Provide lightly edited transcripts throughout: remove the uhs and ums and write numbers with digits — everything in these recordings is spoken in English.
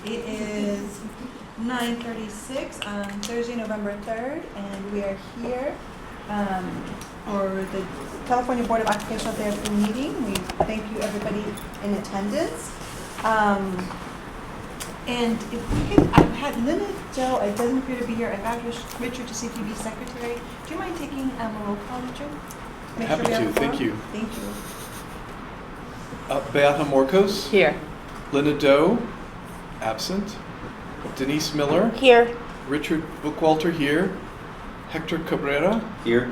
It is 9:36 on Thursday, November 3rd, and we are here for the California Board of Occupational Therapy meeting. We thank you, everybody in attendance. And if we could, I've had Linda, Joe, it doesn't appear to be here. I've asked Richard to see if he'd be secretary. Do you mind taking a roll call, Richard? Make Happy sure we have to, a thank quorum. you. Thank you. Beata Morcos. Here. Linda Doe, absent. Denise Miller. Here. Richard Bookwalter here. Hector Cabrera. Here.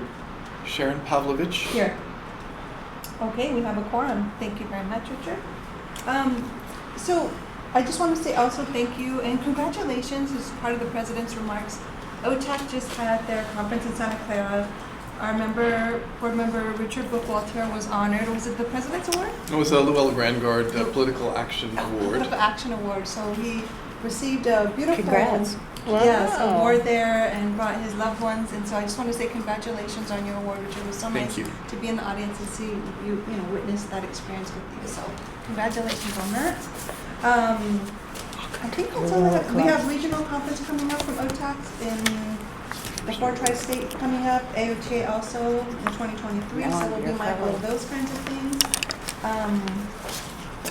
Sharon Pavlovich. Here. Okay, we have a quorum. Thank you very much, Richard. So I just want to say also thank you and congratulations as part of the President's remarks. OTAC just had their conference in Santa Clara. Our board member Richard Bookwalter was honored. Was it the President's Award? It was the Llewellyn Grandgard Political Action Award. Political Action Award. So he received a beautiful Congrats. yes, Wow. award there and brought his loved ones. And so I just want to say congratulations on your award, Richard. It was so Thank nice you. to be in the audience and see you witness that experience with you. So congratulations on that. I think that's all I have. We have regional conference coming up from OTAC in the 4 Tri-State coming up, AOTA also in 2023, so we'll be mindful of those kinds of things.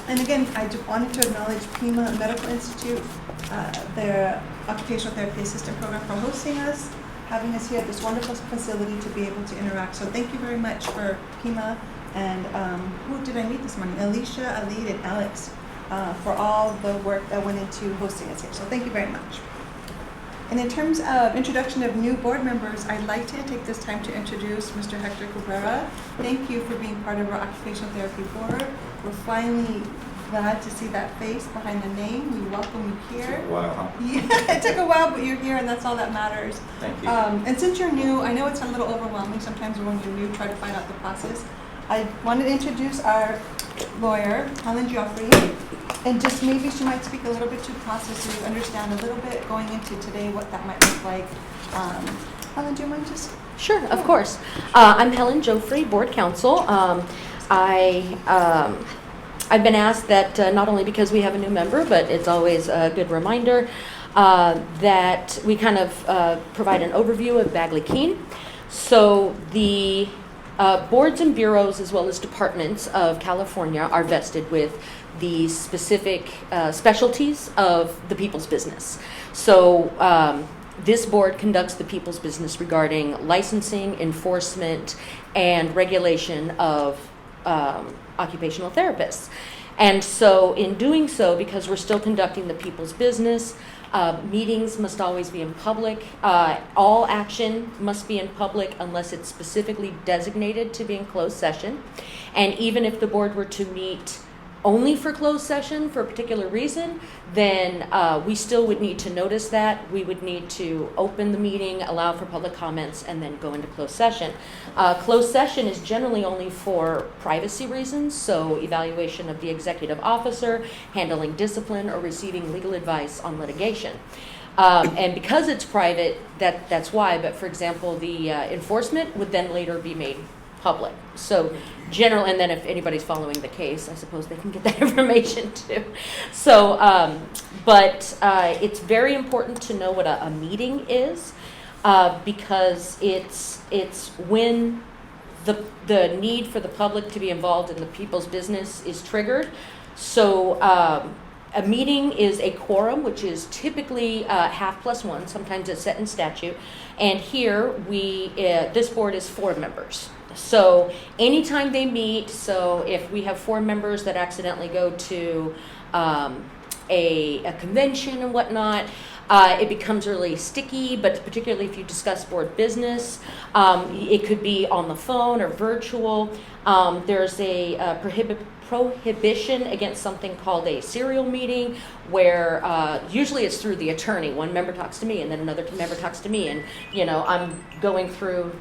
And again, I just wanted to acknowledge Pima Medical Institute, their Occupational Therapy Assistant Program, for hosting us, having us here at this wonderful facility to be able to interact. So thank you very much for Pima and who did I meet this morning? Alicia, Alid, and Alex for all the work that went into hosting us here. So thank you very much. And in terms of introduction of new board members, I'd like to take this time to introduce Mr. Hector Cabrera. Thank you for being part of our Occupational Therapy Board. We're finally glad to see that face behind the name. We welcome you here. It took a while, huh? Yeah, it took a while, but you're here, and that's all that matters. Thank you. And since you're new, I know it's a little overwhelming sometimes when you're new, try to find out the process. I wanted to introduce our lawyer, Helen Geoffrey, and just maybe she might speak a little bit to the process so you understand a little bit going into today what that might look like. Helen, do you mind just? Sure, of course. I'm Helen Geoffrey, Board Counsel. I've been asked that not only because we have a new member, but it's always a good reminder that we kind of provide an overview of Bagley-Keene. So the boards and bureaus as well as departments of California are vested with the specific specialties of the people's business. So this board conducts the people's business regarding licensing, enforcement, and regulation of occupational therapists. And so in doing so, because we're still conducting the people's business, meetings must always be in public. All action must be in public unless it's specifically designated to be in closed session. And even if the board were to meet only for closed session for a particular reason, then we still would need to notice that. We would need to open the meeting, allow for public comments, and then go into closed session. Closed session is generally only for privacy reasons, so evaluation of the executive officer, handling discipline, or receiving legal advice on litigation. And because it's private, that's why, but for example, the enforcement would then later be made public. So general, and then if anybody's following the case, I suppose they can get that information too. So, but it's very important to know what a meeting is because it's when the need for the public to be involved in the people's business is triggered. So a meeting is a quorum, which is typically half plus one. Sometimes it's set in statute. And here this board is 4 members. So anytime they meet, so if we have 4 members that accidentally go to a convention and whatnot, it becomes really sticky, but particularly if you discuss board business, it could be on the phone or virtual. There's a prohibition against something called a serial meeting where usually it's through the attorney. One member talks to me and then another member talks to me, and I'm going through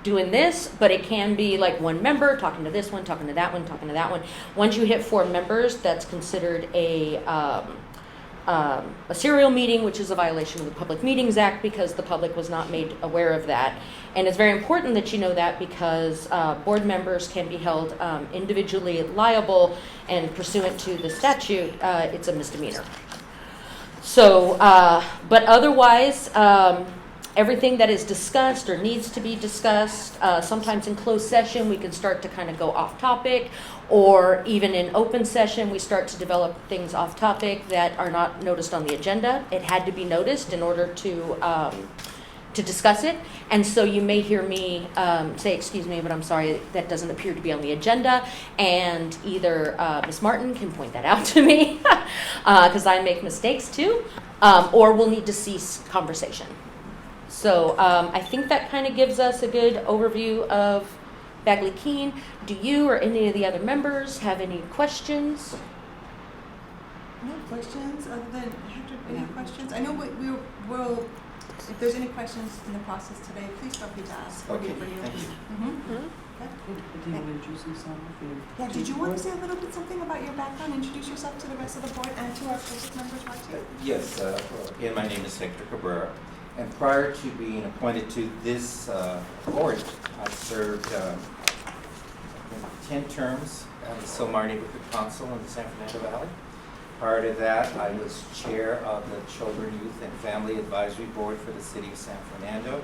doing this, but it can be like one member talking to this one, talking to that one, talking to that one. Once you hit 4 members, that's considered a serial meeting, which is a violation of the Public Meetings Act because the public was not made aware of that. And it's very important that you know that because board members can be held individually liable, and pursuant to the statute, it's a misdemeanor. So, but otherwise, everything that is discussed or needs to be discussed, sometimes in closed session, we can start to kind of go off topic, or even in open session, we start to develop things off topic that are not noticed on the agenda. It had to be noticed in order to discuss it. And so you may hear me say, excuse me, but I'm sorry, that doesn't appear to be on the agenda. And either Ms. Martin can point that out to me, because I make mistakes too, or we'll need to cease conversation. So I think that kind of gives us a good overview of Bagley Keene. Do you or any of the other members have any questions? No questions other than Hector, any questions? I know we'll if there's any questions in the process today, please feel free to ask. Okay, thank you. Mm-hmm. Do you want to introduce yourself? Yeah, did you want to say a little bit something about your background, introduce yourself to the rest of the board and to our first members, Martin? Yes, again, my name is Hector Cabrera, and prior to being appointed to this board, I served 10 terms as the Silmar Neighborhood Council in the San Fernando Valley. Prior to that, I was chair of the Children, Youth, and Family Advisory Board for the City of San Fernando.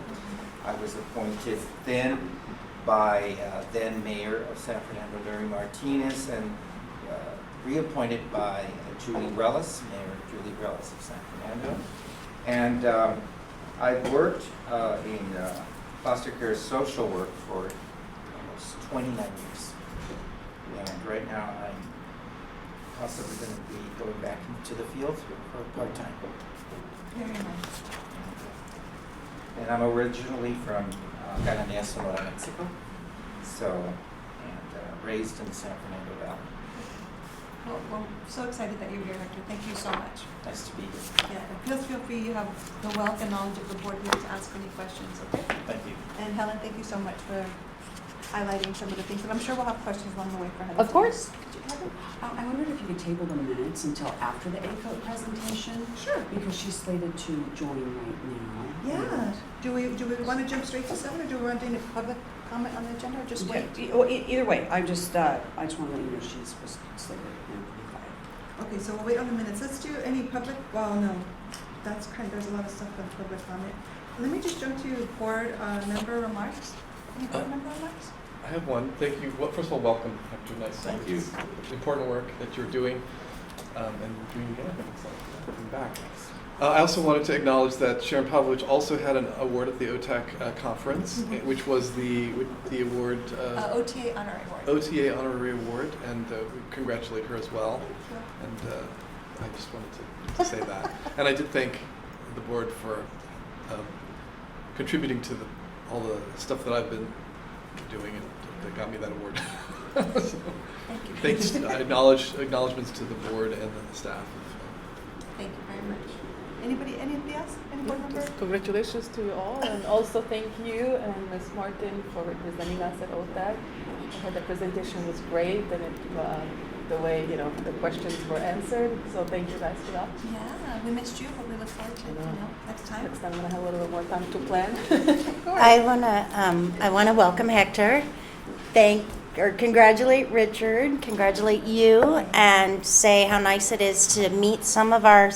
I was appointed then by then Mayor of San Fernando, Larry Martinez, and reappointed by Julie Relis, Mayor Julie Relis of San Fernando. And I've worked in foster care social work for almost 29 years. And right now I'm possibly going to be going back into the field for part-time. Very nice. And I'm originally from Cananea, Sonora, Mexico, and raised in the San Fernando Valley. Well, we're so excited that you're here, Hector. Thank you so much. Nice to be here. Yeah, and please feel free, you have the wealth and knowledge of the board here to ask any questions, okay? Thank you. And Helen, thank you so much for highlighting some of the things, and I'm sure we'll have questions along the way for Helen. Of course. I wondered if you could table the minutes until after the ACOT presentation, Sure. because she's slated to join right now. Yeah. Do we want to jump straight to 7, or do we want to do any public comment on the agenda, or just wait? Either way, I just want to let you know she's slated at 9:45. Okay, so we'll wait on the minutes. Let's do any public, well, no, that's kind of, there's a lot of stuff on public comment. Let me just jump to board member remarks. Any board member remarks? I have one. Thank you. Well, first of all, welcome, Hector. Nice. Thank you. It's important work that you're doing, and doing again. I think it's like coming back. I also wanted to acknowledge that Sharon Pavlovich also had an award at the OTAC conference, which was the award. OTA honorary award. OTA honorary award, and we congratulate her as well. And I just wanted to say that. And I did thank the board for contributing to all the stuff that I've been doing and that got me that award. So, Thank you. thanks. Acknowledgements to the board and the staff. Thank you very much. Anybody else? Any board member? Congratulations to you all, and also thank you and Ms. Martin for representing us at OTAC. I thought the presentation was great, and the way the questions were answered. So thank you guys for that. Yeah, we missed you, but we look forward to next time. Next time I'm gonna have a little bit more time to plan. I wanna welcome Hector, congratulate Richard, congratulate you, and say how nice it is to meet some of our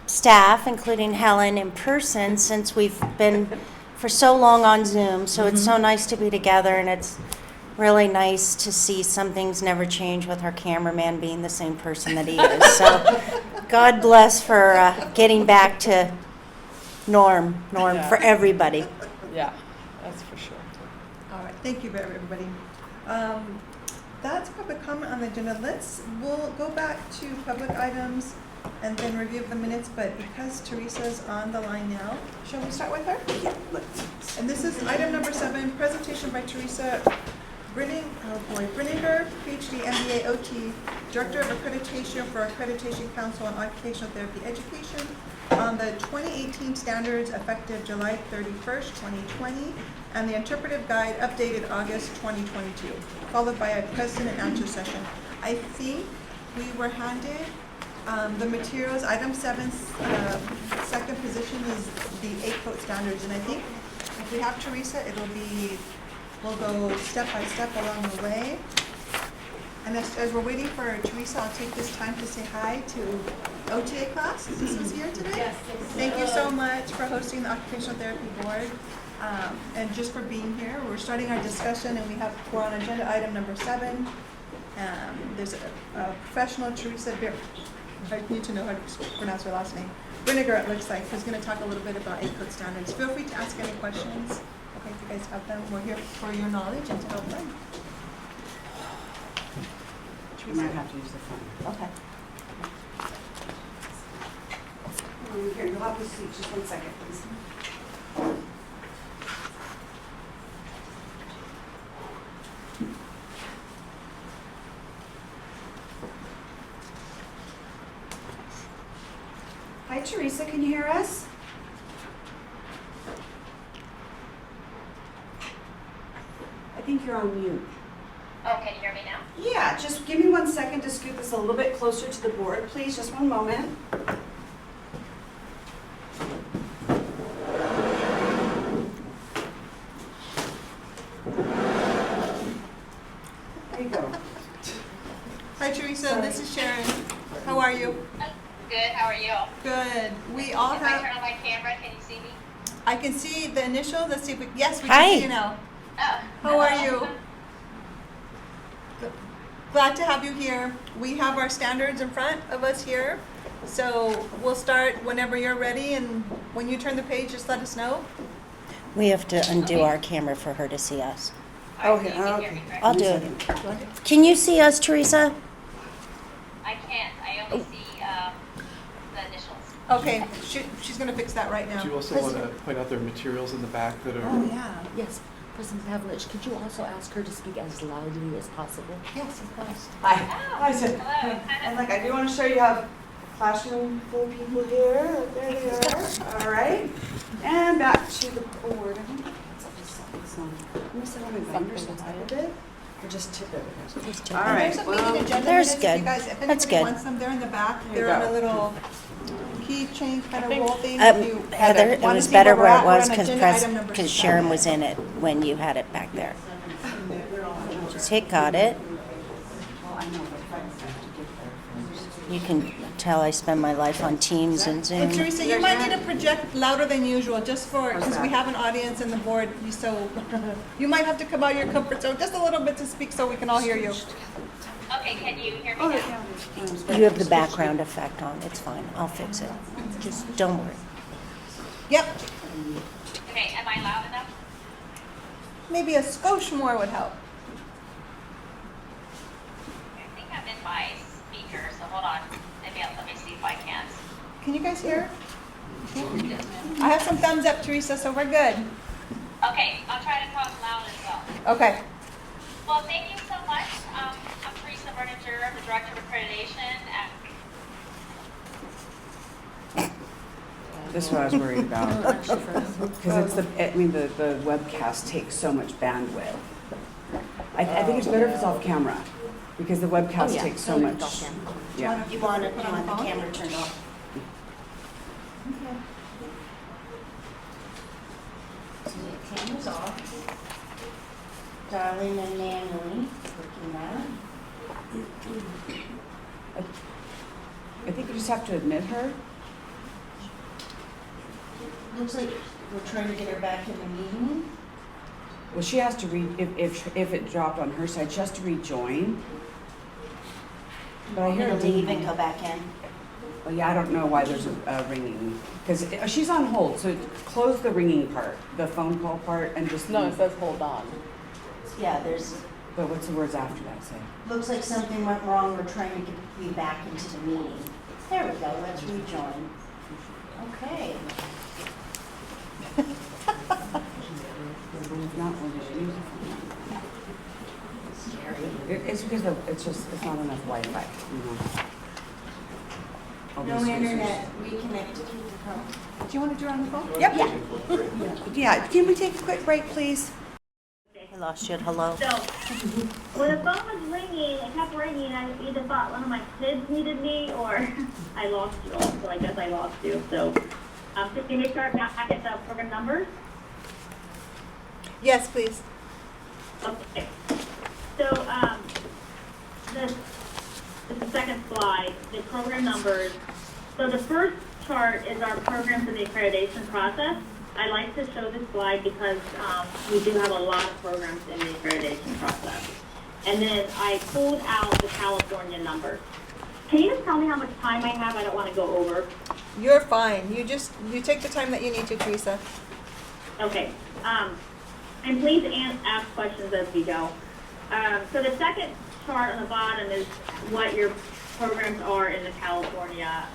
staff, including Helen, in person, since we've been for so long on Zoom. So it's so nice to be together, and it's really nice to see some things never change with our cameraman being the same person that he is. So God bless for getting back to norm for everybody. Yeah, that's for sure. All right, thank you very everybody. That's public comment on the agenda. We'll go back to public items and then review the minutes, but because Teresa's on the line now, shall we start with her? Yeah, let's. And this is item number 7, presentation by Teresa Brininger, PhD, MBA, OT, Director of Accreditation for Accreditation Council on Occupational Therapy Education, on the 2018 standards effective July 31st, 2020, and the interpretive guide updated August 2022, followed by a question and answer session. I think we were handed the materials. Item 7's second position is the ACOT standards, and I think if we have Teresa, we'll go step by step along the way. And as we're waiting for Teresa, I'll take this time to say hi to OTA class. This was here today? Yes. Thank you so much for hosting the Occupational Therapy Board and just for being here. We're starting our discussion and we're on agenda item number 7. There's a professional, Teresa, I need to know how to pronounce her last name. Vinegar, it looks like, who's going to talk a little bit about ACODE standards. Feel free to ask any questions. Okay, if you guys have them, we're here for your knowledge and to help learn. You might have to use the phone. Okay. Here, you'll have to see, just 1 second, please. Hi, Teresa, can you hear us? I think you're on mute. Oh, can you hear me now? Yeah, just give me 1 second to scoot this a little bit closer to the board, please, just 1 moment. There you go. Hi, Teresa. This is Sharon. How are you? Good, how are you? Good. We all If I turn have. on my camera, can you see me? I can see the initial. Let's see if we. Yes, we Hi. can see you now. Oh. How are you? Glad to have you here. We have our standards in front of us here. So we'll start whenever you're ready, and when you turn the page, just let us know. We have to undo Okay. our camera for her to see us. All Okay, right, so you can hear okay. me, correct? I'll do it. Can you see us, Teresa? I can't, I only see the initials. Okay, she's going to fix that right now. Do you also want to point out there are materials in the back that are? Oh, yeah. Yes, President Pavlich, could you also ask her to speak as loudly as possible? Yes, of course. Hi. Hi, Sid. Hello. And like, I do want to show you have a classroom full of people here. There they are. All right. And back to the board. I think it's up to something. I'm going to set on my fingers a little bit. Or just tip it. Just to- All And right. there's a meeting agenda There's minutes if good. you guys, if That's anybody good. wants them, they're in the back. There you They're on go. a little keychain kind of roll thing. If you Heather, it wanna was see better we're where at, it we're was on because agenda item number 7. Sharon was in it when you had it back there. Just hit got it. You can tell I spend my life on Teams and Zoom. And Teresa, you might need to project louder than usual, just for, How's because we that? have an audience in the board, so you might have to come out of your comfort zone just a little bit to speak so we can all hear you. Okay, can you hear Oh, me now? You have the background effect on. It's fine. I'll fix it. Just don't worry. Yep, Okay, am I loud enough? maybe a skosh more would help. I think I'm in my speaker, so hold on. Let me see if I can. Can you guys hear? I have some thumbs up, Teresa, so we're good. Okay, I'll try to talk loud as well. Okay. Well, thank you so much. I'm Teresa Berninger, I'm the Director of Accreditation at This is what I was worried about. Because the webcast takes so much bandwidth. I think it's better if it's off camera, because the webcast yeah. takes so Oh, much. it's off camera. Yeah. You want the camera turned off. So the camera's off. Darling and manually looking at. I think you just have to admit her. Looks like we're trying to get her back in the meeting. Well, she has to if it dropped on her side, she has to rejoin. But I hear It'll a leave ringing. and go back in. Well, yeah, I don't know why there's a ringing, because she's on hold, so close the ringing part, the phone call part, and just. No, it says hold on. Yeah, there's, But what's the words after that say? looks like something went wrong. We're trying to get you back into the meeting. There we go. Let's rejoin. Okay. Not when you use it. It's because it's not enough Wi-Fi, you know. All No these internet reconnected. Do you want to do it on the phone? Yep. Yeah, can we take a quick break, please? I lost you at hello. So, when the phone was ringing, it kept ringing, I either thought one of my kids needed me or I lost you all, so I guess I lost you. So, can you start back at the program numbers? Yes, please. Okay. So, the second slide, the program numbers So the first chart is our programs in the accreditation process. I like to show this slide because we do have a lot of programs in the accreditation process. And then I pulled out the California numbers. Can you just tell me how much time I have? I don't want to go over. You're fine. You take the time that you need to, Teresa. Okay. And please ask questions as we go. So the second chart on the bottom is what your programs are in the California.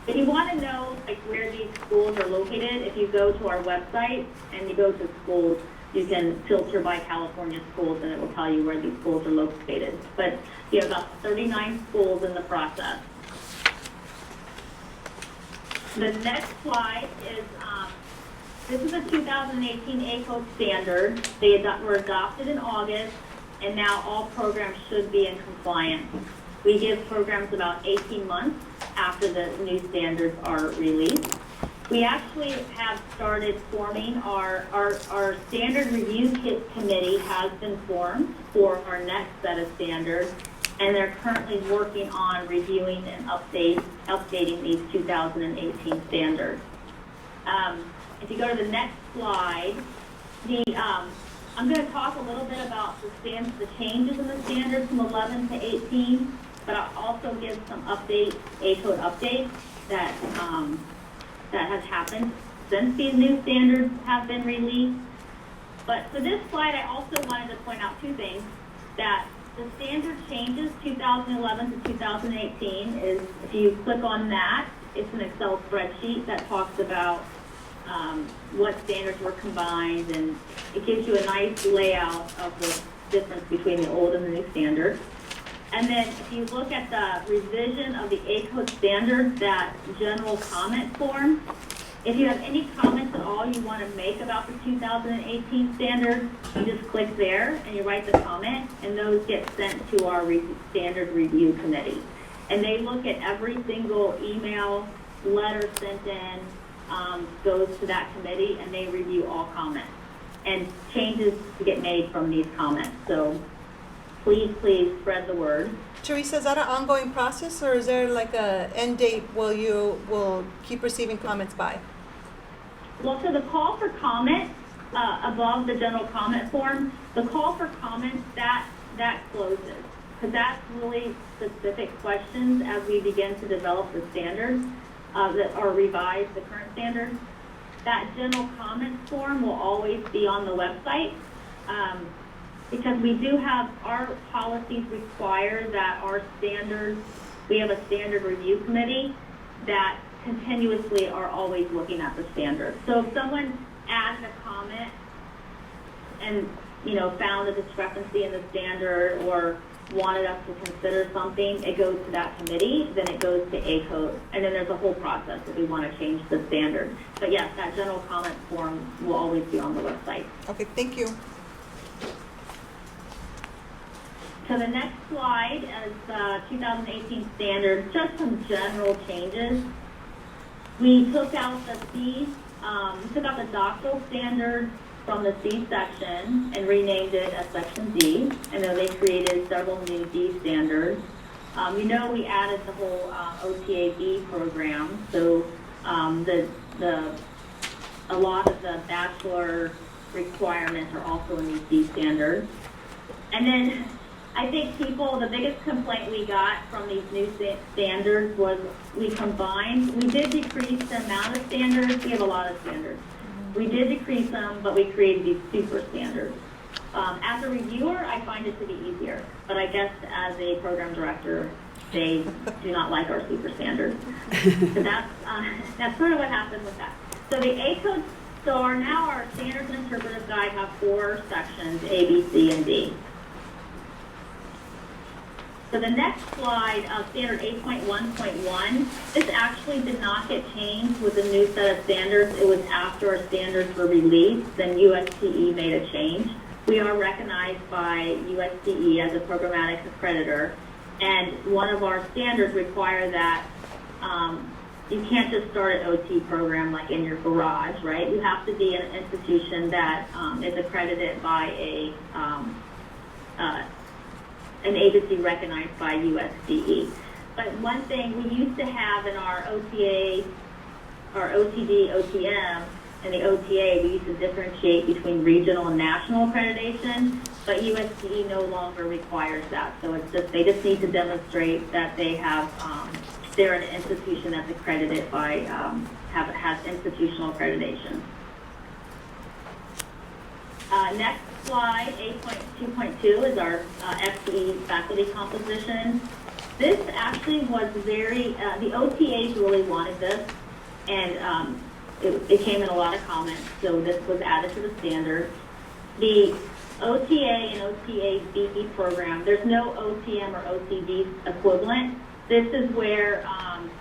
If you want to know like where these schools are located, if you go to our website and you go to schools, you can filter by California schools and it will tell you where these schools are located. But you have about 39 schools in the process. The next slide is, this is a 2018 ACODE standard. They were adopted in August, and now all programs should be in compliance. We give programs about 18 months after the new standards are released. We actually have started forming our standard review committee has been formed for our next set of standards, and they're currently working on reviewing and updating these 2018 standards. If you go to the next slide, I'm going to talk a little bit about the changes in the standards from 11 to 18, but I'll also give some ACODE updates that has happened since these new standards have been released. But for this slide, I also wanted to point out two things. That the standard changes 2011 to 2018 is, if you click on that, it's an Excel spreadsheet that talks about what standards were combined, and it gives you a nice layout of the difference between the old and the new standards. And then if you look at the revision of the ACODE standards, that general comment form, if you have any comments at all you want to make about the 2018 standards, you just click there and you write the comment, and those get sent to our standard review committee. And they look at every single email, letter sent in, goes to that committee, and they review all comments and changes to get made from these comments. So please spread the word. Teresa, is that an ongoing process, or is there like a end date where you will keep receiving comments by? Well, so the call for comments above the general comment form, the call for comments, that closes, because that's really specific questions as we begin to develop the standards that are revised, the current standards. That general comments form will always be on the website. Because we do have, our policies require that our standards, we have a standard review committee that continuously are always looking at the standards. So if someone added a comment and, found a discrepancy in the standard or wanted us to consider something, it goes to that committee, then it goes to ACODE, and then there's a whole process if we want to change the standard. But yes, that general comment form will always be on the website. Okay, thank you. So the next slide is 2018 standards, just some general changes. We took out the C, we took out the doctoral standard from the C section and renamed it as section D. And then they created several new D standards. We added the whole OTAB program, so a lot of the bachelor requirements are also in these D standards. And then I think the biggest complaint we got from these new standards was we did decrease the amount of standards. We have a lot of standards. We did decrease them, but we created these super standards. As a reviewer, I find it to be easier, but I guess as a program director, they do not like our super standards. So that's sort of what happened with that. So the ACODE, now our standards and interpretive guide have 4 sections, A, B, C, and D. So the next slide, standard 8.1.1, this actually did not get changed with the new set of standards. It was after our standards were released, then USDE made a change. We are recognized by USDE as a programmatic accreditor, and one of our standards require that you can't just start an OT program like in your garage, right? You have to be an institution that is accredited by an agency recognized by USDE. But one thing we used to have in our OTA, our OTD, OTM, and the OTA, we used to differentiate between regional and national accreditation, but USDE no longer requires that. So it's just, they just need to demonstrate that they have, they're an institution that's accredited by, has institutional accreditation. Next slide, 8.2.2 is our FTE faculty composition. This actually was very, the OTAs really wanted this, and it came in a lot of comments, so this was added to the standard. The OTA and OTA-B program, there's no OTM or OTB equivalent. This is where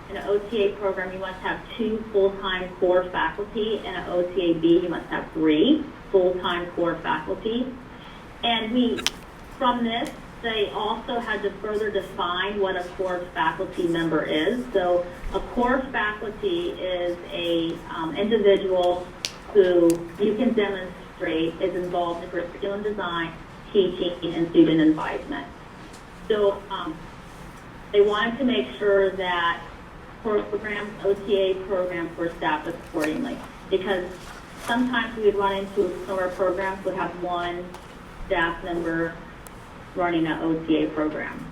in an OTA program you must have 2 full-time core faculty, and an OTA-B you must have 3 full-time core faculty. And from this, they also had to further define what a core faculty member is. So a core faculty is a individual who you can demonstrate is involved in curriculum design, teaching, and student advisement. So they wanted to make sure that programs, OTA programs, were staffed accordingly, because sometimes we would run into some of our programs would have one staff member running an OTA program,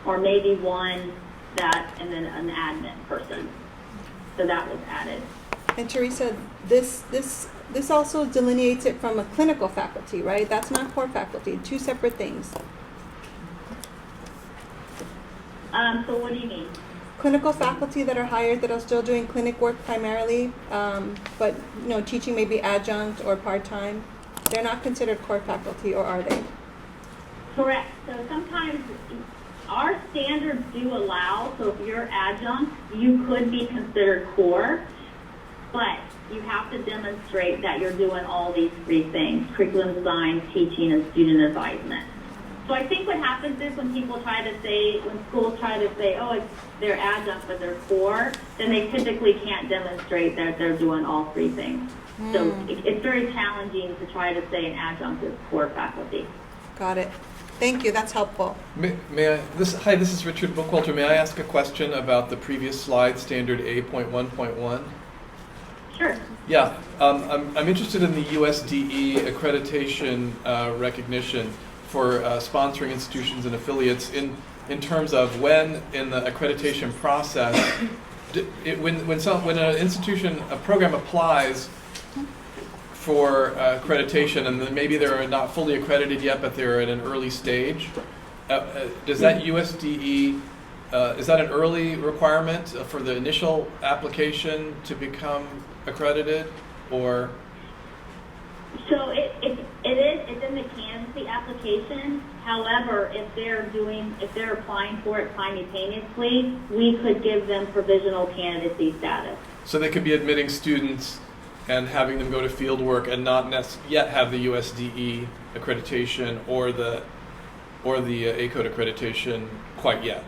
or maybe one that and then an admin person. So that was added. And Teresa, this also delineates it from a clinical faculty, right? That's not core faculty, 2 separate things. So what do you mean? Clinical faculty that are hired that are still doing clinic work primarily, but teaching maybe adjunct or part-time, they're not considered core faculty, or are they? Correct. So sometimes our standards do allow, so if you're adjunct, you could be considered core, but you have to demonstrate that you're doing all these 3 things: curriculum design, teaching, and student advisement. So I think what happens is when schools try to say, oh, they're adjunct but they're core, then they typically can't demonstrate that they're doing all 3 things. So it's very challenging to try to say an adjunct is core faculty. Got it. Thank you. That's helpful. May I? Hi, this is Richard Bookwalter. May I ask a question about the previous slide, Standard A.1.1? Sure. Yeah, I'm interested in the USDE accreditation recognition for sponsoring institutions and affiliates in terms of when in the accreditation process, when an institution, a program applies for accreditation, and then maybe they're not fully accredited yet, but they're at an early stage. Does that USDE, is that an early requirement for the initial application to become accredited, or? So it's in the candidacy application. However, if they're applying for it simultaneously, we could give them provisional candidacy status. So they could be admitting students and having them go to field work and not yet have the USDE accreditation or the ACODE accreditation quite yet.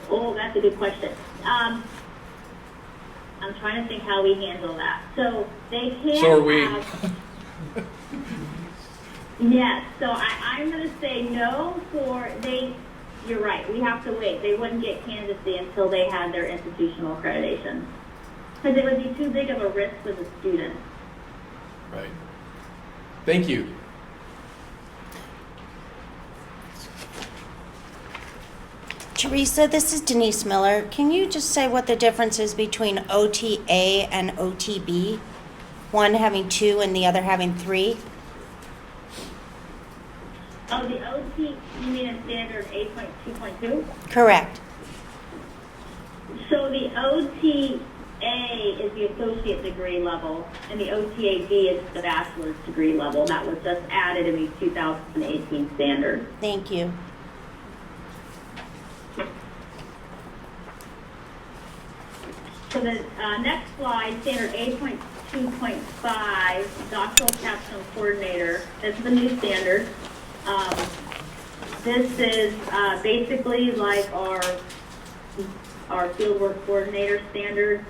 Oh, that's a good question. I'm trying to think how we handle that. So they can. So are we. Yes. So I'm going to say no for they. You're right. We have to wait. They wouldn't get candidacy until they had their institutional accreditation, because it would be too big of a risk for the student. Right. Thank you. Teresa, this is Denise Miller. Can you just say what the difference is between OTA and OTB? One having 2 and the other having 3? Oh, the OT, you mean in standard 8.2.2? Correct. So the OTA is the associate degree level, and the OTAB is the bachelor's degree level. That was just added in the 2018 standards. Thank you. So the next slide, standard 8.2.5, doctoral capstone coordinator. This is the new standard. This is basically like our fieldwork coordinator standard.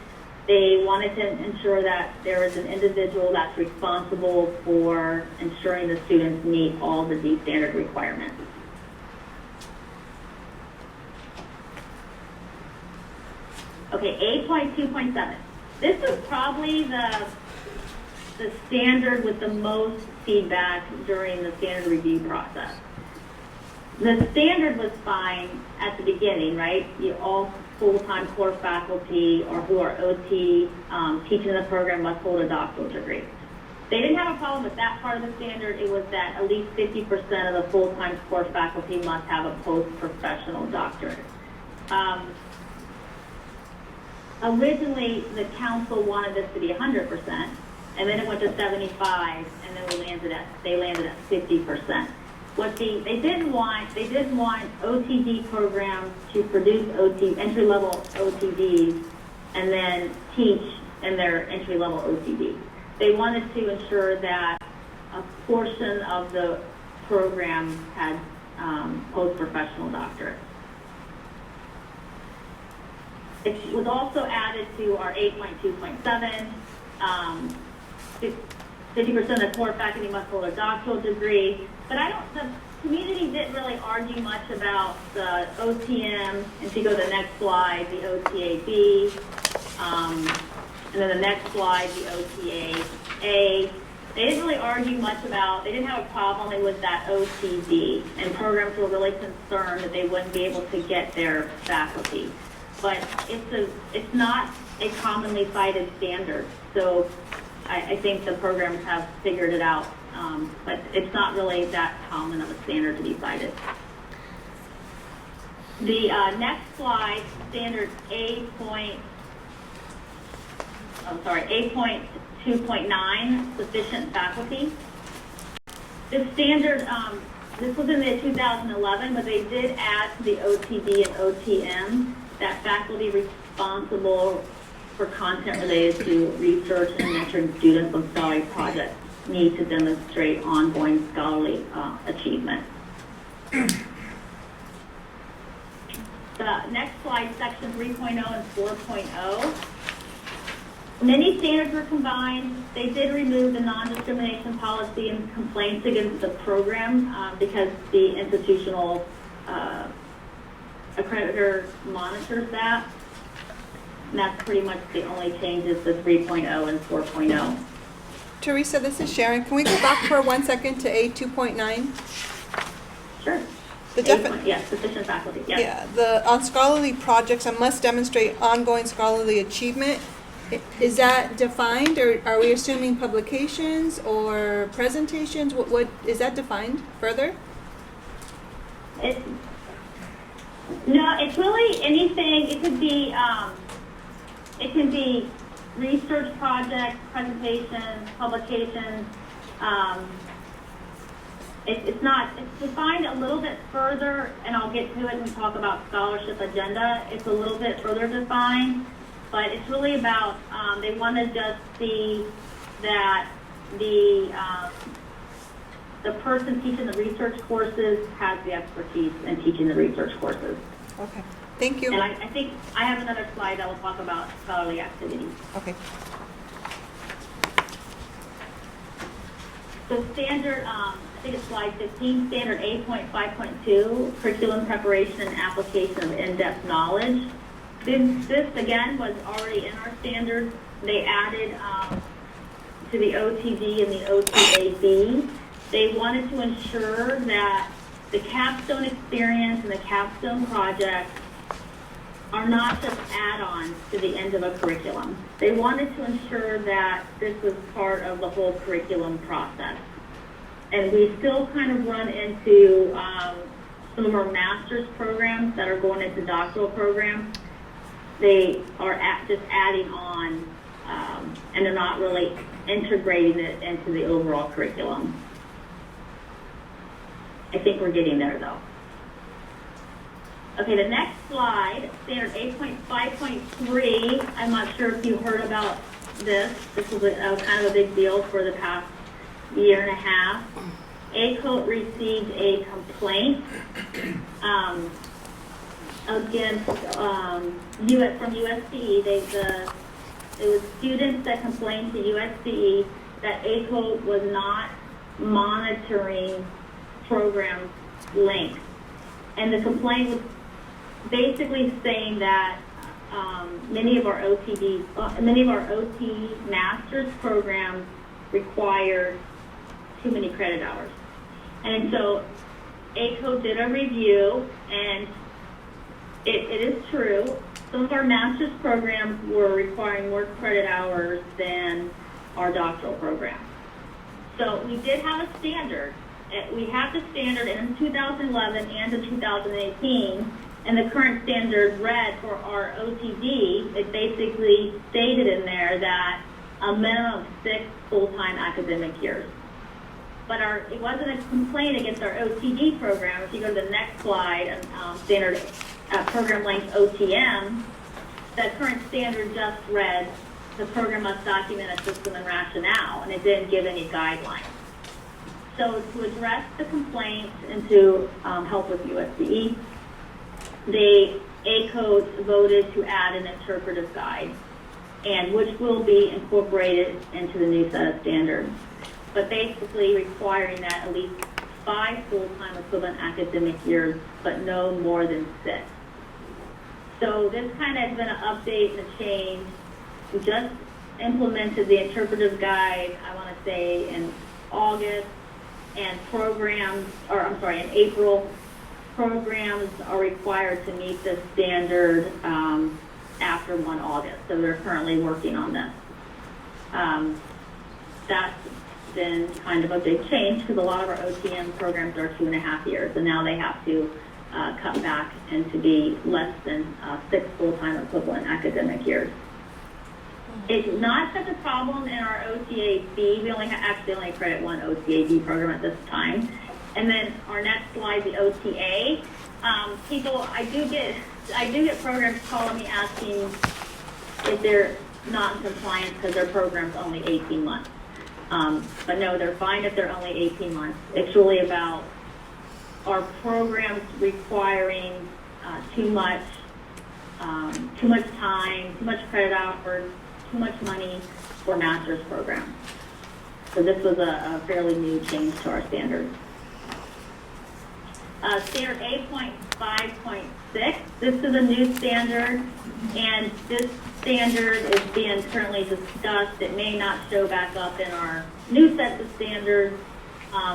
They wanted to ensure that there is an individual that's responsible for ensuring the students meet all the D standard requirements. Okay, 8.2.7. This was probably the standard with the most feedback during the standard review process. The standard was fine at the beginning, right? All full-time core faculty or who are OT teaching the program must hold a doctoral degree. They didn't have a problem with that part of the standard. It was that at least 50% of the full-time core faculty must have a post-professional doctorate. Originally, the council wanted this to be 100%, and then it went to 75, and then they landed at 50%. They didn't want OTD programs to produce entry-level OTDs and then teach in their entry-level OTD. They wanted to ensure that a portion of the program had post-professional doctorates. It was also added to our 8.2.7. 50% of the core faculty must hold a doctoral degree. But the community didn't really argue much about the OTM. And if you go to the next slide, the OTAB. And then the next slide, the OTAA. They didn't really argue much about, they didn't have a problem with that OTD. And programs were really concerned that they wouldn't be able to get their faculty. But it's not a commonly cited standard. So I think the programs have figured it out. But it's not really that common of a standard to be cited. The next slide, standard 8.2.9, sufficient faculty. This standard, this was in the 2011, but they did add to the OTD and OTM that faculty responsible for content related to research and mentoring students on scholarly projects need to demonstrate ongoing scholarly achievement. The next slide, section 3.0 and 4.0. Many standards were combined. They did remove the non-discrimination policy and complaints against the program because the institutional accreditor monitors that. And that's pretty much the only changes to 3.0 and 4.0. Teresa, this is Sharon. Can we go back for 1 second to A2.9? Sure. Yes, sufficient faculty. Yes. Yeah, on scholarly projects, I must demonstrate ongoing scholarly achievement. Is that defined, or are we assuming publications or presentations? What is that defined further? No, it's really anything. It could be research projects, presentations, publications. It's defined a little bit further, and I'll get to it when we talk about scholarship agenda. It's a little bit further defined, but it's really about, they want to just see that the person teaching the research courses has the expertise in teaching the research courses. Okay, thank you. And I think I have another slide that will talk about scholarly activities. Okay. So standard, I think it's slide 15, standard 8.5.2, curriculum preparation and application of in-depth knowledge. This again was already in our standard. They added to the OTD and the OTAB. They wanted to ensure that the capstone experience and the capstone project are not just add-ons to the end of a curriculum. They wanted to ensure that this was part of the whole curriculum process. And we still kind of run into some of our master's programs that are going into doctoral programs. They are just adding on, and they're not really integrating it into the overall curriculum. I think we're getting there, though. Okay, the next slide, standard 8.5.3. I'm not sure if you heard about this. This was kind of a big deal for the past year and a half. ACOT received a complaint against from USDE. It was students that complained to USDE that ACOT was not monitoring program length. And the complaint was basically saying that many of our OT master's programs require too many credit hours. And so ACO did a review, and it is true. Some of our master's programs were requiring more credit hours than our doctoral program. So we did have a standard. We have the standard in 2011 and in 2018, and the current standard read for our OTD, it basically stated in there that a minimum of 6 full-time academic years. But it wasn't a complaint against our OTD program. If you go to the next slide, standard program length OTM, the current standard just read the program must document a system and rationale, and it didn't give any guidelines. So to address the complaint and to help with USDE, the ACO voted to add an interpretive guide, and which will be incorporated into the new set of standards, but basically requiring that at least 5 full-time equivalent academic years, but no more than 6. So this kind of has been an update and a change. We just implemented the interpretive guide, I want to say, in August, and in April, programs are required to meet this standard after 1 August. So they're currently working on this. That's been kind of a big change because a lot of our OTM programs are 2.5 years, and now they have to cut back and to be less than 6 full-time equivalent academic years. It's not such a problem in our OTAB. We actually only credit 1 OTAB program at this time. And then our next slide, the OTA. I do get programs calling me asking if they're not in compliance because their program's only 18 months. But no, they're fine if they're only 18 months. It's really about our programs requiring too much time, too much credit hours, too much money for master's programs. So this was a fairly new change to our standards. Standard 8.5.6, this is a new standard, and this standard is being currently discussed. It may not show back up in our new sets of standards,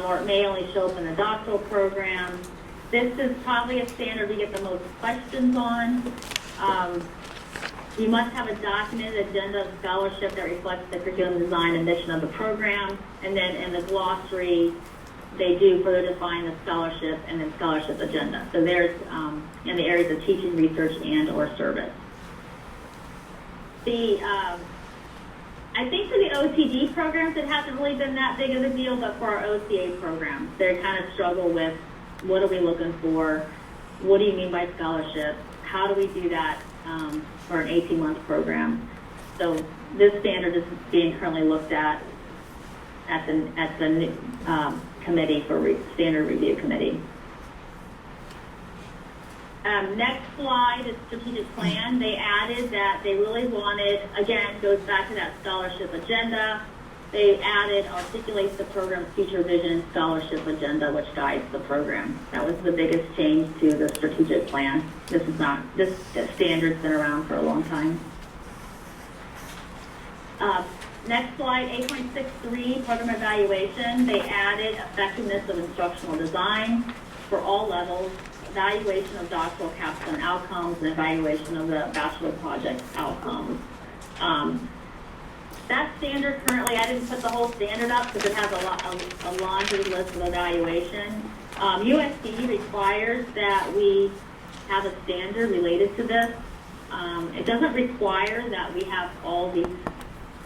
or it may only show up in the doctoral program. This is probably a standard we get the most questions on. You must have a documented agenda of scholarship that reflects the curriculum design and mission of the program. And then in the glossary, they do further define the scholarship and then scholarship agenda. So there's in the areas of teaching, research, and or service. I think for the OTD programs, it hasn't really been that big of a deal, but for our OTA programs, they kind of struggle with what are we looking for? What do you mean by scholarship? How do we do that for an 18-month program? So this standard is being currently looked at the committee for standard review committee. Next slide is strategic plan. They added that they really wanted, again, goes back to that scholarship agenda. They added articulates the program's future vision and scholarship agenda, which guides the program. That was the biggest change to the strategic plan. This standard's been around for a long time. Next slide, 8.63, program evaluation. They added effectiveness of instructional design for all levels, evaluation of doctoral capstone outcomes, and evaluation of the bachelor project outcomes. That standard currently, I didn't put the whole standard up because it has a laundry list of evaluation. USD requires that we have a standard related to this. It doesn't require that we have all these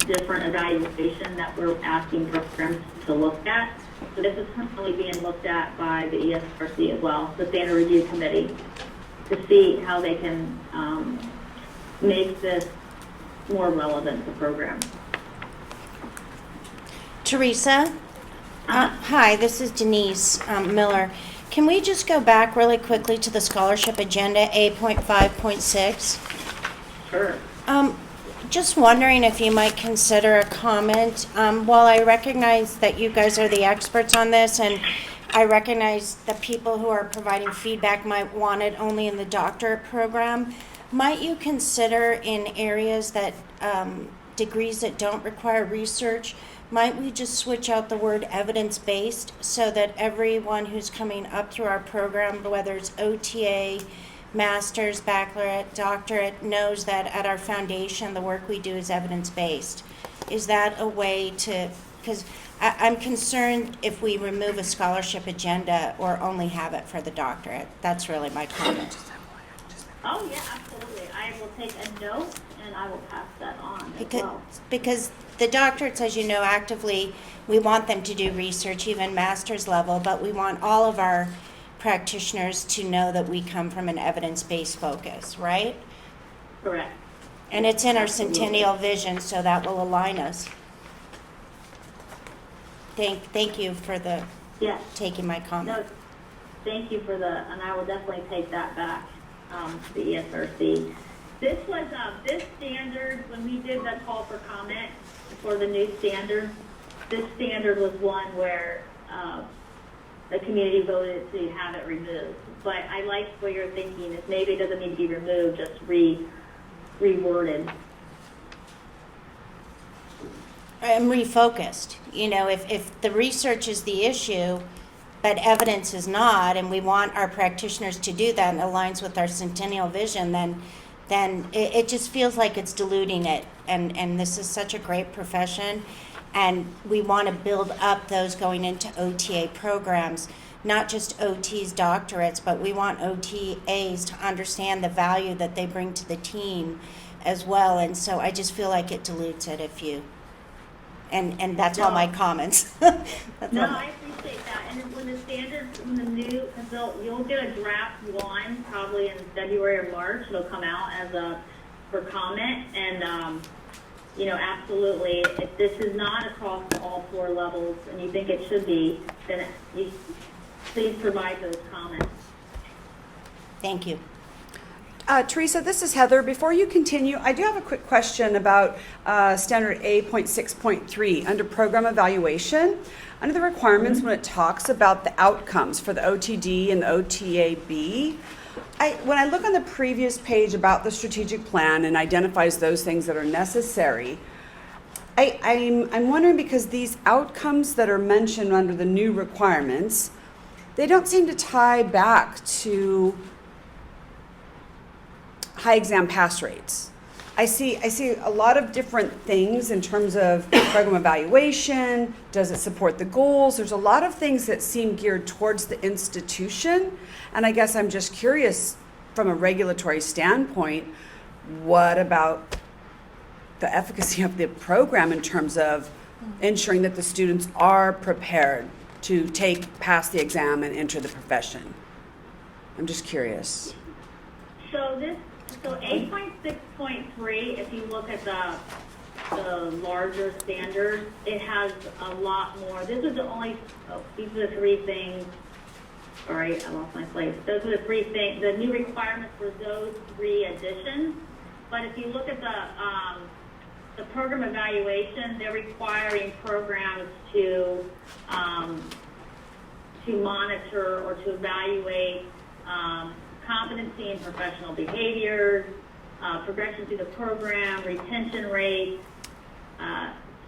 different evaluation that we're asking programs to look at. So this is currently being looked at by the ESRC as well, the Standard Review Committee, to see how they can make this more relevant to programs. Teresa? Hi, this is Denise Miller. Can we just go back really quickly to the scholarship agenda, 8.5.6? Sure. Just wondering if you might consider a comment. While I recognize that you guys are the experts on this, and I recognize that people who are providing feedback might want it only in the doctorate program, might you consider in areas that, degrees that don't require research, might we just switch out the word evidence-based so that everyone who's coming up through our program, whether it's OTA, master's, baccalaureate, doctorate, knows that at our foundation, the work we do is evidence-based? Is that a way to, because I'm concerned if we remove a scholarship agenda or only have it for the doctorate. That's really my comment. Oh, yeah, absolutely. I will take a note and I will pass that on as Because, well. because the doctorates, as you know, actively, we want them to do research, even master's level, but we want all of our practitioners to know that we come from an evidence-based focus, right? Correct. And it's in our Absolutely. centennial vision, so that will align us. Thank you for Yes. taking my No, comment. thank you for and I will definitely take that back, to the ESRC. This was, this standard, when we did the call for comment for the new standard, this standard was one where, the community voted to have it removed. But I like what you're thinking, is maybe it doesn't need to be removed, just reworded. And refocused. You know, if the research is the issue, but evidence is not, and we want our practitioners to do that and aligns with our centennial vision, then it just feels like it's diluting it. And this is such a great profession, and we want to build up those going into OTA programs, not just OTs, doctorates, but we want OTAs to understand the value that they bring to the team as well. And so I just feel like it dilutes it if you, and that's all my comments. That's No, all. I appreciate that. And then when the standards, when the new, because you'll get a draft one probably in February or March. It'll come out for comment. And, you know, absolutely, if this is not across all 4 levels and you think it should be, then you please provide those comments. Thank you. Teresa, this is Heather. Before you continue, I do have a quick question about Standard A.6.3 under program evaluation. Under the requirements, when it talks about the outcomes for the OTD and the OTAB, when I look on the previous page about the strategic plan and identifies those things that are necessary, I'm wondering, because these outcomes that are mentioned under the new requirements, they don't seem to tie back to high exam pass rates. I see a lot of different things in terms of program evaluation. Does it support the goals? There's a lot of things that seem geared towards the institution. And I guess I'm just curious, from a regulatory standpoint, what about the efficacy of the program in terms of ensuring that the students are prepared to pass the exam and enter the profession? I'm just curious. So 8.6.3, if you look at the larger standards, it has a lot more. This is the only, these are the 3 things. Sorry, I lost my place. Those are the 3 things, the new requirements for those 3 additions. But if you look at the program evaluation, they're requiring programs to monitor or to evaluate competency and professional behaviors, progression through the program, retention rates,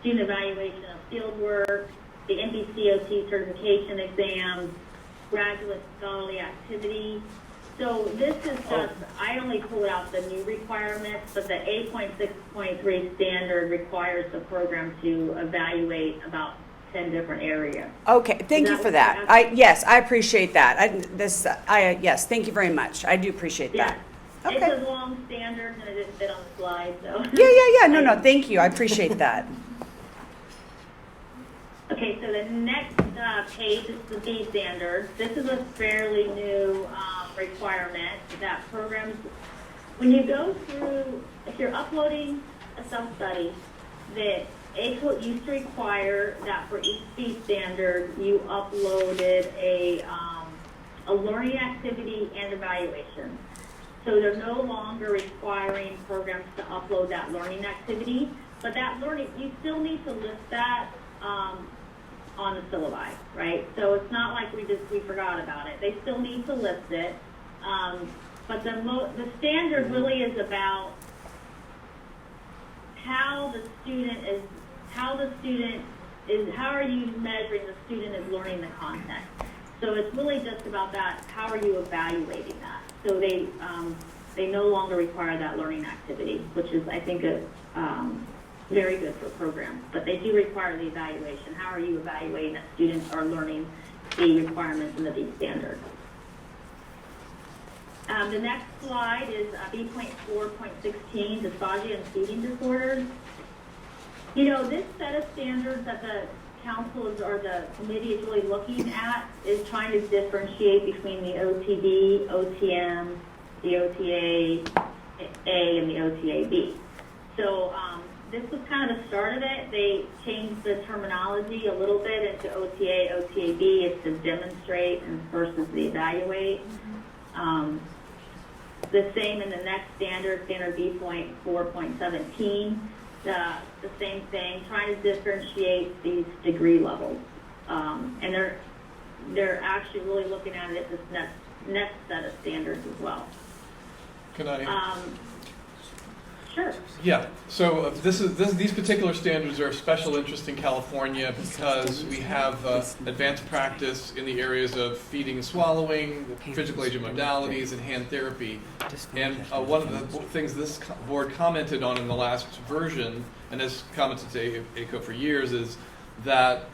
student evaluation of field work, the NBCOT certification exams, graduate scholarly activity. So this is just, I only pulled out the new requirements, but the 8.6.3 standard requires the program to evaluate about 10 different areas. Okay, thank you for that. Yes, I appreciate that. Yes, thank you very much. I do appreciate that. Yeah. Okay. It's a long standard and it didn't fit on the slide, so. Yeah. No, thank you. I appreciate that. Okay, so the next page is the B standard. This is a fairly new requirement that programs, when you go through, if you're uploading a self-study, that ACO used to require that for each B standard, you uploaded a learning activity and evaluation. So they're no longer requiring programs to upload that learning activity, but that learning, you still need to list that on the syllabi, right? So it's not like we forgot about it. They still need to list it. but the standard really is about how are you measuring the student is learning the content. So it's really just about that, how are you evaluating that? So they no longer require that learning activity, which is, I think, very good for programs. But they do require the evaluation. How are you evaluating that students are learning the requirements in the B standard? The next slide is B.4.16, dysphagia and feeding disorders. You know, this set of standards that the council or the committee is really looking at is trying to differentiate between the OTD, OTM, the OTA A, and the OTA B. So this was kind of the start of it. They changed the terminology a little bit into OTA, OTA B. It's the demonstrate and versus the evaluate. The same in the next standard B.4.17. The same thing, trying to differentiate these degree levels, and they're actually really looking at it this next set of standards as well. Can I? Sure. Yeah. So these particular standards are of special interest in California because we have advanced practice in the areas of feeding and swallowing, physical agent modalities, and hand therapy. And one of the things this board commented on in the last version, and has commented to ACO for years, is that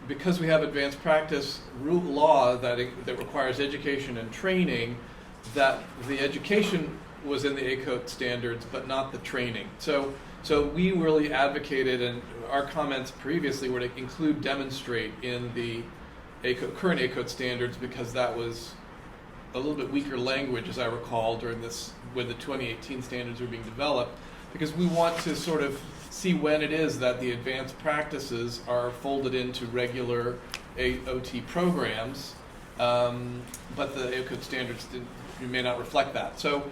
because we have advanced practice law that requires education and training, that the education was in the ACO standards, but not the training. So we really advocated, and our comments previously were to include demonstrate in the current ACO standards because that was a little bit weaker language, as I recall, during when the 2018 standards were being developed, because we want to sort of see when it is that the advanced practices are folded into regular OT programs, but the ACO standards may not reflect that. So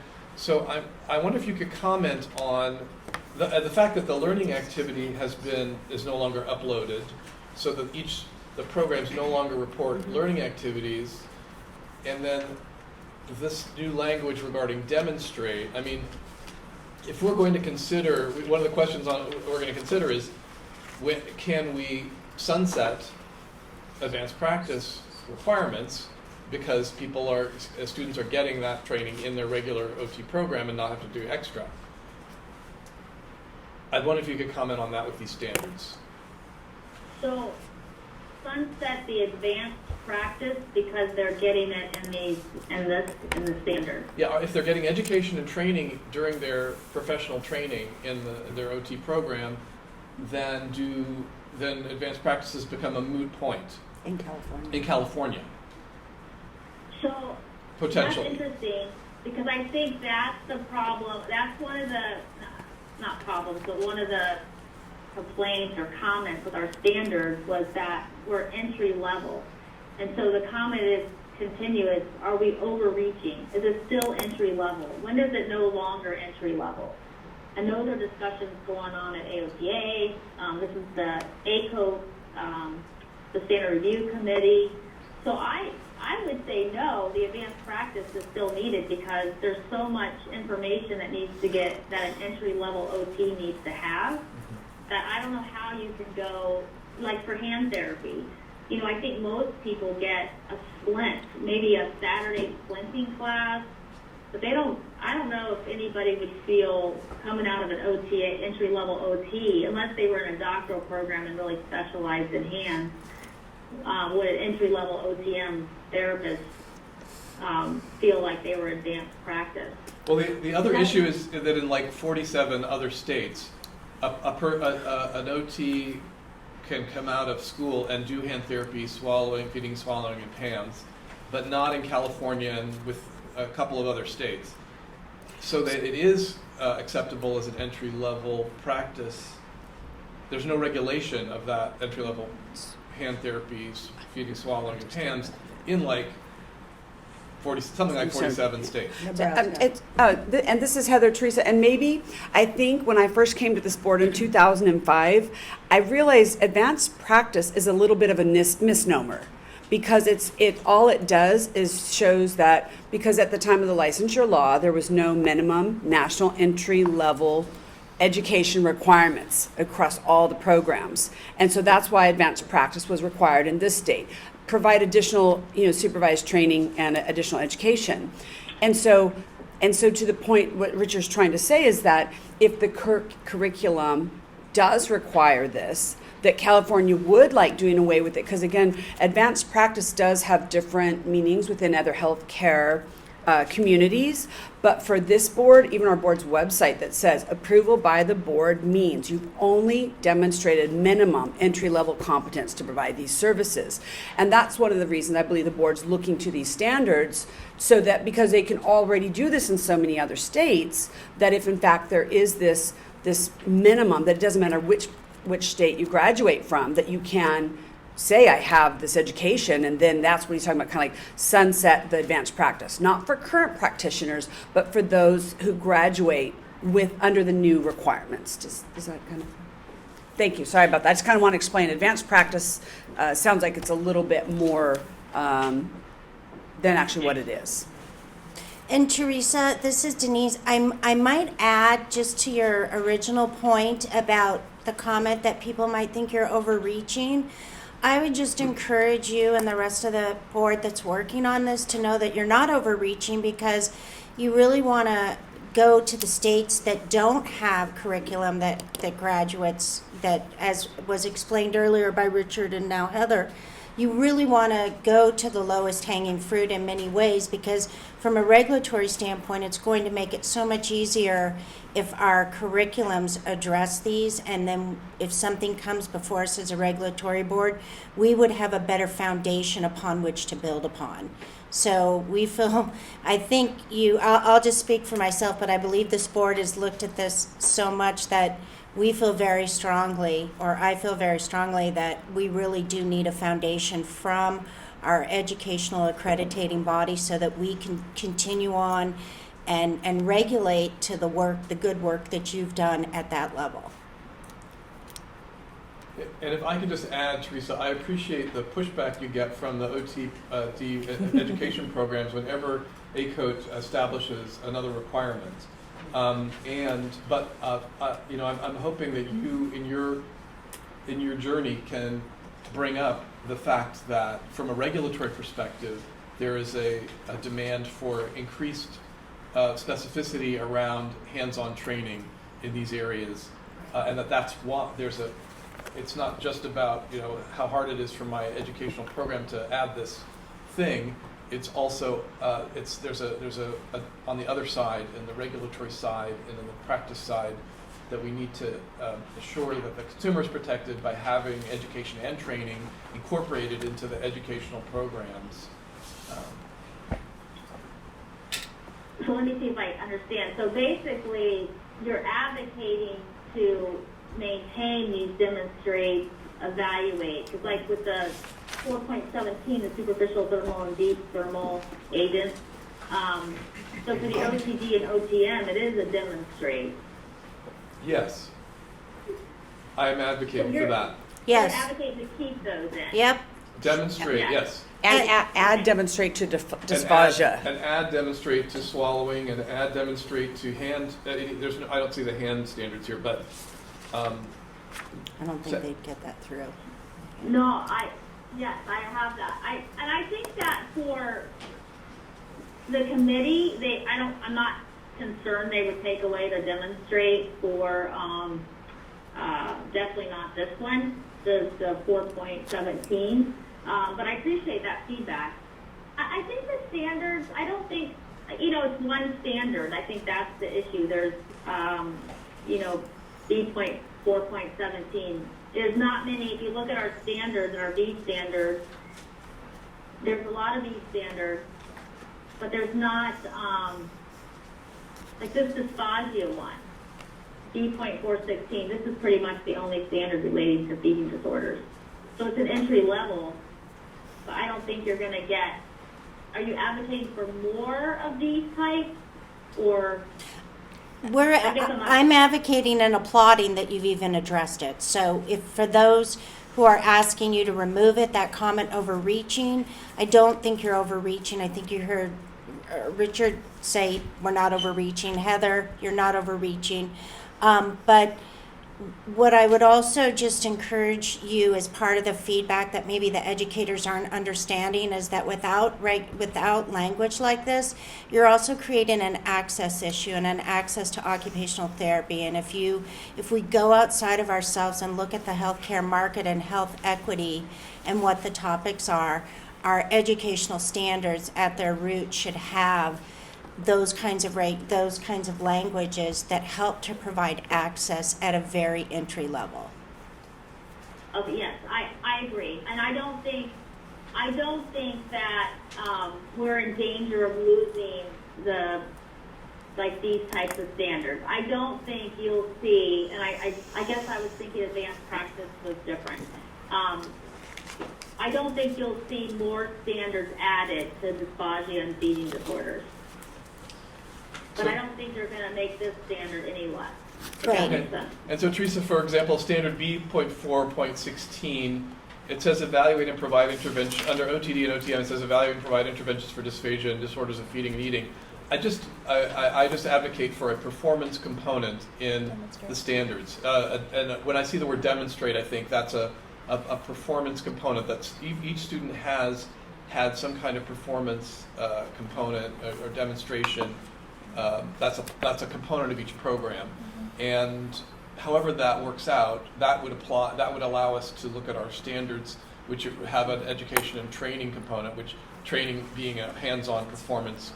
I wonder if you could comment on the fact that the learning activity is no longer uploaded, so that the programs no longer report learning activities, and then this new language regarding demonstrate. I mean, if we're going to consider, one of the questions we're going to consider is, can we sunset advanced practice requirements because students are getting that training in their regular OT program and not have to do extra? I wonder if you could comment on that with these standards. So sunset the advanced practice because they're getting it in the standard. Yeah, if they're getting education and training during their professional training in their OT program, then advanced practices become a moot point In California. in California. So Potentially. that's interesting because I think that's the problem. That's one of the, not problems, but one of the complaints or comments with our standards was that we're entry level. And so the comment is continuous. Are we overreaching? Is it still entry level? When is it no longer entry level? And those are discussions going on at AOTA. This is the ACO, the Standard Review Committee. So I would say no, the advanced practice is still needed because there's so much information that an entry-level OT needs to have that I don't know how you can go, like for hand therapy. You know, I think most people get a splint, maybe a Saturday splinting class, but I don't know if anybody would feel coming out of an OT, entry-level OT, unless they were in a doctoral program and really specialized in hands, would an entry-level OTM therapist feel like they were advanced practice. Well, the other issue is that in like 47 other states, an OT can come out of school and do hand therapy, feeding, swallowing, and PAMS, but not in California and with a couple of other states. So that it is acceptable as an entry-level practice. There's no regulation of that entry-level hand therapies, feeding, swallowing, and PAMS in like 47 states. And this is Heather Teresa, and maybe I think when I first came to this board in 2005, I realized advanced practice is a little bit of a misnomer because all it does is shows that, because at the time of the licensure law, there was no minimum national entry level education requirements across all the programs. And so that's why advanced practice was required in this state. Provide additional, supervised training and additional education. And so to the point, what Richard's trying to say is that if the curriculum does require this, that California would like doing away with it, because again, advanced practice does have different meanings within other healthcare communities, but for this board, even our board's website that says approval by the board means you've only demonstrated minimum entry-level competence to provide these services. And that's one of the reasons I believe the board's looking to these standards, so that because they can already do this in so many other states, that if in fact there is this minimum, that it doesn't matter which state you graduate from, that you can say I have this education, and then that's what he's talking about, kind of like sunset the advanced practice, not for current practitioners, but for those who graduate under the new requirements. Is that kind of? Thank you. Sorry about that. I just kind of want to explain. Advanced practice sounds like it's a little bit more than actually what it is. And Teresa, this is Denise. I might add just to your original point about the comment that people might think you're overreaching. I would just encourage you and the rest of the board that's working on this to know that you're not overreaching, because you really want to go to the states that don't have curriculum that graduates, that, as was explained earlier by Richard and now Heather, you really want to go to the lowest hanging fruit in many ways, because from a regulatory standpoint, it's going to make it so much easier if our curriculums address these, and then if something comes before us as a regulatory board, we would have a better foundation upon which to build upon. So we feel, I'll just speak for myself, but I believe this board has looked at this so much that we feel very strongly, or I feel very strongly, that we really do need a foundation from our educational accrediting body so that we can continue on and regulate to the good work that you've done at that level. And if I could just add, Teresa, I appreciate the pushback you get from the OT education programs whenever ACOTE establishes another requirement. I'm hoping that you, in your journey, can bring up the fact that from a regulatory perspective, there is a demand for increased specificity around hands-on training in these areas, and that's what it's not just about how hard it is for my educational program to add this thing. It's also there's a on the other side, in the regulatory side and in the practice side, that we need to assure that the consumer is protected by having education and training incorporated into the educational programs. So let me see if I understand. So basically, you're advocating to maintain these demonstrate, evaluate, because like with the 4.17, the superficial thermal and deep thermal agents, so for the OTD and OTM, it is a demonstrate. Yes. I am advocating for that. Yes. You're advocating to keep those in. Yep. Demonstrate, Yeah. yes. And add demonstrate to dysphagia. And add demonstrate to swallowing, and add demonstrate to hand. I don't see the hand standards here, but I don't think they'd get that through. No, yes, I have that. I think that for the committee, I'm not concerned they would take away the demonstrate for, definitely not this one, the 4.17. But I appreciate that feedback. I think the standards, I don't think, it's one standard. I think that's the issue. There's, B.4.17. There's not many, if you look at our standards and our B standards, there's a lot of B standards, but there's not, like this dysphagia one, B.416, this is pretty much the only standard relating to feeding disorders. So it's an entry level, but I don't think you're going to get, are you advocating for more of these types, or? I'm advocating and applauding that you've even addressed it. So if for those who who are asking you to remove it, that comment overreaching. I don't think you're overreaching. I think you heard Richard say we're not overreaching. Heather, you're not overreaching. But what I would also just encourage you as part of the feedback that maybe the educators aren't understanding is that without language like this, you're also creating an access issue and an access to occupational therapy. And if we go outside of ourselves and look at the healthcare market and health equity and what the topics are, our educational standards at their root should have those kinds of languages that help to provide access at a very entry level. Okay, yes, I agree, and I don't think that we're in danger of losing these types of standards. I don't think you'll see, and I guess I was thinking advanced practice was different. I don't think you'll see more standards added to dysphagia and feeding disorders. But I don't think they're going to make this standard any less. Right. And so, Teresa, for example, standard B.4.16, it says evaluate and provide intervention, under OTD and OTM, it says evaluate and provide interventions for dysphagia and disorders of feeding and eating. I just advocate for a performance component in the standards. And when I see the word demonstrate, I think that's a performance component. That's each student has had some kind of performance component or demonstration. That's a component of each program, and however that works out, that would allow us to look at our standards, which have an education and training component, which training being a hands-on performance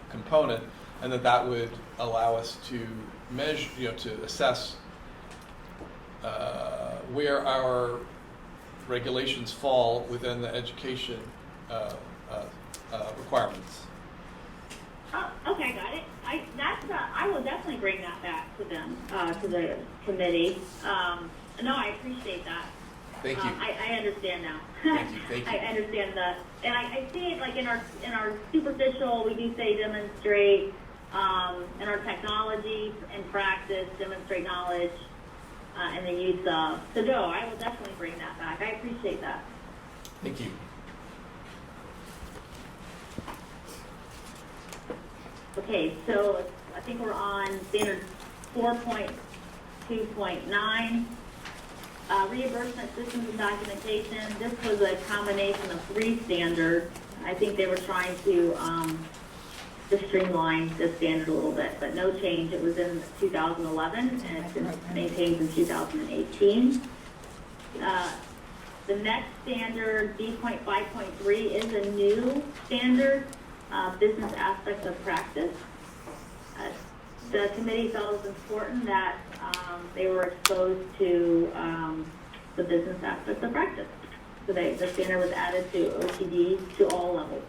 component, and that would allow us to measure, to assess where our regulations fall within the education requirements. Oh, okay, got it. I will definitely bring that back to them, to the committee. No, I appreciate that. Thank you. I understand now. Thank you. I understand that, and I see it like in our superficial. We do say demonstrate, in our technology and practice, demonstrate knowledge, and the use of. So no, I will definitely bring that back. I appreciate that. Thank you. Okay, so I think we're on standard 4.2.9, reimbursement systems and documentation. This was a combination of 3 standards. I think they were trying to just streamline the standard a little bit, but no change. It was in 2011 and it's been maintained in 2018. The next standard, D.5.3, is a new standard. Business aspects of practice. The committee felt it was important that they were exposed to the business aspects of practice. So the standard was added to OTD to all levels.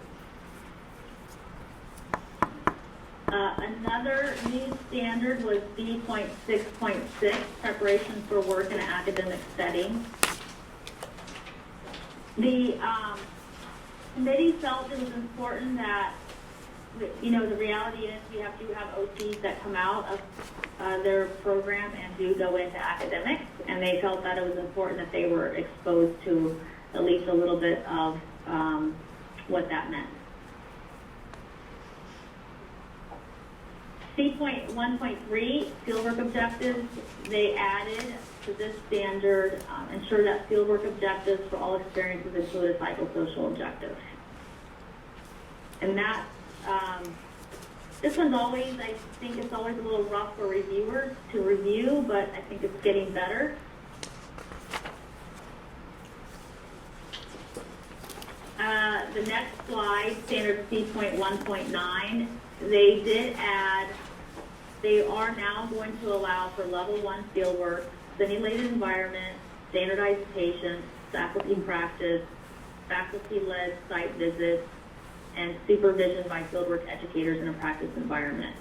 Another new standard was B.6.6, preparation for work in an academic setting. The committee felt it was important that, the reality is we have OTs that come out of their program and do go into academics, and they felt that it was important that they were exposed to at least a little bit of what that meant. C.1.3, fieldwork objectives, they added to this standard, ensure that fieldwork objectives for all experiences include a psychosocial objective. And that, this one's always, I think it's always a little rough for reviewers to review, but I think it's getting better. The next slide, standard C.1.9, they did add, they are now going to allow for level 1 fieldwork, simulated environment, standardized patients, faculty practice, faculty-led site visits, and supervision by fieldwork educators in a practice environment.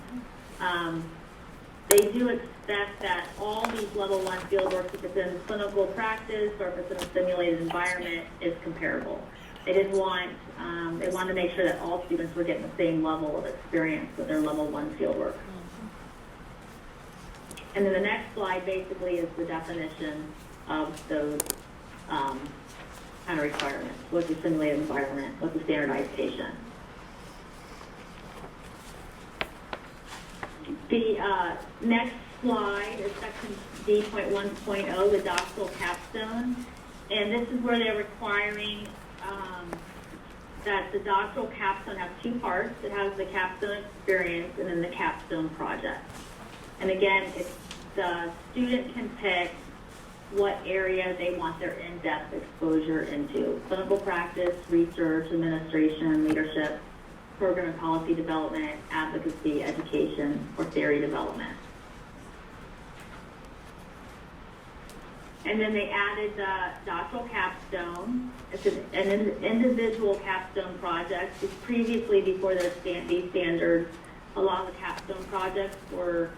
They do expect that all these level 1 fieldwork, if it's in clinical practice or if it's in a simulated environment, is comparable. They didn't want, they wanted to make sure that all students were getting the same level of experience with their level 1 fieldwork. And then the next slide basically is the definition of those kind of requirements. What's a simulated environment? What's a standardized patient? The next slide is section D.1.0, the doctoral capstone. And this is where they're requiring that the doctoral capstone have two parts. It has the capstone experience and then the capstone project. And again, the student can pick what area they want their in-depth exposure into: clinical practice, research, administration, leadership, program and policy development, advocacy, education, or theory development. And then they added the doctoral capstone. It's an individual capstone project. It's previously, before these standards, a lot of the capstone projects were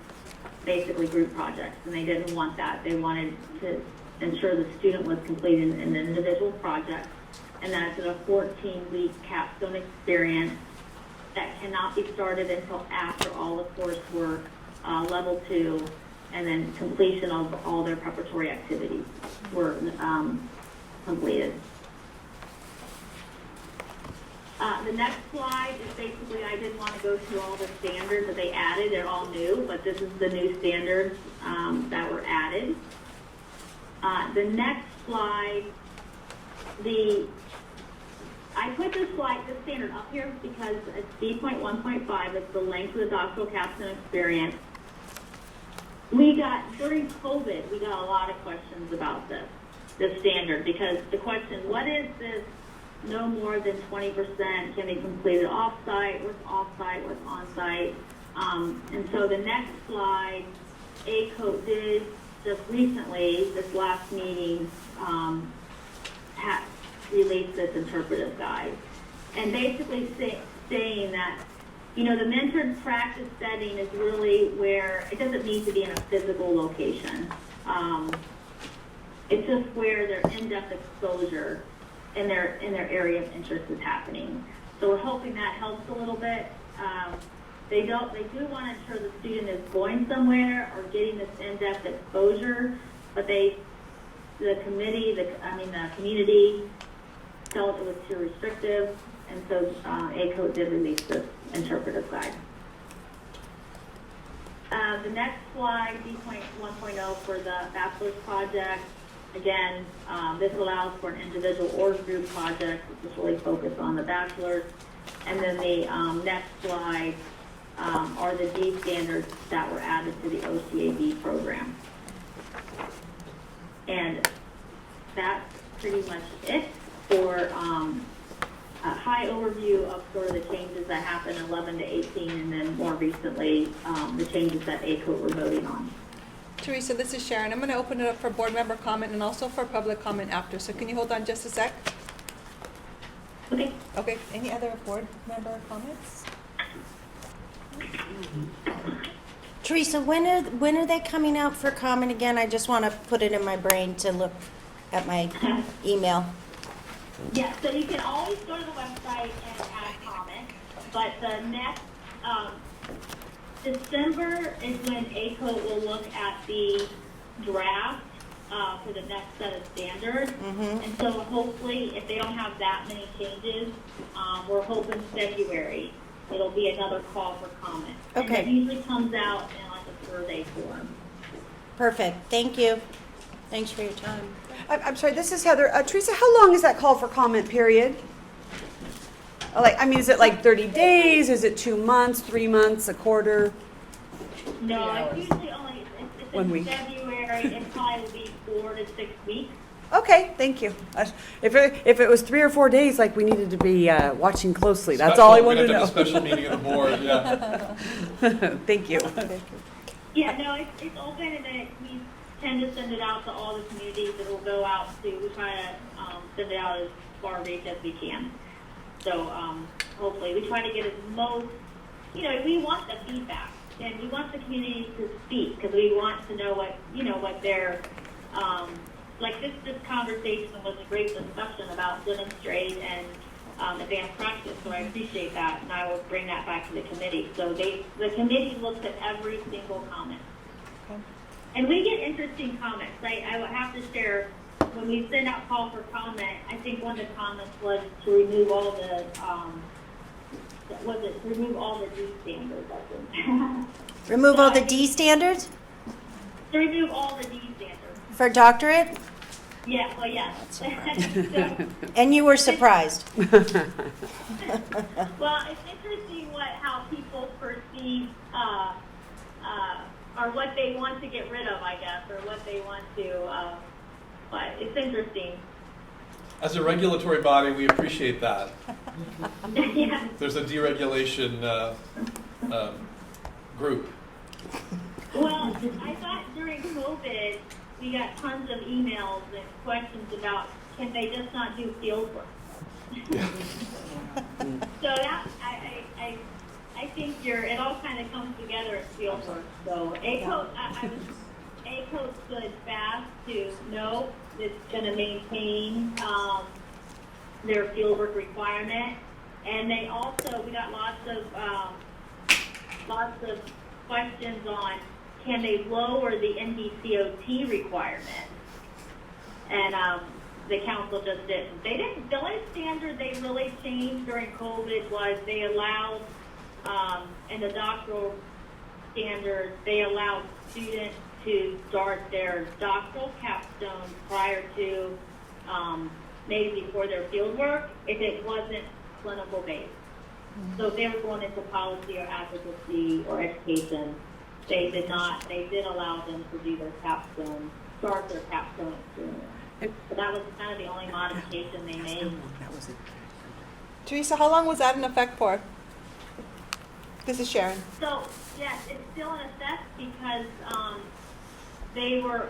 basically group projects, and they didn't want that. They wanted to ensure the student was completing an individual project, and that's a 14-week capstone experience that cannot be started until after all the coursework, level 2, and then completion of all their preparatory activities were completed. The next slide is basically, I didn't want to go through all the standards that they added. They're all new, but this is the new standards that were added. The next slide, I put this standard up here because it's D.1.5. It's the length of the doctoral capstone experience. During COVID, we got a lot of questions about this standard, because the question, what is this no more than 20% can be completed off-site, what's off-site, what's on-site? And so the next slide, ACOE did just recently, this last meeting, released this interpretive guide. And basically saying that, the mentored practice setting is really where it doesn't need to be in a physical location. It's just where their in-depth exposure in their area of interest is happening. So we're hoping that helps a little bit. They do want to ensure the student is going somewhere or getting this in-depth exposure, but the community felt it was too restrictive, and so ACOE did release this interpretive guide. The next slide, D.1.0 for the bachelor's project. Again, this allows for an individual or group project, which is really focused on the bachelor's. And then the next slide are the D standards that were added to the OCAB program. And that's pretty much it for a high overview of sort of the changes that happened 11 to 18, and then more recently, the changes that ACOE were voting on. Teresa, this is Sharon. I'm going to open it up for board member comment and also for public comment after. So can you hold on just a sec? Okay. Okay. Any other board member comments? Teresa, when are they coming out for comment again? I just want to put it in my brain to look at my email. Yeah, so you can always go to the website and add comment, but the next December is when ACOE will look at the draft for the next set of standards. Mm-hmm. And so hopefully, if they don't have that many changes, we're hoping February it'll be another call for comment. Okay. And it usually comes out in like a survey form. Perfect. Thank you. Thanks for your time. I'm sorry, this is Heather. Teresa, how long is that call for comment period? Is it like 30 days? Is it 2 months, 3 months, a quarter? No, it's usually only, it's 1 in week. February, it probably will be 4 to 6 weeks. Okay, thank you. If it was 3 or 4 days, we needed to be watching closely. That's all I wanted to know. We have to have a special meeting of the board, yeah. Thank you. Yeah, no, it's open, and then we tend to send it out to all the communities. It will go out to, we try to send it out as far reach as we can. So hopefully we try to get as most, we want the feedback, and we want the community to speak, because we want to know what their, this conversation was a great discussion about demonstrate and advanced practice, so I appreciate that, and I will bring that back to the committee. So the committee looks at every single comment. Okay. And we get interesting comments. I would have to share, when we send out call for comment, I think one of the comments was to remove all the, to remove all the D standards, I think. Remove all the D standards To remove all the D standards. for doctorate? Yeah, well, yes. So, And you were surprised. well, it's interesting how people perceive, or what they want to get rid of, I guess, or what they want to, but it's interesting. As a regulatory body, we appreciate that. Yeah. There's a deregulation group. Well, I thought during COVID, we got tons of emails and questions about, can they just not do field work? So that, I think it all kind of comes together at field work. So ACO stood fast to know it's going to maintain their fieldwork requirement, and they also, we got lots of questions on, can they lower the NDCOT requirement? And the council just didn't. They didn't. The only standard they really changed during COVID was they allowed, in the doctoral standards, they allowed students to start their doctoral capstone prior to, maybe before their field work, if it wasn't clinical based. So if they were going into policy or advocacy or education, they did allow them to do their capstone, start their capstone experience. So that was kind of the only modification they made. Teresa, how long was that in effect for? This is Sharon. So yes, it's still in effect because they were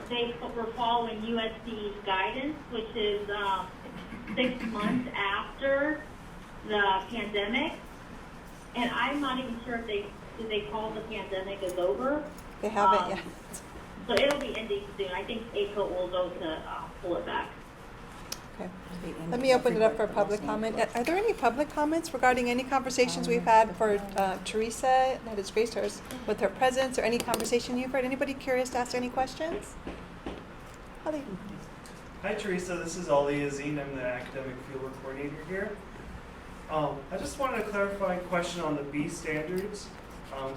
following USD's guidance, which is 6 months after the pandemic. And I'm not even sure if they call the pandemic is over. They haven't yet. So it'll be ending soon. I think ACO will go to pull it back. Okay. Let me open it up for public comment. Are there any public comments regarding any conversations we've had for Teresa that has graced us with her presence, or any conversation you've heard? Anybody curious to ask any questions? Ali. Hi Teresa, this is Ali Azine. I'm the academic fieldwork coordinator here. I just wanted a clarifying question on the B standards.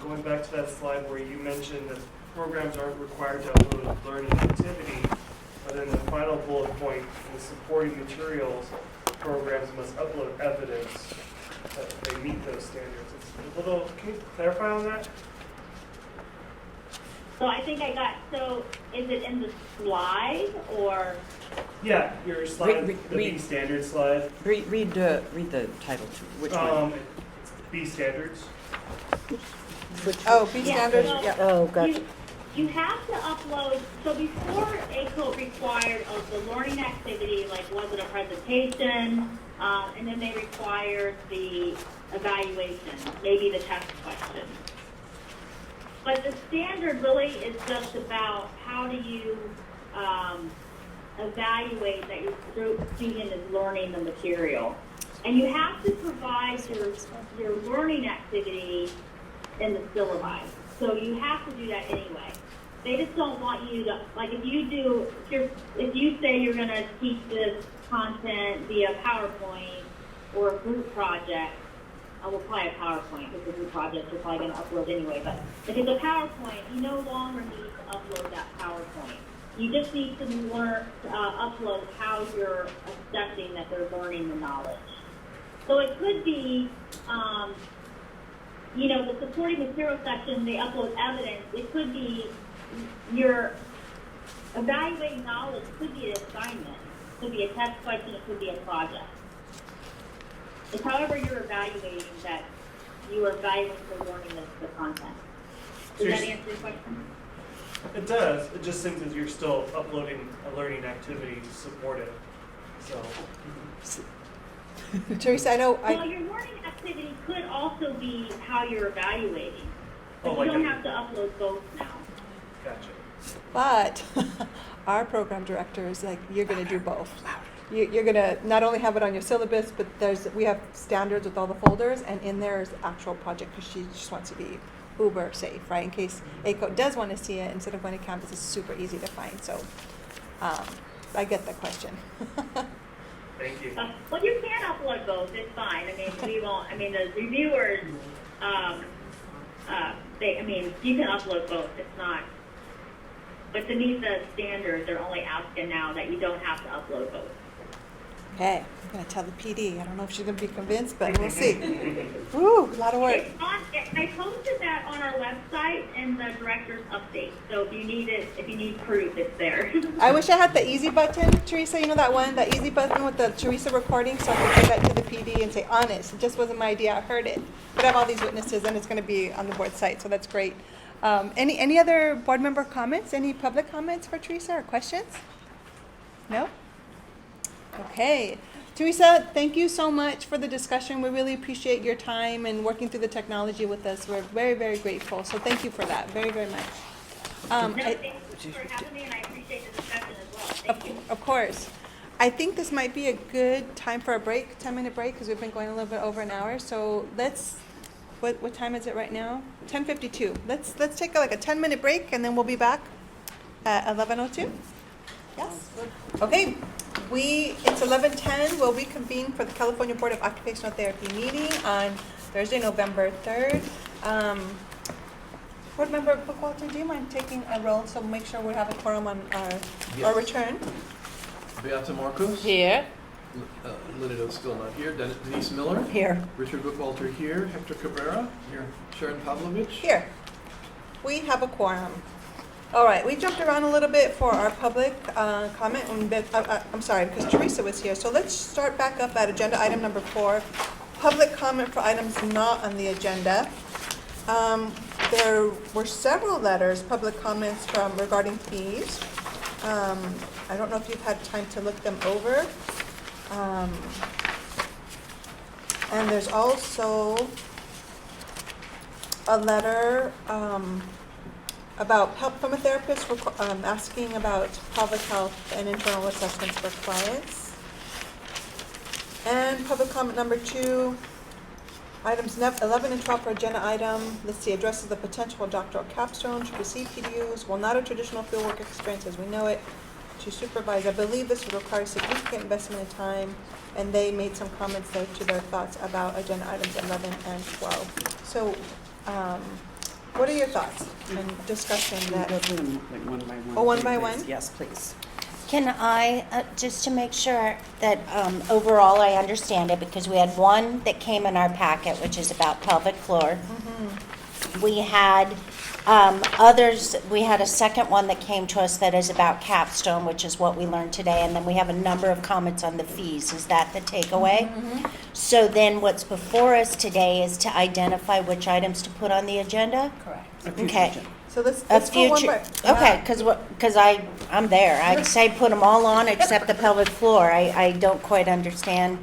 Going back to that slide where you mentioned that programs aren't required to upload learning activity, but then the final bullet point in the supporting materials, programs must upload evidence that they meet those standards. Can you clarify on that? So I think so is it in the slide or? Yeah, your slide, the B standards slide. Read the title. Which one? It's B standards. Oh, B standards? So Yeah. Oh, gotcha. You have to upload, so before ACO required of the learning activity, like was it a presentation, and then they required the evaluation, maybe the test question. But the standard really is just about how do you evaluate that your student is learning the material. And you have to provide your learning activity in the syllabi. So you have to do that anyway. They just don't want you to, like if you say you're going to teach this content via PowerPoint or a group project, I will probably a PowerPoint because the group project you're probably going to upload anyway. But if it's a PowerPoint, you no longer need to upload that PowerPoint. You just need to upload how you're assessing that they're learning the knowledge. So it could be, the supporting material section, they upload evidence. It could be your evaluating knowledge, could be an assignment, it could be a test question, it could be a project. It's however you're evaluating that you are evaluating for learning the content. Does that answer your question? It does. It just seems that you're still uploading a learning activity to support it. So. Teresa, I know. Well, your learning activity could also be how you're evaluating. But Oh, you don't like have to upload both now. Gotcha. But our program director is like, you're going to do both. You're going to not only have it on your syllabus, but we have standards with all the folders, and in there is the actual project because she just wants to be uber safe, right? In case ACO does want to see it, instead of going to campus, it's super easy to find. So I get the question. Thank you. Well, you can upload both, it's fine, I mean, we won't, I mean, the reviewers, you can upload both, it's not, but to meet the standards, they're only asking now that you don't have to upload both. Okay, I'm gonna tell the PD. I don't know if she's gonna be convinced, but we'll see. Woo, a lot of work. I posted that on our website in the director's update, so if you need proof, it's there. I wish I had the easy button, Teresa, you know that one, that easy button with the Teresa recording, so I could take that to the PD and say, honest, it just wasn't my idea, I heard it. But I have all these witnesses and it's gonna be on the board site, so that's great. Any other board member comments? Any public comments for Teresa or questions? No? Okay. Teresa, thank you so much for the discussion. We really appreciate your time and working through the technology with us. We're very, very grateful. So thank you for that, very, very much. Thank you for having me, and I appreciate the discussion as well. Thank you. Of course. I think this might be a good time for a break, 10-minute break, because we've been going a little bit over an hour. So let's, what time is it right now? 10:52. Let's take like a 10-minute break, and then we'll be back at 11:02. Yes? Okay. It's 11:10. We'll reconvene for the California Board of Occupational Therapy meeting on Thursday, November 3rd. Board Member Bookwalter, do you mind taking a roll so we'll make sure we have a quorum on our return? Beata Marcos? Here. Lidido's still not here. Denise Miller? Here. Richard Bookwalter here. Hector Cabrera? Here. Sharon Pavlovich? Here. We have a quorum. All right, we jumped around a little bit for our public comment. I'm sorry, because Teresa was here. So let's start back up at agenda item number 4, public comment for items not on the agenda. There were several letters, public comments regarding fees. I don't know if you've had time to look them over. And there's also a letter about help from a therapist asking about pelvic health and internal assessments for clients. And public comment number 2, items 11 and 12 for agenda item. Let's see, addresses the potential doctoral capstone to receive PDUs. While not a traditional fieldwork experience as we know it, to supervise, I believe this would require significant investment in time, and they made some comments there to their thoughts about agenda items 11 and 12. So, what are your thoughts and discussion Can we that? go through them like one by one? Oh, one by please? one? Yes, please. Can I, just to make sure that overall I understand it, because we had one that came in our packet, which is about pelvic floor. We had others, we had a second one that came to us that is about capstone, which is what we learned today, and then we have a number of comments on the fees. Is that the takeaway? So then what's before us today is to identify which items to put on the agenda? Correct. A future Okay. agenda. So let's A go one future, by. okay, because I'm there. I'd say put them all on except the pelvic floor. I don't quite understand.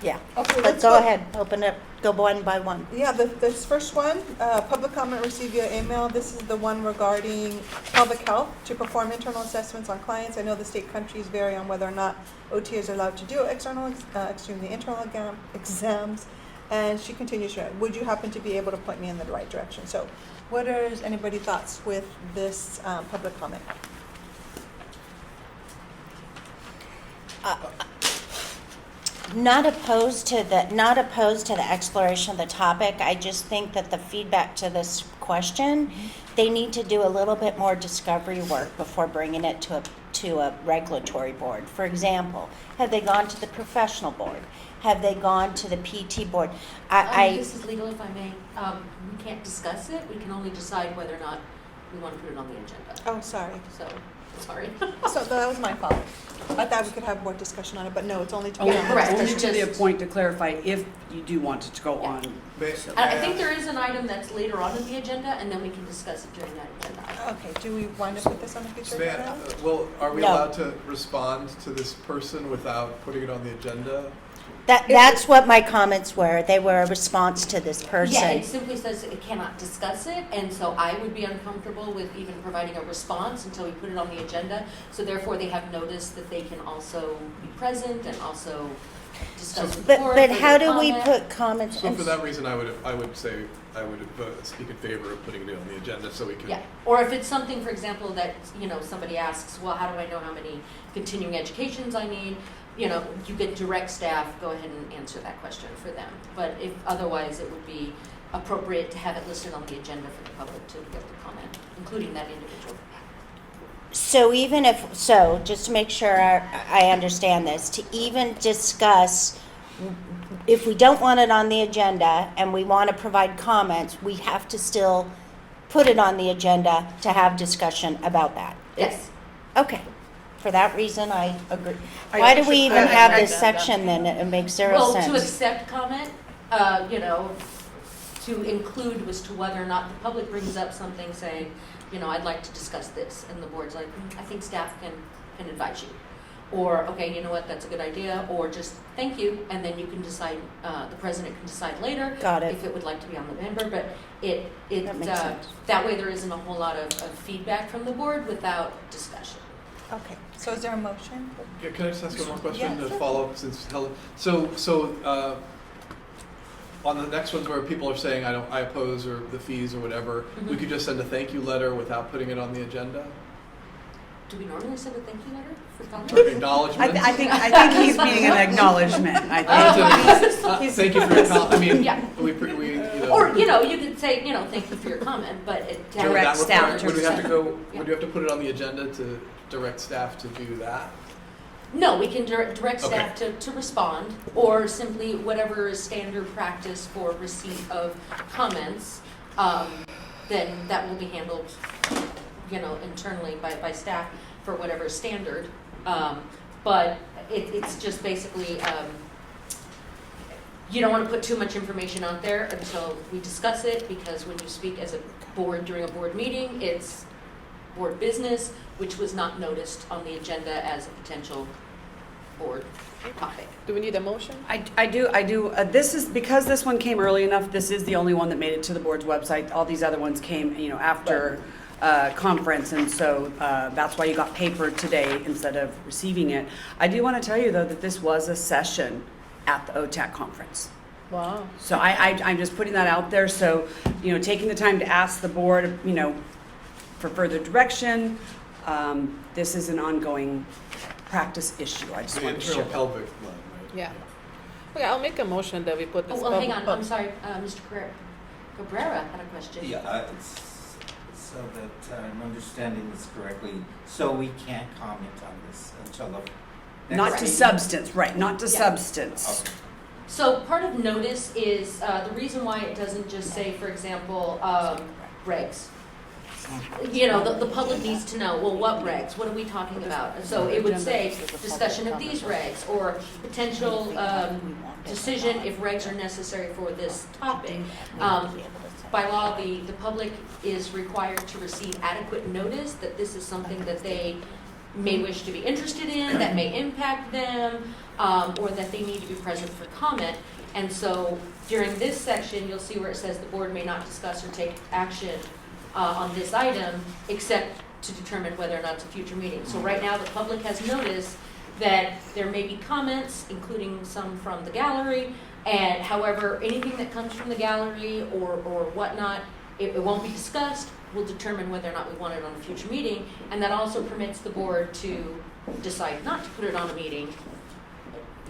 Yeah, Okay, but let's go ahead, open it, go one by one. Yeah, this first one, public comment received via email. This is the one regarding pelvic health to perform internal assessments on clients. I know the state countries vary on whether or not OT is allowed to do internal exams. And she continues, would you happen to be able to point me in the right direction? So what are anybody's thoughts with this public comment? Not opposed to the exploration of the topic. I just think that the feedback to this question, they need to do a little bit more discovery work before bringing it to a regulatory board. For example, have they gone to the professional board? Have they gone to the PT board? This is legal, if I may. We can't discuss it. We can only decide whether or not we want to put it on the agenda. Oh, sorry. So, sorry. So that was my fault. I thought we could have more discussion on it, but no, it's only to. Only, correct. only It's to the just- point to clarify if you do want it to go on. I think there is an item that's later on in the agenda, and then we can discuss it during that agenda item. Okay, do we want to put this on the future agenda? Well, are we No. allowed to respond to this person without putting it on the agenda? That's what my comments were. They were a response to this person. Yeah, it simply says it cannot discuss it, and so I would be uncomfortable with even providing a response until we put it on the agenda. So therefore, they have noticed that they can also be present and also discuss with the board. But how further do we comment. put comments? So for that reason, I would say I would speak in favor of putting it on the agenda so we can. Yeah, or if it's something, for example, that, somebody asks, well, how do I know how many continuing educations I need? You get direct staff, go ahead and answer that question for them. But if otherwise, it would be appropriate to have it listed on the agenda for the public to get the comment, including that individual. So just to make sure I understand this, to even discuss, if we don't want it on the agenda and we want to provide comments, we have to still put it on the agenda to have discussion about that. Yes. Okay. For that reason, I agree. Why do we even have this section then? It makes zero sense. Well, to accept comment, to include was to whether or not the public brings up something saying, I'd like to discuss this, and the board's like, I think staff can advise you. Or, okay, you know what, that's a good idea, or just thank you, and then you can decide, the president can decide later. Got it. If it would like to be on the member, but That makes sense. that way there isn't a whole lot of feedback from the board without discussion. Okay, so is there a motion? Yeah, can I just ask one more question Yeah, to sure. follow up since Helen? So on the next ones where people are saying I oppose or the fees or whatever, we could just send a thank you letter without putting it on the agenda? Do we normally send a thank you letter for comment? Or acknowledgement? I think he's meaning an acknowledgement. Thank you for your comment. I mean, Yeah. we Or, you could say, thank you for your comment, but it. would Direct that staff require- to Would we have to go? Yeah. Would you have to put it on the agenda to direct staff to do that? No, we can direct staff to respond, or simply whatever is standard practice for receipt of comments, then that will be handled, internally by staff for whatever is standard. But it's just basically, you don't want to put too much information out there until we discuss it, because when you speak as a board during a board meeting, it's board business, which was not noticed on the agenda as a potential board topic. Do we need a motion? I do. This is, because this one came early enough, this is the only one that made it to the board's website. All these other ones came, after conference, and so that's why you got paper today instead of receiving it. I do want to tell you, though, that this was a session at the OTAC conference. Wow. So I'm just putting that out there. So, taking the time to ask the board, for further direction. This is an ongoing practice issue. I just The want to internal share. pelvic line, right? Yeah. Okay, I'll make a motion that we put this. Oh, well, hang on, pub- I'm sorry, Mr. Cabrera had a question. Yeah, it's so that I'm understanding this correctly, so we can't comment on this until the next Not to meeting? substance, right, not to Yeah. substance. Okay. So part of notice is, the reason why it doesn't just say, for example, regs. The public needs to know, well, what regs, what are we talking about? And so it would say, discussion of these regs, or potential decision if regs are necessary for this topic. By law, the public is required to receive adequate notice that this is something that they may wish to be interested in, that may impact them, or that they need to be present for comment. And so during this section, you'll see where it says the board may not discuss or take action on this item, except to determine whether or not it's a future meeting. So right now, the public has noticed that there may be comments, including some from the gallery, and however, anything that comes from the gallery or whatnot, it won't be discussed. We'll determine whether or not we want it on a future meeting, and that also permits the board to decide not to put it on a meeting,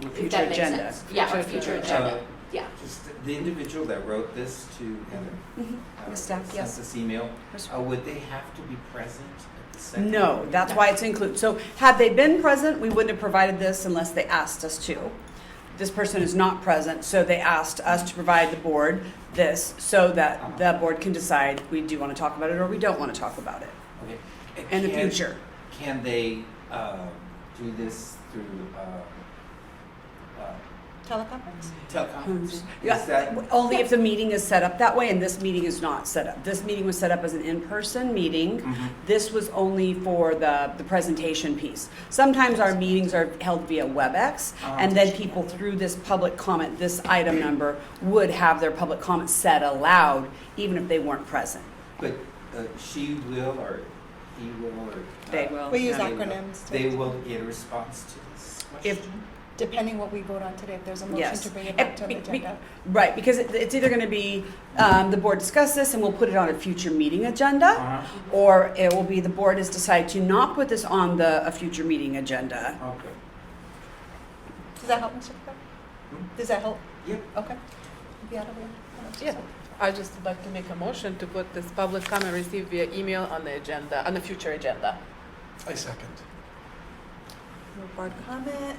if Future that makes agenda. sense. Yeah, or future agenda, yeah. Just the individual that wrote this to Heather, The staff, sent yes. this email, would they have to be present at the second? No, that's why it's included. So had they been present, we wouldn't have provided this unless they asked us to. This person is not present, so they asked us to provide the board this so that the board can decide we do want to talk about it or we don't want to talk about it Okay. in the Can- future. Can they do this through Teleconference? teleconference? Yeah, Is that, only if the meeting is set up that way, and this meeting is not set up. This meeting was set up as an in-person meeting. Mhm. This was only for the presentation piece. Sometimes our meetings are held via WebEx, and then people through this public comment, this item number, would have their public comment said aloud, even if they weren't present. but she will or he will or? They will. We use they will- acronyms. They will get a response to this If question? Depending what we vote on today, if there's a motion Yes. to bring it back to the Be- agenda. Right, because it's either going to be the board discuss this and we'll put it on a future meeting agenda, Uh-huh. or it will be the board has decided to not put this on a future meeting agenda. Okay. Does that help, Mr. Picard? Does that help? Yep. Okay. Beata, Yeah, I just would like to make a motion to put this public comment received via email on the agenda, on the future agenda. I second. No board comment.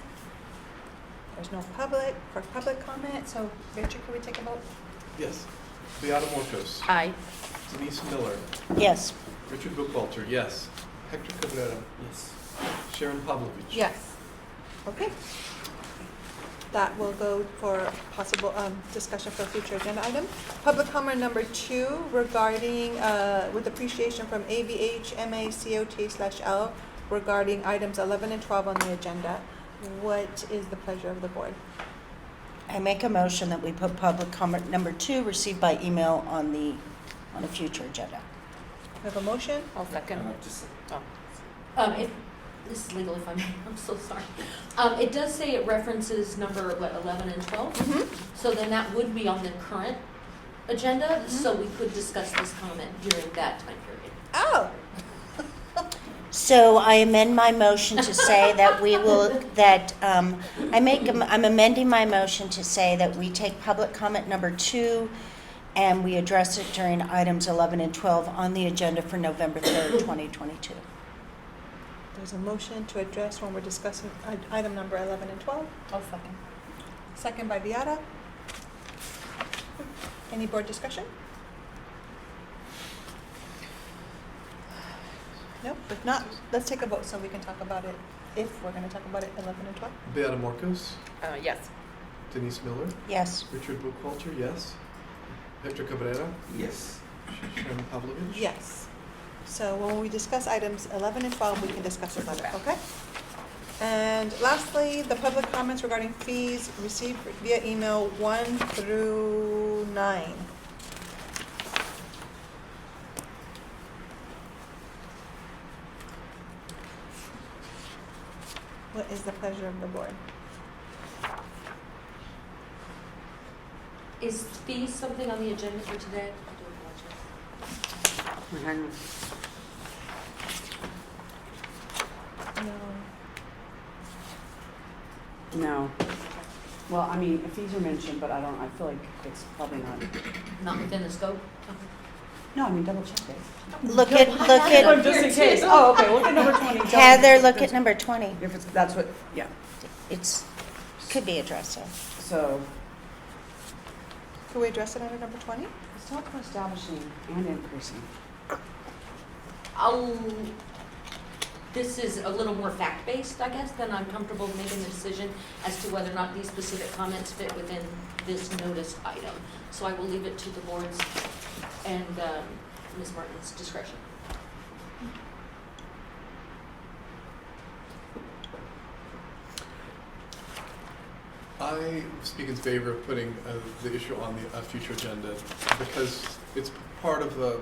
There's no public, for public comment, so Richard, can we take a vote? Yes. Beata Morcos. Aye. Denise Miller. Yes. Richard Buchwalter, yes. Hector Cabrera. Yes. Sharon Pavlovich. Yes. Okay. That will go for possible discussion for a future agenda item. Public comment number 2 regarding, with appreciation from AVH MACOT/L regarding items 11 and 12 on the agenda. What is the pleasure of the board? I make a motion that we put public comment number 2 received by email on a future agenda. We have a motion? I'll second. Just, This is legal if I may, I'm so sorry. It does say it references number, 11 and 12? So then that would be on the current agenda, so we could discuss this comment during that time period. Oh, So I amend my motion to say that we will, I'm amending my motion to say that we take public comment number 2 and we address it during items 11 and 12 on the agenda for November 3rd, 2022. there's a motion to address when we're discussing item number 11 and 12. I'll second. Second by Beata. Any board discussion? Nope, if not, let's take a vote so we can talk about it, if we're going to talk about it 11 and 12. Beata Morcos. Yes. Denise Miller. Yes. Richard Buchwalter, yes. Hector Cabrera. yes. Sharon Pavlovich. Yes. So when we discuss items 11 and 12, we can discuss it later, okay? And lastly, the public comments regarding fees received via email 1 through 9. What is the pleasure of the board? Is fees something on the agenda for today? I do apologize. Hang on. No. No. Well, I mean, fees are mentioned, but I feel like it's probably not. Not within the scope? No, I mean, double check it. Look at, Just in case. Oh, okay, look at number 20. Heather, look at number 20. If it's, that's what, yeah. Could be addressed there. So, Can we address it under number 20? it's talk about establishing and increasing. This is a little more fact-based, I guess, than I'm comfortable making the decision as to whether or not these specific comments fit within this noticed item. So I will leave it to the board's and Ms. Martin's discretion. I speak in favor of putting the issue on the future agenda because it's part of the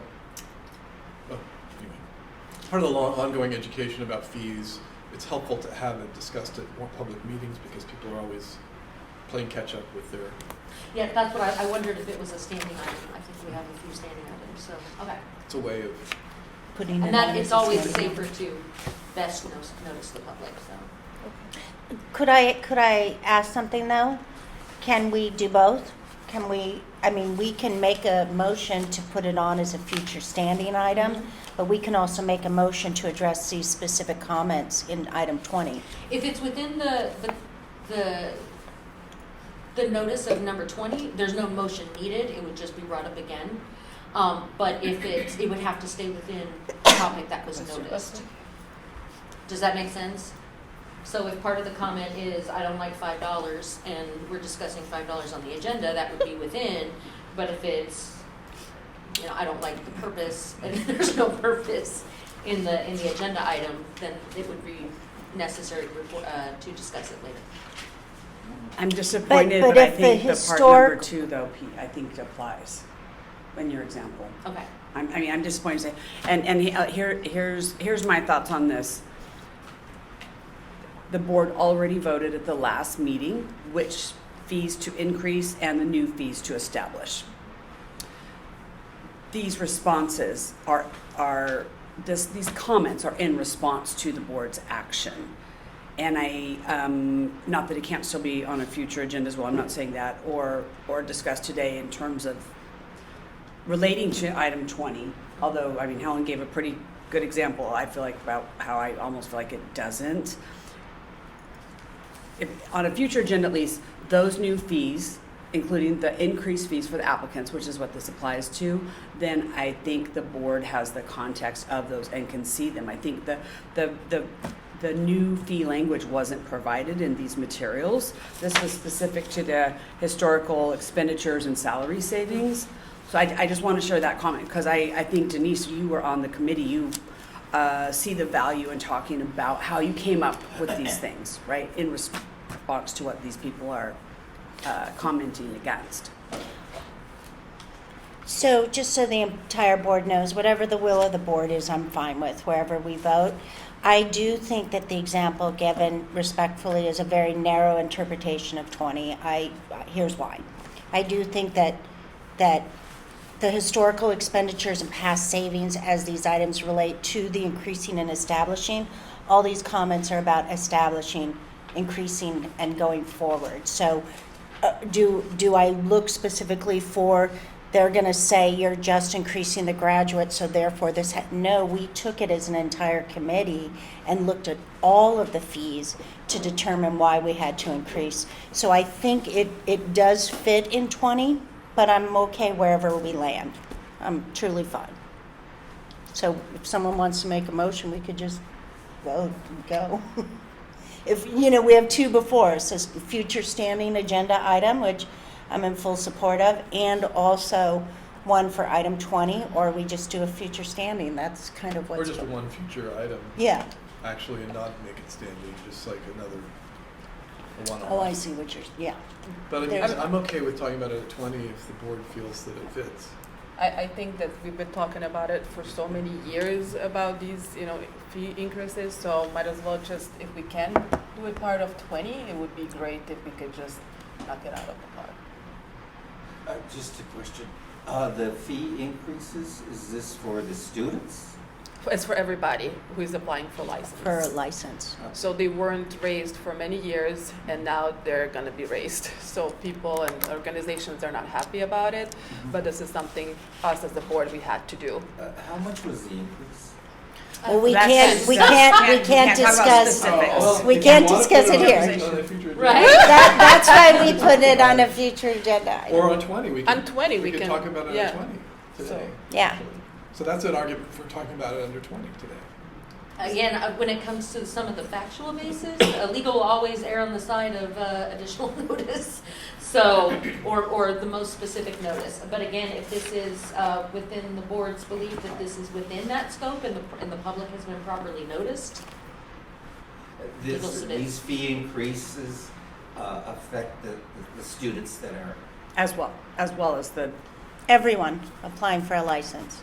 ongoing education about fees. It's helpful to have it discussed at more public meetings because people are always playing catch up with their. Yeah, that's what I wondered if it was a standing item. I think we have a few standing items, so, okay. It's a way of. Putting And it that on it's as a always standing safer to best notice the public, so. Could I ask something though? Can we do both? We can make a motion to put it on as a future standing item, but we can also make a motion to address these specific comments in item 20. If it's within the notice of number 20, there's no motion needed, it would just be brought up again. But if it would have to stay within the topic that was noticed. Does that make sense? So if part of the comment is, I don't like $5, and we're discussing $5 on the agenda, that would be within, but if it's, I don't like the purpose, and there's no purpose in the agenda item, then it would be necessary to discuss it later. I'm disappointed, But but I if the think the part historic- number 2 though, Pete, I think applies in your example. Okay. I'm disappointed to say, and here's my thoughts on this. the board already voted at the last meeting which fees to increase and the new fees to establish. These responses these comments are in response to the board's action. And not that it can't still be on a future agenda as well, I'm not saying that, or discussed today in terms of relating to item 20, although, I mean, Helen gave a pretty good example, I feel like, about how I almost feel like it doesn't. On a future agenda at least, those new fees, including the increased fees for the applicants, which is what this applies to, then I think the board has the context of those and can see them. I think the new fee language wasn't provided in these materials. This was specific to the historical expenditures and salary savings. So I just want to share that comment because I think, Denise, you were on the committee. You see the value in talking about how you came up with these things, right, in response to what these people are commenting against. So just so the entire board knows, whatever the will of the board is, I'm fine with, wherever we vote. I do think that the example given respectfully is a very narrow interpretation of 20. Here's why. I do think that the historical expenditures and past savings as these items relate to the increasing and establishing, all these comments are about establishing, increasing, and going forward. So do I look specifically for, they're going to say you're just increasing the graduate, so therefore this, no, we took it as an entire committee and looked at all of the fees to determine why we had to increase. So I think it does fit in 20, but I'm okay wherever we land. I'm truly fine. So if someone wants to make a motion, we could just vote and go. If, we have two before us, this future standing agenda item, which I'm in full support of, and also one for item 20, or we just do a future standing. That's kind of what's... Or just one future item. Yeah. Actually, and not make it standing, just like a one-off. Oh, I see what you're... Yeah. But I mean, I'm okay with talking about it at 20 if the board feels that it fits. I think that we've been talking about it for so many years about these, fee increases. So might as well just, if we can do it part of 20, it would be great if we could just knock it out of the park. Just a question. The fee increases, is this for the students? It's for everybody who is applying for license. For a license. So they weren't raised for many years, and now they're going to be raised. So people and organizations are not happy about it, but this is something us as the board we had to do. How much was the increase? Well, we That's can't we can't talk about discuss. specifics. We can't discuss it here. Right. That's why we put it on a future agenda item. Or on 20, we can. On 20, we can can- talk about it yeah. on 20 today. Yeah. So that's an argument for talking about it under 20 today. Again, when it comes to some of the factual basis, legal will always err on the side of additional notice, so, or the most specific notice. But again, if this is within the board's belief that this is within that scope and the public has been properly noticed, These fee increases affect the students that are... As well as the... Everyone applying for a license.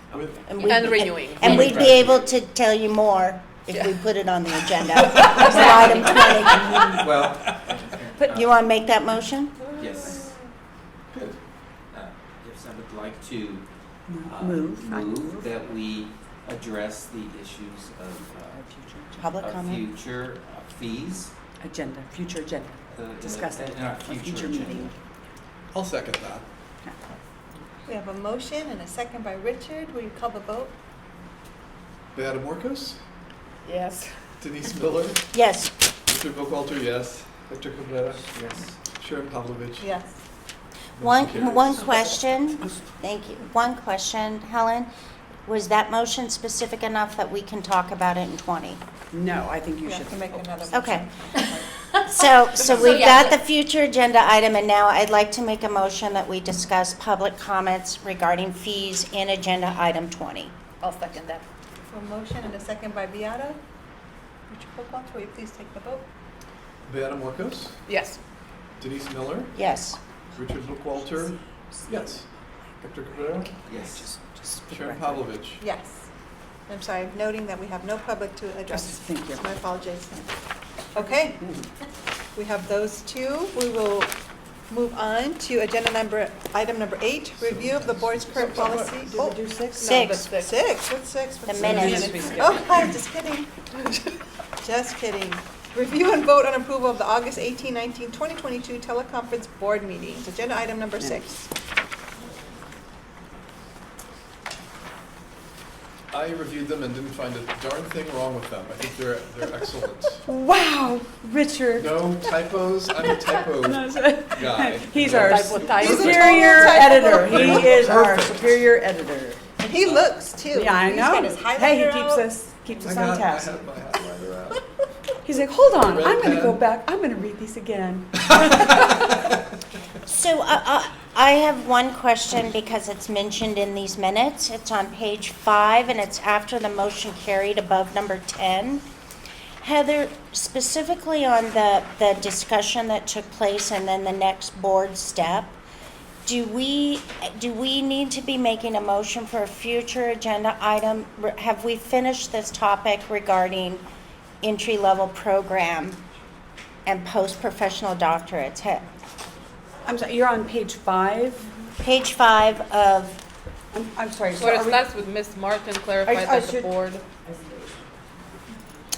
And renewing. And we'd be able to tell you more if we put it on the agenda. For item 20. Well, You want to make that motion? yes. If someone would like to Move. that we address the issues Public of comment? future fees. Future agenda. Discuss it. In our A future future agenda. meeting. I'll second that. We have a motion and a second by Richard. Will you call the vote? Beata Morcos, Yes. Denise Miller, Yes. Mr. Buchalter, yes. Hector Cabrera, Yes. Sharon Pavlovich. Yes. One Motion carries. question, thank you. One question, Helen. Was that motion specific enough that we can talk about it in 20? No, I think you We should. have to make another motion. Okay. So we've yeah, got the future agenda item, and now I'd like to make a motion that we discuss public comments regarding fees in agenda item 20. I'll second that. A motion and a second by Beata. Richard Buchalter, will you please take the vote? Beata Morcos, Yes. Denise Miller, Yes. Richard Buchalter, yes. Hector Cabrera, Yes. Sharon Pavlovich. Yes. I'm sorry, noting that we have no public to address. Thank you. My apologies. Okay, we have those two. We will move on to item number 8, review of the board's current policy. Did we do 6? Six. What's 6? The minutes. Oh, hi, just kidding. Just kidding. Review and vote on approval of the August 18, 19, 2022 teleconference board meetings. Agenda item number 6. I reviewed them and didn't find a darn thing wrong with them. I think they're excellent. Wow, Richard. No typos. I'm a typo guy. He's our Typo. superior editor. He is our superior editor. And he looks too. Yeah, I He's got know. his Hey, he highlighter keeps out. us on task. I have my highlighter out. He's like, hold on, Red I'm going to go pen. back. I'm going to read these again. So I have one question because it's mentioned in these minutes. It's on page 5 and it's after the motion carried above number 10. Heather, specifically on the discussion that took place and then the next board step, do we need to be making a motion for a future agenda item? Have we finished this topic regarding entry-level program and post-professional doctorates? I'm sorry, you're on page 5? Page 5 of, I'm sorry. So Where are it we- starts with Miss Martin clarified I that the should- board.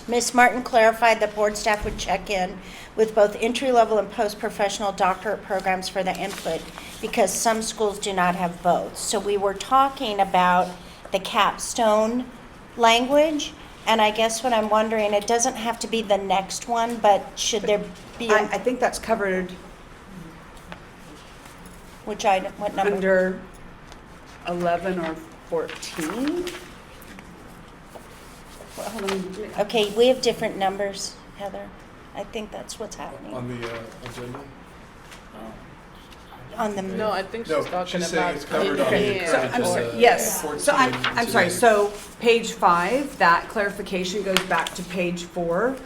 Ms. Martin clarified that board staff would check in with both entry-level and post-professional doctorate programs for the input because some schools do not have both. So we were talking about the capstone language, and I guess what I'm wondering, it doesn't have to be the next one, but should there be, I think that's covered which item, what number? under 11 or 14. Well, hold on. Okay, we have different numbers, Heather. I think that's what's happening. On the agenda? On the, No, I think No, she's talking she's saying about it's covered on the here. So, I'm sorry, yes. So I'm sorry, so page 5, that clarification goes back to page 4,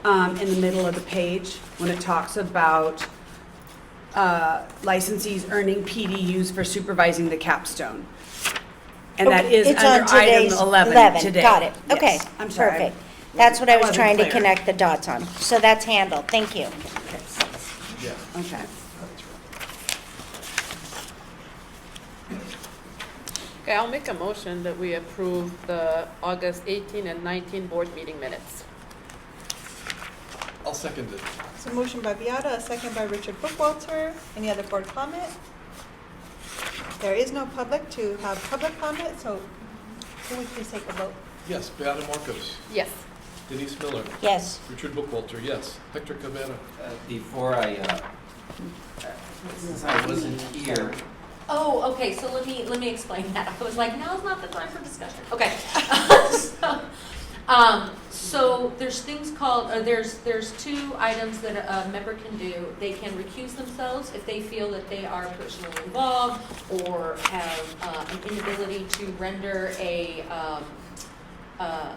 in the middle of the page, when it talks about licensees earning PDUs for supervising the capstone. And that is it's on under item today's 11 today. Got it. Yes. Okay, I'm sorry. perfect. That's what I was wasn't trying to clear. connect the dots on. So that's handled. Thank you. Yeah. Okay. Okay, I'll make a motion that we approve the August 18 and 19 board meeting minutes. I'll second it. So motion by Beata, a second by Richard Bookwalter. Any other board comment? There is no public to have public comment, so can we please take a vote? Yes, Beata Marcos, Yes. Denise Miller, Yes. Richard Bookwalter, yes. Hector Cabrera. Before since I wasn't here, Oh, okay, so let me explain that. I was like, now's not the time for discussion. Okay. So there's things called, there's 2 items that a member can do. They can recuse themselves if they feel that they are personally involved or have an inability to render a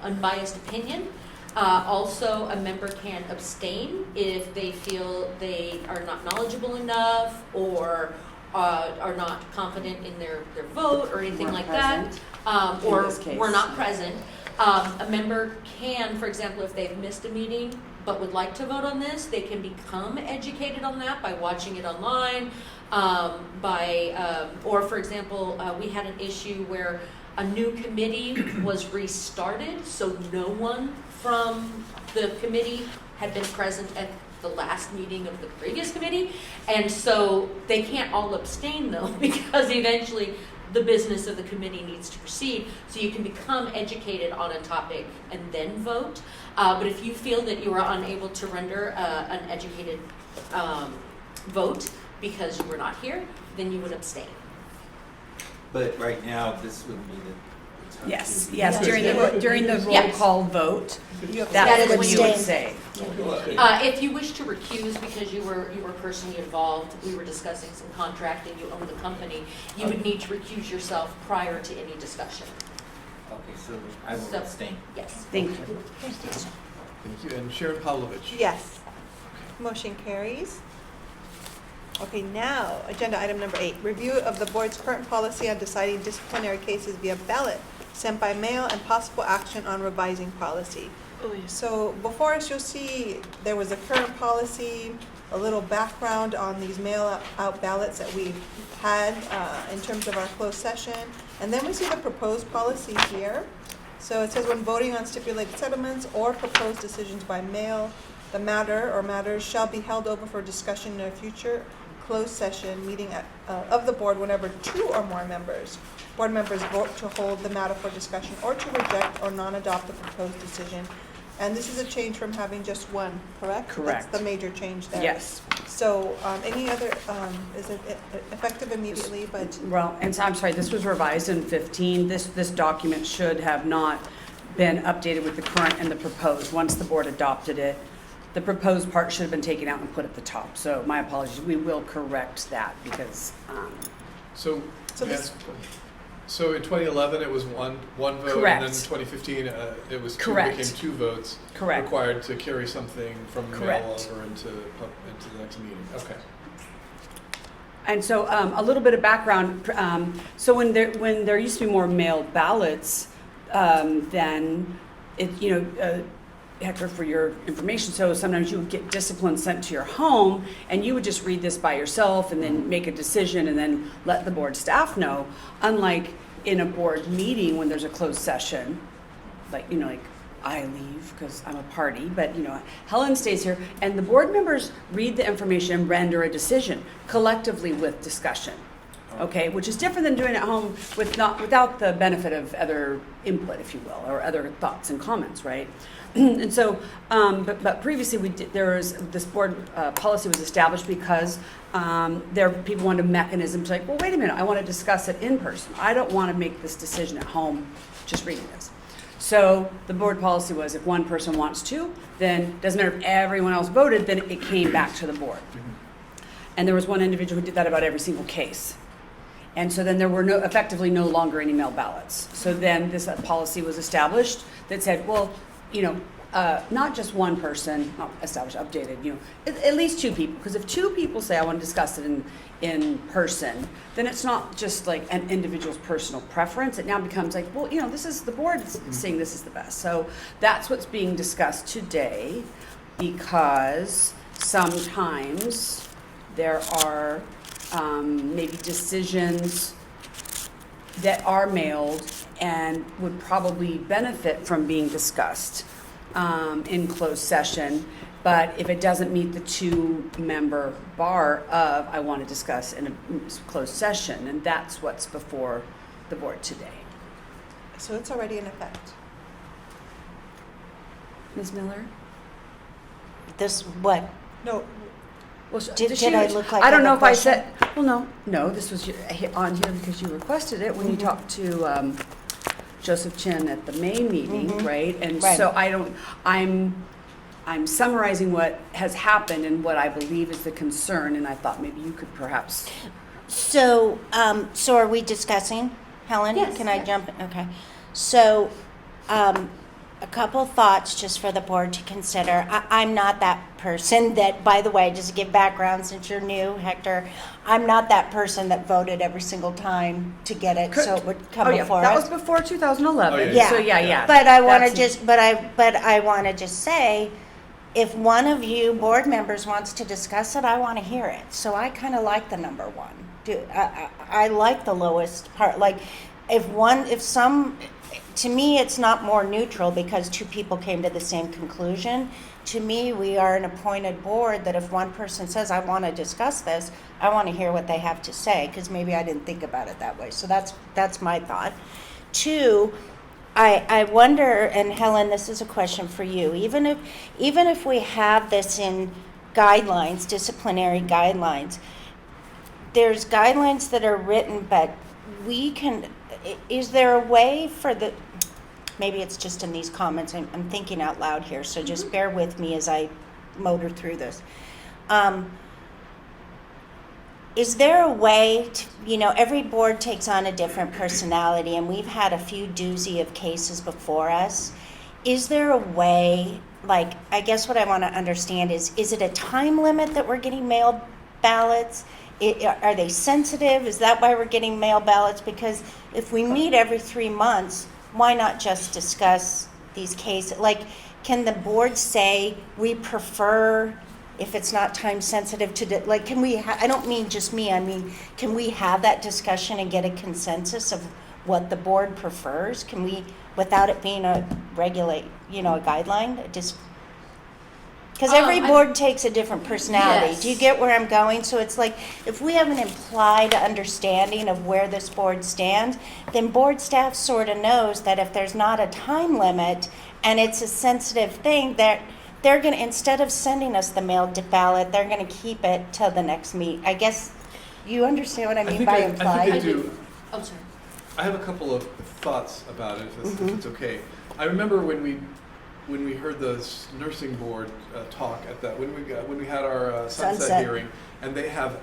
unbiased opinion. Also, a member can abstain if they feel they are not knowledgeable enough or are not confident in their vote or anything Weren't like present, that, in or this case. were not present. A member can, for example, if they've missed a meeting but would like to vote on this, they can become educated on that by watching it online, or for example, we had an issue where a new committee was restarted, so no one from the committee had been present at the last meeting of the previous committee, and so they can't all abstain though, because eventually the business of the committee needs to proceed, so you can become educated on a topic and then vote. But if you feel that you are unable to render an educated vote because you were not here, then you would abstain. but right now, this would be the time. Yes, to- yes, during the roll Yes. call vote, That that's is what when you you would abstain. say. If you wish to recuse because you were personally involved, we were discussing some contract and you own the company, you would need to recuse yourself prior to any discussion. Okay, so I will So- abstain. Yes. Thank you. Thank you. And Sharon Pavlovich. Yes. Motion carries. Okay, now, agenda item number 8, review of the board's current policy on deciding disciplinary cases via ballot sent by mail and possible action on revising policy. So before us, you'll see there was a current policy, a little background on these mail-out ballots that we've had in terms of our closed session. And then we see the proposed policy here. So it says when voting on stipulated settlements or proposed decisions by mail, the matter or matters shall be held over for discussion in a future closed session meeting of the board whenever 2 or more board members vote to hold the matter for discussion or to reject or non-adopt the proposed decision. And this is a change from having just one, correct? Correct. That's the major change there. Yes. So any other, is it effective immediately, but Well, and so, I'm sorry, this was revised in 15. This document should have not been updated with the current and the proposed. Once the board adopted it, the proposed part should have been taken out and put at the top. So my apologies. We will correct that because, So, So may I this- ask- so in 2011, it was one vote, Correct. and then in 2015, it was Correct. became 2 votes Correct. required to carry something from mail Correct. over into the next meeting. Okay. and so a little bit of background. So when there used to be more mail ballots, then it, Hector, for your information, so sometimes you would get discipline sent to your home and you would just read this by yourself and then make a decision and then let the board staff know. Unlike in a board meeting when there's a closed session, like I leave because I'm a party, but Helen stays here and the board members read the information and render a decision collectively with discussion. Okay, which is different than doing it at home without the benefit of other input, if you will, or other thoughts and comments, right? And so, but previously this board policy was established because people wanted a mechanism to well, wait a minute, I want to discuss it in person. I don't want to make this decision at home just reading this. So the board policy was if one person wants to, then doesn't matter if everyone else voted, then it came back to the board. And there was one individual who did that about every single case. And so then there were effectively no longer any mail ballots. So then this policy was established that said, well, not just one person, not established, updated, at least 2 people. Because if 2 people say, I want to discuss it in person, then it's not just like an individual's personal preference. It now becomes like, well, this is the board saying this is the best. So that's what's being discussed today because sometimes there are maybe decisions that are mailed and would probably benefit from being discussed in closed session. But if it doesn't meet the 2-member bar of I want to discuss in a closed session, and that's what's before the board today. so it's already in effect. Ms. Miller? This, what? No, Well, Did I look like I don't I know have a if I said, well, no, this was on here because you requested it when you talked to Joseph Chin at the May meeting, right? And Right. so I'm summarizing what has happened and what I believe is the concern, and I thought maybe you could perhaps. So, so are we discussing, Helen? Yes. Can I jump in? Okay. So, a couple thoughts just for the board to consider. I'm not that person that, by the way, just to give background since you're new, Hector, I'm not that person that voted every single time to get it, so it would come before that us. was before 2011. Oh, yeah. Yeah. So yeah. But I want to That's- but I want to just say, if one of you board members wants to discuss it, I want to hear it. So I kind of like the number 1. I like the lowest part. Like, to me, it's not more neutral because 2 people came to the same conclusion. To me, we are an appointed board that if one person says, I want to discuss this, I want to hear what they have to say, because maybe I didn't think about it that way. So that's my thought. 2, I wonder, and Helen, this is a question for you, even if we have this in guidelines, disciplinary guidelines, there's guidelines that are written, but is there a way for maybe it's just in these comments, I'm thinking out loud here, so just bear with me as I motor through this. Is there a way to, every board takes on a different personality, and we've had a few doozy of cases before us. Is there a way, I guess what I want to understand is it a time limit that we're getting mail ballots? Are they sensitive? Is that why we're getting mail ballots? Because if we meet every 3 months, why not just discuss these cases? can the board say we prefer, if it's not time sensitive, like, can we, I don't mean just me, I mean, can we have that discussion and get a consensus of what the board prefers? Can we, without it being a regulate, a guideline, just, because every board takes a different personality. Yes. Do you get where I'm going? So it's like, if we have an implied understanding of where this board stands, then board staff sort of knows that if there's not a time limit and it's a sensitive thing, that they're going to, instead of sending us the mailed ballot, they're going to keep it till the next meet. I guess you understand what I mean by I implied? think I do. Oh, sorry. I have a couple of thoughts about it, if it's okay. I remember when we heard the nursing board talk at that, when we had our sunset hearing, and they have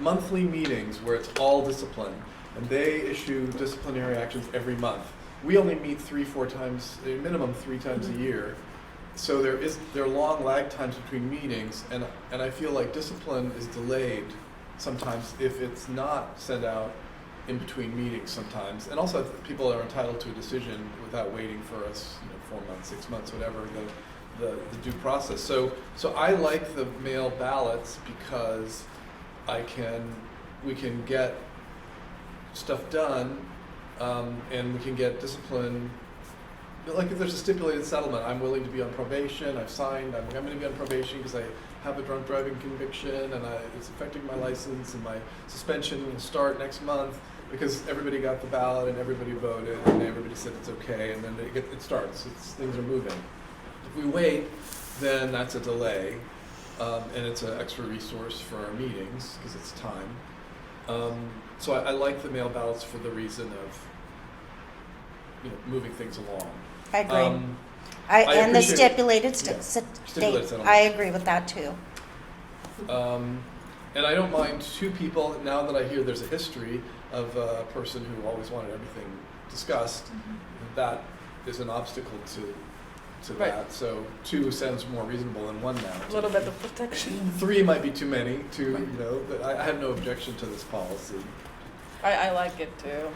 monthly meetings where it's all discipline, and they issue disciplinary actions every month. We only meet 3-4 times, minimum 3 times a year. So there are long lag times between meetings, and I feel like discipline is delayed sometimes if it's not sent out in between meetings sometimes. And also people are entitled to a decision without waiting for us, 4 months, 6 months, whatever the due process. So I like the mail ballots because we can get stuff done, and we can get discipline. Like if there's a stipulated settlement, I'm willing to be on probation, I've signed, I'm going to be on probation because I have a drunk driving conviction and it's affecting my license, and my suspension will start next month because everybody got the ballot and everybody voted and everybody said it's okay, and then it starts, things are moving. If we wait, then that's a delay, and it's an extra resource for our meetings because it's time. So I like the mail ballots for the reason of moving things along. I agree. I and the appreciate- stipulated stipulated settlement. I agree with that too. And I don't mind 2 people, now that I hear there's a history of a person who always wanted everything discussed, that is an obstacle to Right. that. So 2 sounds more reasonable than 1 now. A little bit of protection. 3 might be too many, but I have no objection to this policy. I like it too.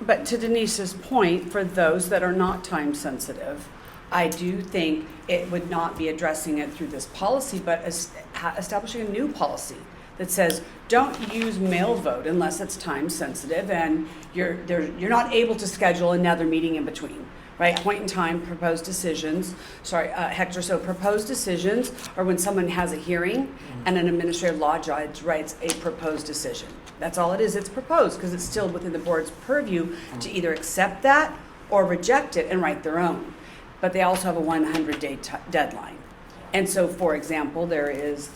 But to Denise's point, for those that are not time sensitive, I do think it would not be addressing it through this policy, but establishing a new policy that says, don't use mail vote unless it's time sensitive and you're not able to schedule another meeting in between. Right, point in time, proposed decisions, Hector, so proposed decisions are when someone has a hearing and an administrative law judge writes a proposed decision. That's all it is, it's proposed, because it's still within the board's purview to either accept that or reject it and write their own. But they also have a 100-day deadline. And so, for example, there's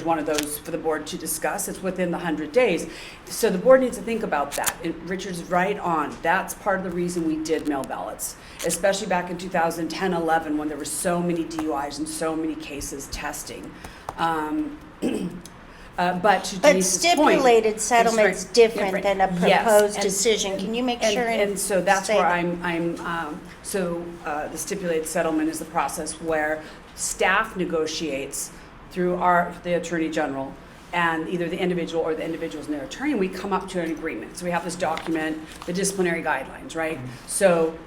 one of those for the board to discuss. It's within the 100 days. So the board needs to think about that. And Richard's right on. That's part of the reason we did mail ballots, especially back in 2010-11 when there were so many DUIs and so many cases testing. But to Denise's point, stipulated settlement's different than a Yes, proposed and- decision. Can you make sure and so that's say where that? the stipulated settlement is the process where staff negotiates through the Attorney General and either the individual or the individuals and their attorney, and we come up to an agreement. So we have this document, the disciplinary guidelines, right? So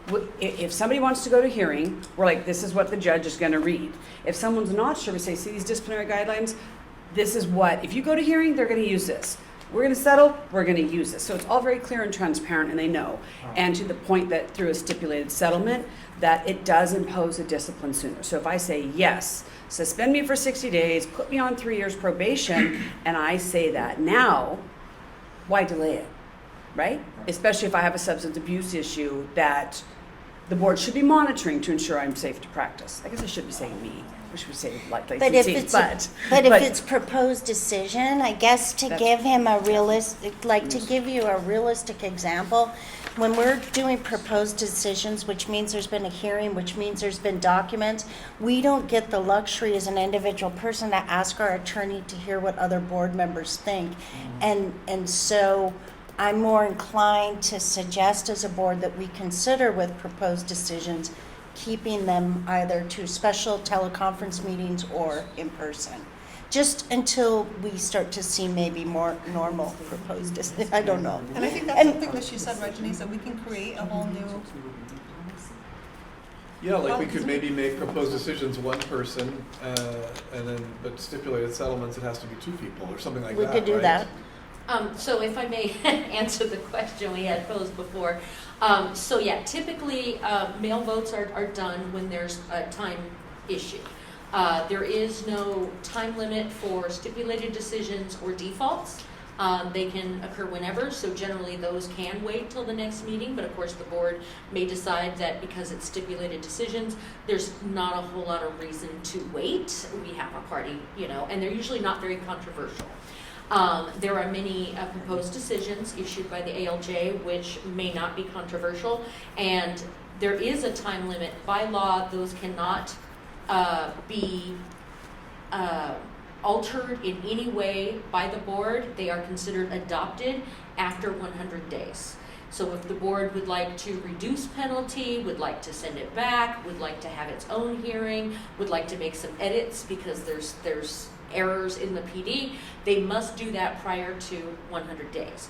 if somebody wants to go to hearing, we're like, this is what the judge is going to read. If someone's not sure, we say, see these disciplinary guidelines? This is what, if you go to hearing, they're going to use this. We're going to settle, we're going to use this. So it's all very clear and transparent, and they know. And to the point that through a stipulated settlement, that it does impose a discipline sooner. So if I say, yes, suspend me for 60 days, put me on 3 years probation, and I say that now, why delay it, right? Especially if I have a substance abuse issue that the board should be monitoring to ensure I'm safe to practice. I guess I should be saying me. I should be saying like But if it's if it's proposed decision, I guess to give him a realistic, to give you a realistic example, when we're doing proposed decisions, which means there's been a hearing, which means there's been documents, we don't get the luxury as an individual person to ask our attorney to hear what other board members think. And so I'm more inclined to suggest as a board that we consider with proposed decisions keeping them either to special teleconference meetings or in person, just until we start to see maybe more normal proposed decisions. I don't know. And I think that's something that she said, right, Denise, that we can create a whole new Yeah, like we could maybe make proposed decisions one person, and then, but stipulated settlements, it has to be 2 people or something like We that, could do right? that. So if I may answer the question we had posed before. So yeah, typically, mail votes are done when there's a time issue. There is no time limit for stipulated decisions or defaults. They can occur whenever, so generally those can wait till the next meeting, but of course the board may decide that because it's stipulated decisions, there's not a whole lot of reason to wait. We have a party, and they're usually not very controversial. There are many proposed decisions issued by the ALJ which may not be controversial, and there is a time limit. By law, those cannot be altered in any way by the board. They are considered adopted after 100 days. So if the board would like to reduce penalty, would like to send it back, would like to have its own hearing, would like to make some edits because there's errors in the PD, they must do that prior to 100 days.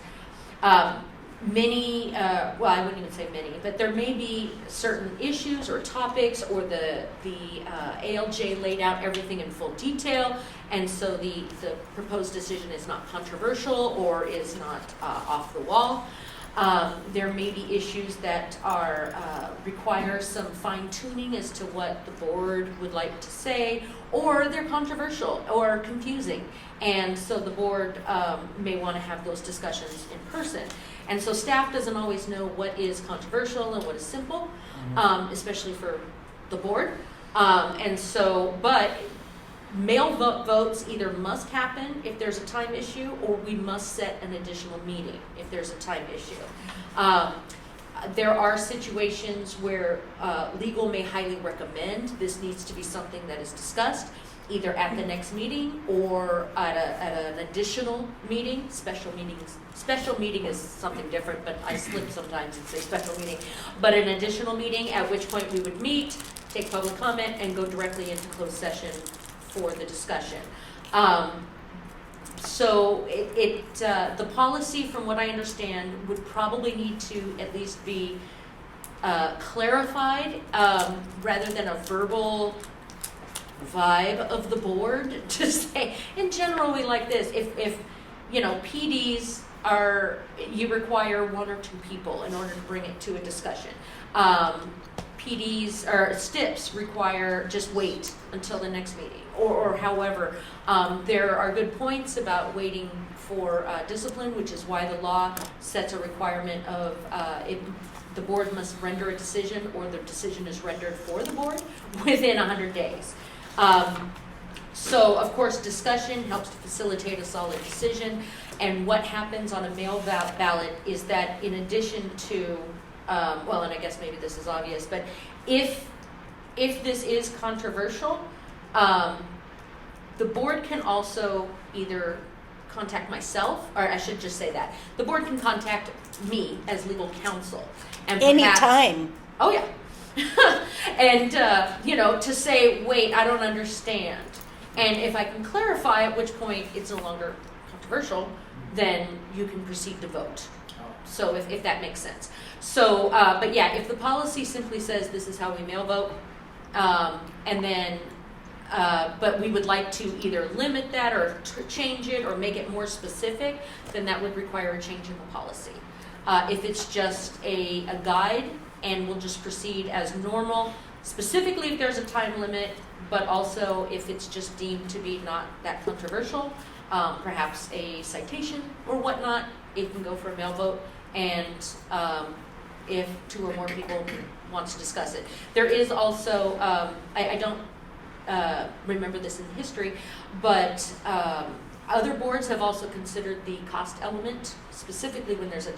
Many, well, I wouldn't even say many, but there may be certain issues or topics, or the ALJ laid out everything in full detail, and so the proposed decision is not controversial or is not off the wall. There may be issues that are require some fine tuning as to what the board would like to say, or they're controversial or confusing, and so the board may want to have those discussions in person. And so staff doesn't always know what is controversial and what is simple, especially for the board. And so, but mail votes either must happen if there's a time issue, or we must set an additional meeting if there's a time issue. There are situations where legal may highly recommend this needs to be something that is discussed either at the next meeting or at an additional meeting. Special meeting is something different, but I slip sometimes and say special meeting. But an additional meeting, at which point we would meet, take public comment, and go directly into closed session for the discussion. So the policy, from what I understand, would probably need to at least be clarified rather than a verbal vibe of the board to say, in general, we like this. If PDs are, you require 1 or 2 people in order to bring it to a discussion. PDs or STIPs require just wait until the next meeting, or however. There are good points about waiting for discipline, which is why the law sets a requirement of the board must render a decision, or the decision is rendered for the board within 100 days. So, of course, discussion helps to facilitate a solid decision, and what happens on a mail ballot is that in addition to, well, and I guess maybe this is obvious, but if this is controversial, the board can also either contact myself, or I should just say that, the board can contact me as legal counsel. And perhaps, Anytime. oh yeah. And, to say, wait, I don't understand. And if I can clarify, at which point it's no longer controversial, then you can proceed to vote. So if that makes sense. So, but yeah, if the policy simply says this is how we mail vote, and then, but we would like to either limit that or change it or make it more specific, then that would require a change in the policy. If it's just a guide, and we'll just proceed as normal, specifically if there's a time limit, but also if it's just deemed to be not that controversial, perhaps a citation or whatnot, it can go for a mail vote, and if 2 or more people want to discuss it. There is also, I don't remember this in history, but other boards have also considered the cost element, specifically when there's a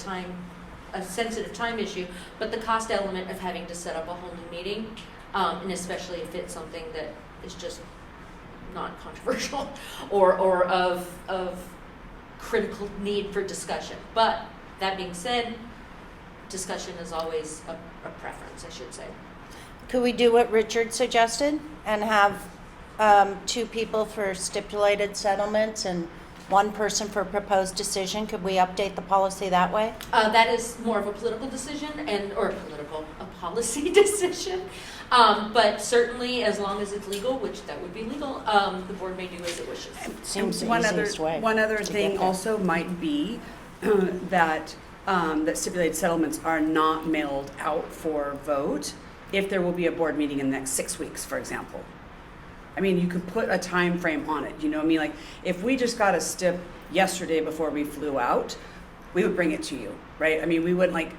sensitive time issue, but the cost element of having to set up a whole new meeting, and especially if it's something that is just not controversial or of critical need for discussion. But that being said, discussion is always a preference, I should say. Could we do what Richard suggested and have 2 people for stipulated settlements and one person for proposed decision. Could we update the policy that way? That is more of a political decision or a policy decision. But certainly, as long as it's legal, which that would be legal, the board may do as it wishes. Seems the One easiest way. One other to thing get there. also might be that stipulated settlements are not mailed out for vote if there will be a board meeting in the next 6 weeks, for example. I mean, you could put a time frame on it, you know what I mean? Like, if we just got a stip yesterday before we flew out, we would bring it to you, right? I mean, we wouldn't like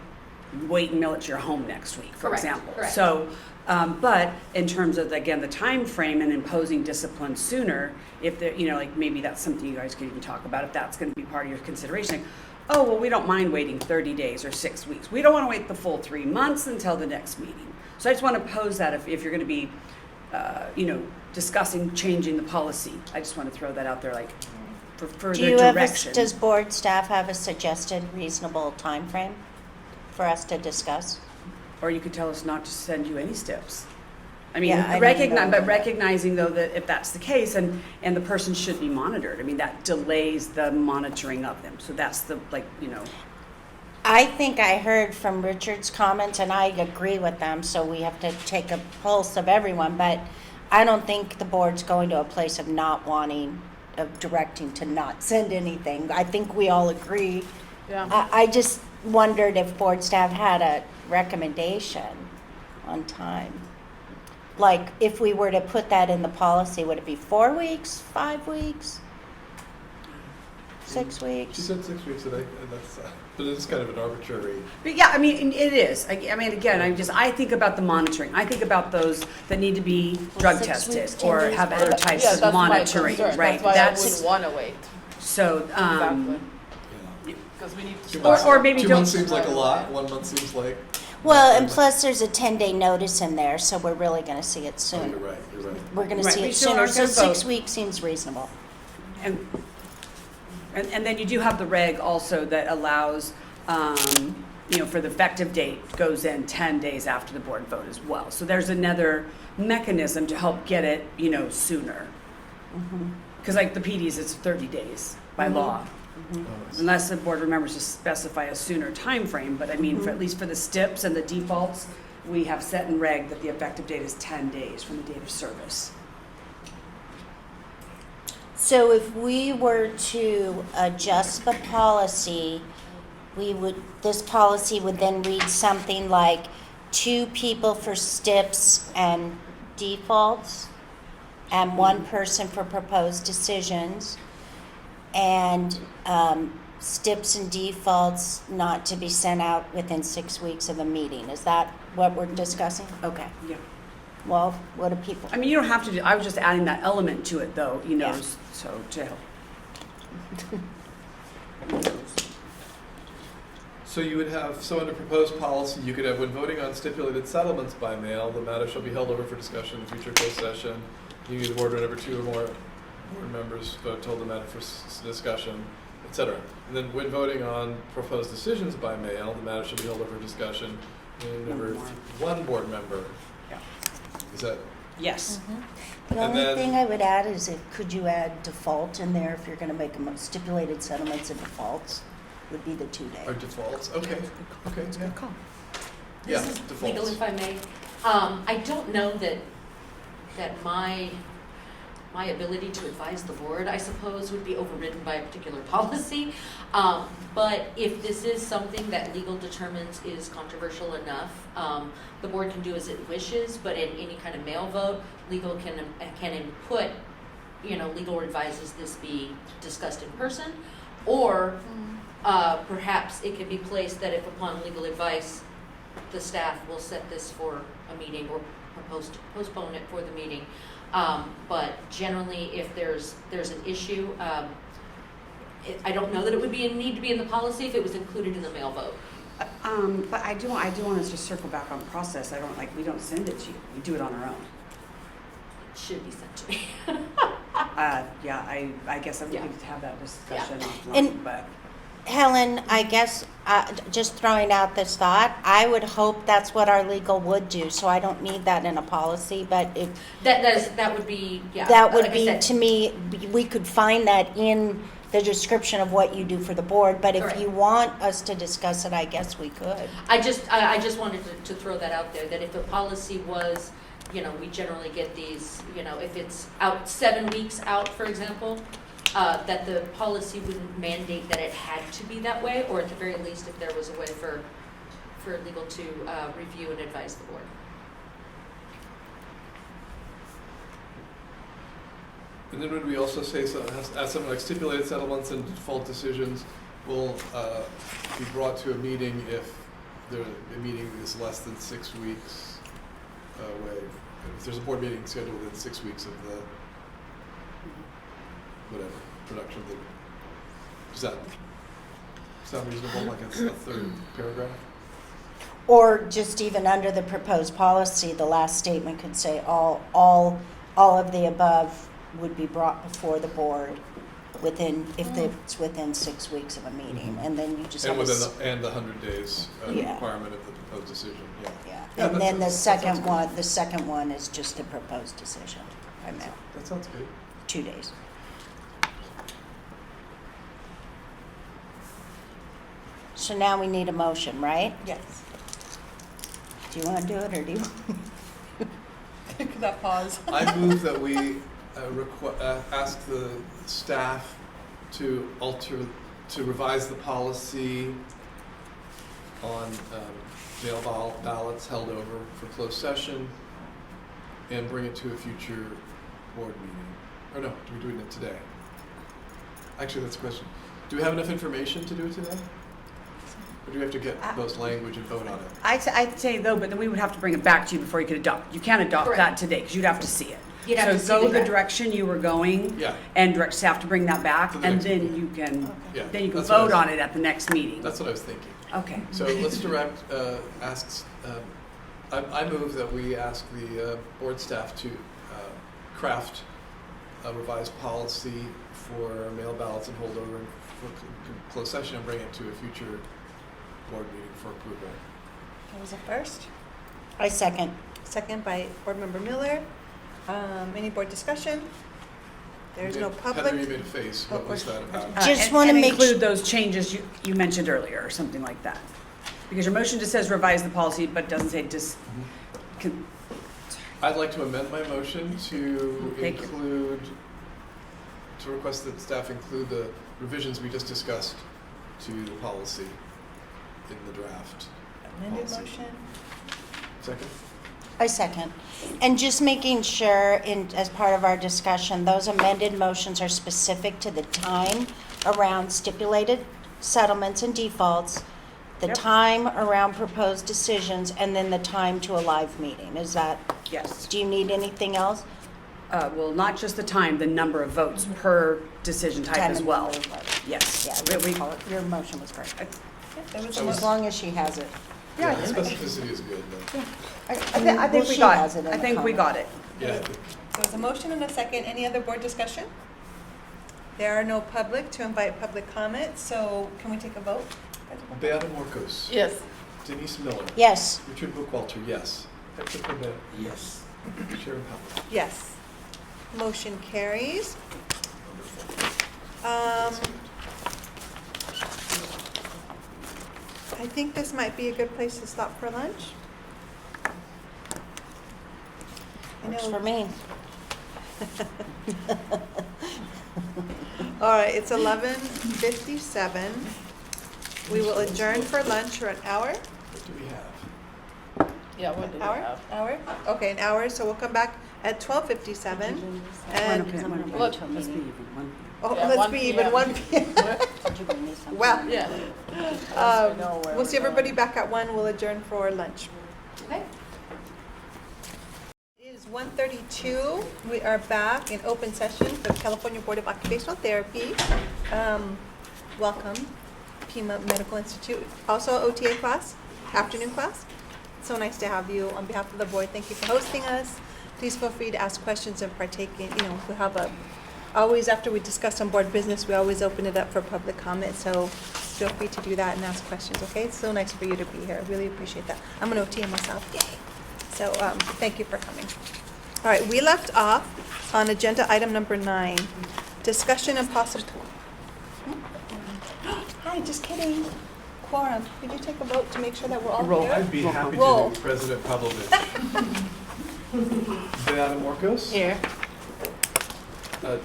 wait and mail it to your home next week, for Correct, example. correct. So, but in terms of, again, the time frame and imposing discipline sooner, if there, you know, like maybe that's something you guys could even talk about, if that's going to be part of your consideration. Like, oh, well, we don't mind waiting 30 days or 6 weeks. We don't want to wait the full 3 months until the next meeting. So I just want to pose that if you're going to be, you know, discussing changing the policy. I just want to throw that out there, like, for further Do you have direction. does board staff have a suggested reasonable time frame for us to discuss? Or you could tell us not to send you any steps. I mean, Yeah, I don't know. recognizing though that if that's the case, and the person should be monitored. I mean, that delays the monitoring of them. So that's the, like, you know. I think I heard from Richard's comments, and I agree with them, so we have to take a pulse of everyone, but I don't think the board's going to a place of not wanting, of directing to not send anything. I think we all agree. Yeah. I just wondered if board staff had a recommendation on time. Like, if we were to put that in the policy, would it be 4 weeks, 5 weeks, 6 weeks? She said 6 weeks, and that's, but it's kind of an arbitrary. But yeah, I mean, it is. I mean, again, I think about the monitoring. I think about those that need to be drug 6 tested weeks, 10 or days, have yeah, other Yeah, types that's of my monitoring, concern. right? That's why I wouldn't want to wait. So, Exactly. Because we need to 2 start. months, or maybe 2 don't- months seems like a lot. 1 month seems like. Well, and plus there's a 10-day notice in there, so we're really going to see it Oh, soon. you're right. You're right. We're going to Right, see we it still sooner, aren't so gonna 6 vote. weeks seems reasonable. and then you do have the reg also that allows, you know, for the effective date goes in 10 days after the board vote as well. So there's another mechanism to help get it, you know, sooner. Because like the PDs, it's 30 days by law. Oh, I see. Unless the board remembers to specify a sooner time frame. But I mean, for at least for the STIPs and the defaults, we have set in reg that the effective date is 10 days from the date of service. So if we were to adjust the policy, this policy would then read something like 2 people for STIPs and defaults, and 1 person for proposed decisions, and STIPs and defaults not to be sent out within 6 weeks of a meeting. Is that what we're discussing? Okay. Yeah. Well, what do people? I mean, you don't have to do, I was just adding that element to it though, you know, Yeah. so to help. So you would have, so under proposed policy, you could have, when voting on stipulated settlements by mail, the matter shall be held over for discussion in future closed session. You need the board whenever 2 or more board members vote to hold the matter for discussion, etc. And then when voting on proposed decisions by mail, the matter shall be held over for discussion whenever 1 board member. Yeah. Is that? Yes. The And only then- thing I would add is could you add default in there if you're going to make them stipulated settlements and defaults would be the 2-day. Or defaults? Okay. Okay. Yeah. Good call. Yeah. This is Defaults. legal, if I may. I don't know that my ability to advise the board, I suppose, would be overridden by a particular policy. But if this is something that legal determines is controversial enough, the board can do as it wishes, but in any kind of mail vote, legal can input, you know, legal advises this be discussed in person, or perhaps it could be placed that if upon legal advice, the staff will set this for a meeting or postpone it for the meeting. But generally, if there's an issue, I don't know that it would need to be in the policy if it was included in the mail vote. But I do want to just circle back on the process. We don't send it to you. We do it on our own. It should be sent to me. Yeah, I guess we Yeah. need to have that discussion offline, And- but. Helen, I guess, just throwing out this thought, I would hope that's what our legal would do, so I don't need that in a policy, but That would be, yeah. that would like I be, said, to me, we could find that in the description of what you do for the board, but if Correct. you want us to discuss it, I guess we could. I just wanted to throw that out there, that if the policy was, we generally get these, if it's out 7 weeks out, for example, that the policy wouldn't mandate that it had to be that way, or at the very least, if there was a way for legal to review and advise the board. And then would we also say, something like stipulated settlements and default decisions will be brought to a meeting if the meeting is less than 6 weeks away? If there's a board meeting scheduled within 6 weeks of the, whatever, production of the, does that sound reasonable, like a third paragraph? Or just even under the proposed policy, the last statement could say all of the above would be brought before the board within, if it's within 6 weeks of a meeting, and then you just have And a and the 100 days Yeah. requirement of the proposed decision, yeah. Yeah, Yeah, and then the that sounds second one is just the proposed decision. I meant That sounds good. 2 days. So now we need a motion, right? Yes. Do you want to do it, or do you? Could that pause? I move that we ask the staff to revise the policy on mail ballots held over for closed session and bring it to a future board meeting. Or no, do we do it today? Actually, that's a question. Do we have enough information to do it today? Or do we have to get most language and vote on it? I'd say though, but then we would have to bring it back to you before you could adopt. You can't adopt Correct. that today because you'd have to see it. You'd have to see So go the the draft. direction you were going. Yeah. And direct staff to bring that back, To the and next then meeting. you can, Yeah, then you can that's what I vote was- on it at the next meeting. That's what I was thinking. Okay. So let's I move that we ask the board staff to craft a revised policy for mail ballots and holdover for closed session and bring it to a future board meeting for approval. That was a first. I second. Second by Board Member Miller. Any board discussion? There's no Heather, you public. made a face. What was that about? Just And- wanna and make include su- those changes you mentioned earlier, or something like that. Because your motion just says revise the policy, but doesn't say I'd like to amend my motion to Thank you. request that staff include the revisions we just discussed to the policy in the draft. Amended policy. motion. Second? I second. And just making sure, as part of our discussion, those amended motions are specific to the time around stipulated settlements and defaults, the Yep. time around proposed decisions, and then the time to a live meeting. Is that, yes. do you need anything else? Well, not just the time, the number of votes per decision type Time as and well. number of votes. Yes. Yeah, We- your motion was correct. There was So a As long as she has it. Yeah, the specificity is good, though. I think we She got has it in I the think we comment. got it. Yeah, I think. There was a motion and a second. Any other board discussion? There are no public to invite public comment, so can we take a vote? Beata Morcos. Yes. Denise Miller. Yes. Richard Bookwalter, yes. Hector Corbett. Yes. Sharon Powell. Yes. Motion carries. Wonderful. I think this might be a good place to stop for lunch. I Works know- for me. All right, it's 11:57. We will adjourn for lunch for an hour. What do we have? Yeah, what did we Hour? have? Hour? Okay, an hour, so we'll come back at 12:57. And, Look. Let's be even. oh, Yeah, let's 1 be even, p.m. 1 p.m. Did you bring me something? Well, Yeah. we'll see everybody back at 1. We'll adjourn for lunch. Okay. It is 1:32. We are back in open session for the California Board of Occupational Therapy. Welcome, Pima Medical Institute. Also OTA class, afternoon class. So nice to have you. On behalf of the board, thank you for hosting us. Please feel free to ask questions and partake in, we have always after we discuss some board business, we always open it up for public comment. So feel free to do that and ask questions, okay? It's so nice for you to be here. I really appreciate that. I'm an OTA myself, yay. So thank you for coming. All right, we left off on agenda item number 9, discussion and possible, Hi, just kidding. Quorum. Could you take a vote to make sure that we're all Roll. here? I'd be happy Roll. to, President Pavlovich. Beata Morcos. Here.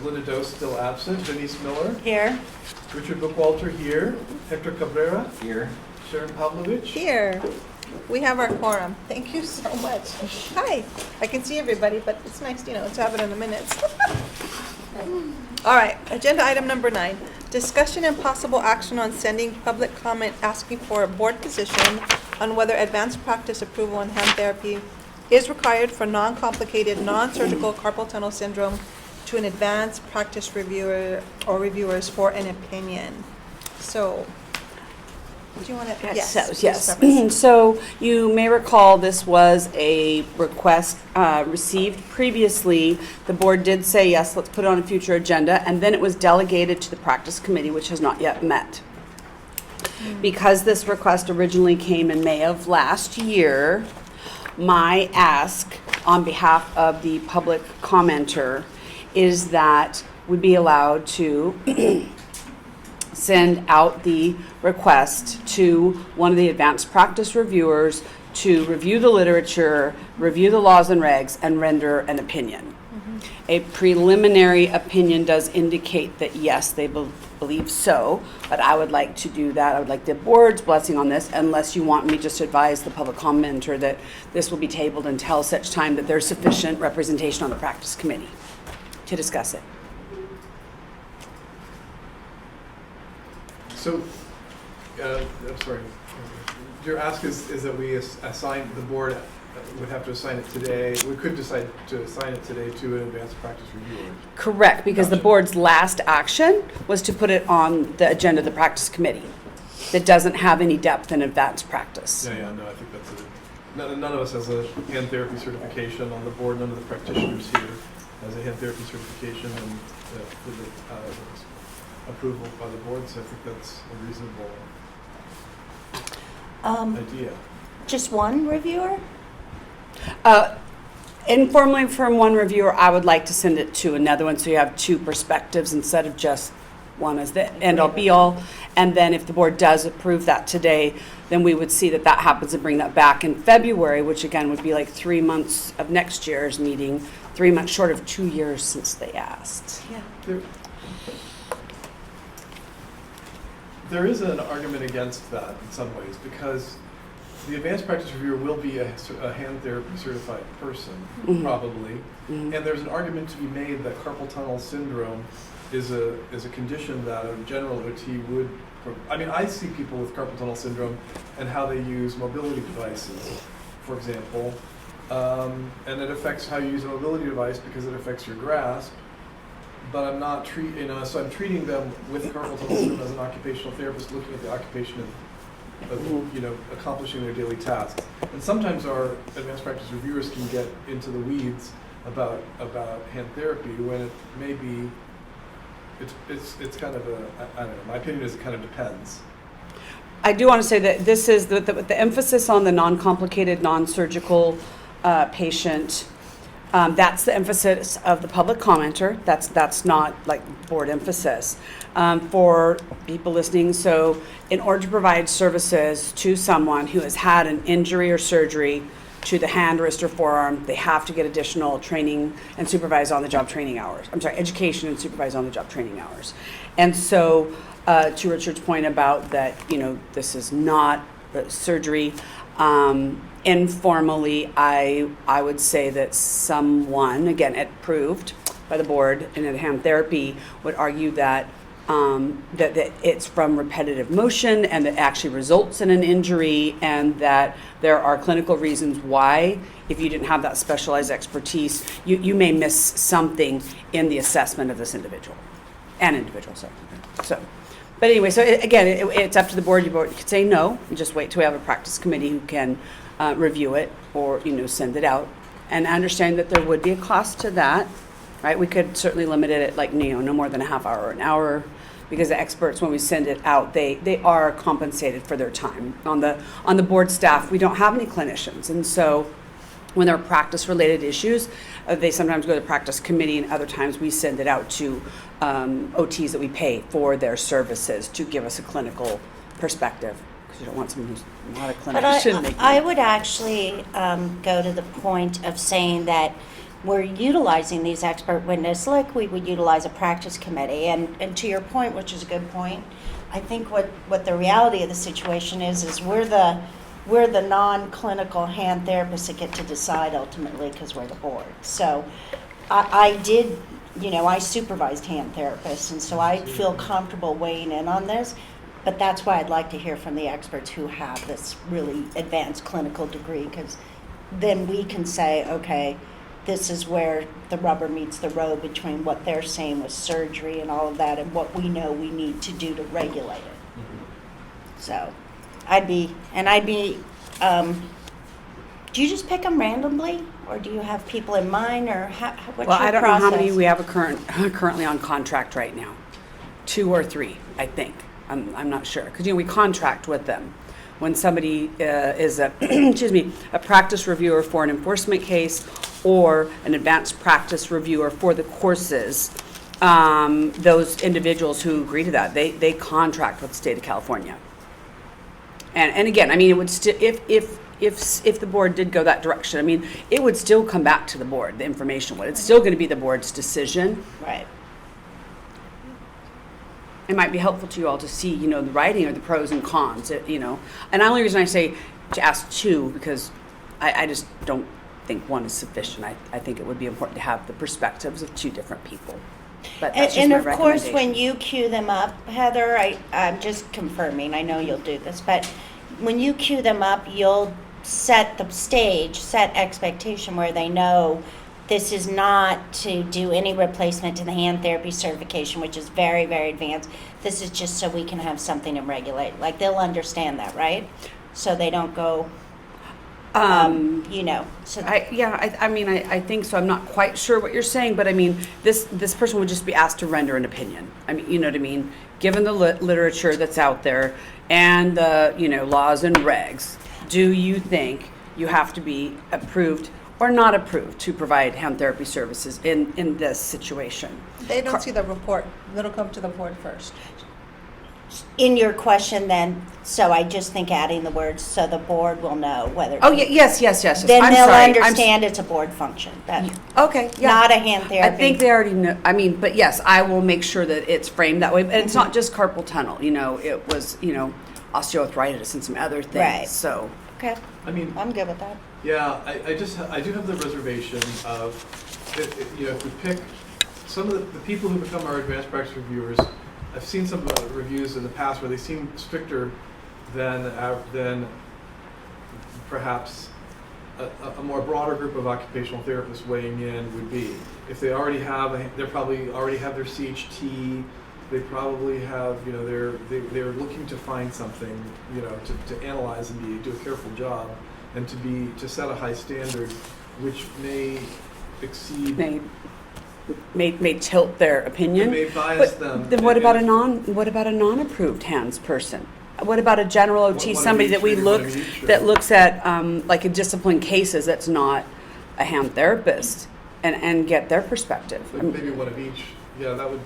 Linda Doe still absent. Denise Miller. Here. Richard Bookwalter here. Hector Cabrera. Here. Sharon Pavlovich. Here. We have our quorum. Thank you so much. Hi. I can see everybody, but it's nice, to have it in the minutes. All right, agenda item number 9. Discussion and possible action on sending public comment asking for a board position on whether advanced practice approval in hand therapy is required for non-complicated, non-surgical carpal tunnel syndrome to an advanced practice reviewer or reviewers for an opinion. So, do you want to? Yes. So you may recall this was a request received previously. The board did say, yes, let's put it on a future agenda, and then it was delegated to the practice committee, which has not yet met. Because this request originally came in May of last year, my ask on behalf of the public commenter is that we be allowed to send out the request to one of the advanced practice reviewers to review the literature, review the laws and regs, and render an opinion. A preliminary opinion does indicate that yes, they believe so, but I would like to do that. I would like the board's blessing on this, unless you want me just to advise the public commenter that this will be tabled until such time that there's sufficient representation on the practice committee to discuss it. So, I'm sorry. Your ask is that we assign, the board would have to assign it today. We could decide to assign it today to an advanced practice reviewer. Correct, because the Gotcha. board's last action was to put it on the agenda of the practice committee that doesn't have any depth in advanced practice. Yeah, no, I think that's it. None of us has a hand therapy certification on the board. None of the practitioners here has a hand therapy certification, and with the approval by the board, so I think that's a reasonable idea. Just one reviewer? Informally from one reviewer, I would like to send it to another one so you have two perspectives instead of just one as the end-all be-all. And then if the board does approve that today, then we would see that that happens and bring that back in February, which again would be like 3 months of next year's meeting, 3 months short of 2 years since they asked. Yeah. There is an argument against that in some ways, because the advanced practice reviewer will be a hand therapy certified person, probably. And there's an argument to be made that carpal tunnel syndrome is a condition that a general OT would, I mean, I see people with carpal tunnel syndrome and how they use mobility devices, for example, and it affects how you use a mobility device because it affects your grasp. But I'm not so I'm treating them with carpal tunnel syndrome as an occupational therapist, looking at the occupation of accomplishing their daily tasks. And sometimes our advanced practice reviewers can get into the weeds about hand therapy when it may be, it's kind of I don't know, my opinion is it kind of depends. I do want to say that this is the emphasis on the non-complicated, non-surgical patient. That's the emphasis of the public commenter. That's not like board emphasis for people listening. So in order to provide services to someone who has had an injury or surgery to the hand, wrist, or forearm, they have to get additional training and supervise on-the-job training hours. Education and supervise on-the-job training hours. And so to Richard's point about that, this is not surgery. Informally, I would say that someone, again, approved by the board in hand therapy, would argue that that it's from repetitive motion and that actually results in an injury, and that there are clinical reasons why, if you didn't have that specialized expertise, you may miss something in the assessment of this individual. So, but anyway, so it's up to the board. You could say no and just wait till we have a practice committee who can review it, or send it out, and understand that there would be a cost to that, right? We could certainly limit it at no more than a half hour or an hour, because the experts, when we send it out, they are compensated for their time. On the board staff, we don't have any clinicians, and so when there are practice-related issues, they sometimes go to the practice committee, and other times we send it out to OTs that we pay for their services to give us a clinical perspective, because you don't want someone who's not a But clinician making I it. would actually go to the point of saying that we're utilizing these expert witnesses like we would utilize a practice committee. And to your point, which is a good point, I think what the reality of the situation is we're the non-clinical hand therapists that get to decide ultimately because we're the board. So I did, I supervised hand therapists, and so I feel comfortable weighing in on this. But that's why I'd like to hear from the experts who have this really advanced clinical degree, because then we can say, okay, this is where the rubber meets the road between what they're saying with surgery and all of that and what we know we need to do to regulate it. So I'd be, do you just pick them randomly, or do you have people in mind, or what's Well, your I don't know how many process? we have currently on contract right now. 2 or 3, I think. I'm not sure, because we contract with them. When somebody is a a practice reviewer for an enforcement case or an advanced practice reviewer for the courses, those individuals who agree to that, they contract with the state of California. And again, it would still, if the board did go that direction, it would still come back to the board. The information would. It's still going to be the board's decision. Right. It might be helpful to you all to see, the writing or the pros and cons, And the only reason I say to ask 2, because I just don't think 1 is sufficient. I think it would be important to have the perspectives of 2 different people. But that's just And my of course, when recommendation. you queue them up, Heather, I'm just confirming, I know you'll do this, but when you queue them up, you'll set the stage, set expectation where they know this is not to do any replacement to the hand therapy certification, which is very, very advanced. This is just so we can have something to regulate. Like, they'll understand that, right? So they don't go, so. I think so. I'm not quite sure what you're saying, but this person would just be asked to render an opinion. You know what I mean? Given the literature that's out there and the, laws and regs, do you think you have to be approved or not approved to provide hand therapy services in this situation? They don't see the report. It'll come to the board first. In your question then, so I just think adding the words, so the board will know whether. Oh, yes. Then I'm they'll sorry. understand it's a board function. Okay, yeah. Not a hand therapy. I think they already know. But yes, I will make sure that it's framed that way. And it's not just carpal tunnel. It was, osteoarthritis and some other things. Right. So. Okay, I'm good with that. Yeah, I do have the reservation of, if we pick some of the people who become our advanced practice reviewers, I've seen some reviews in the past where they seem stricter than perhaps a more broader group of occupational therapists weighing in would be. If they already they probably already have their CHT. They probably have, they're looking to find something, to analyze and do a careful job, and to set a high standard, which may exceed. May tilt their opinion. It may bias them. Then what about a non-approved hands person? What about a general OT, One of somebody each, that we maybe one of each, or- that looks at like a discipline cases that's not a hand therapist and get their perspective? Maybe one of each. Yeah, that would.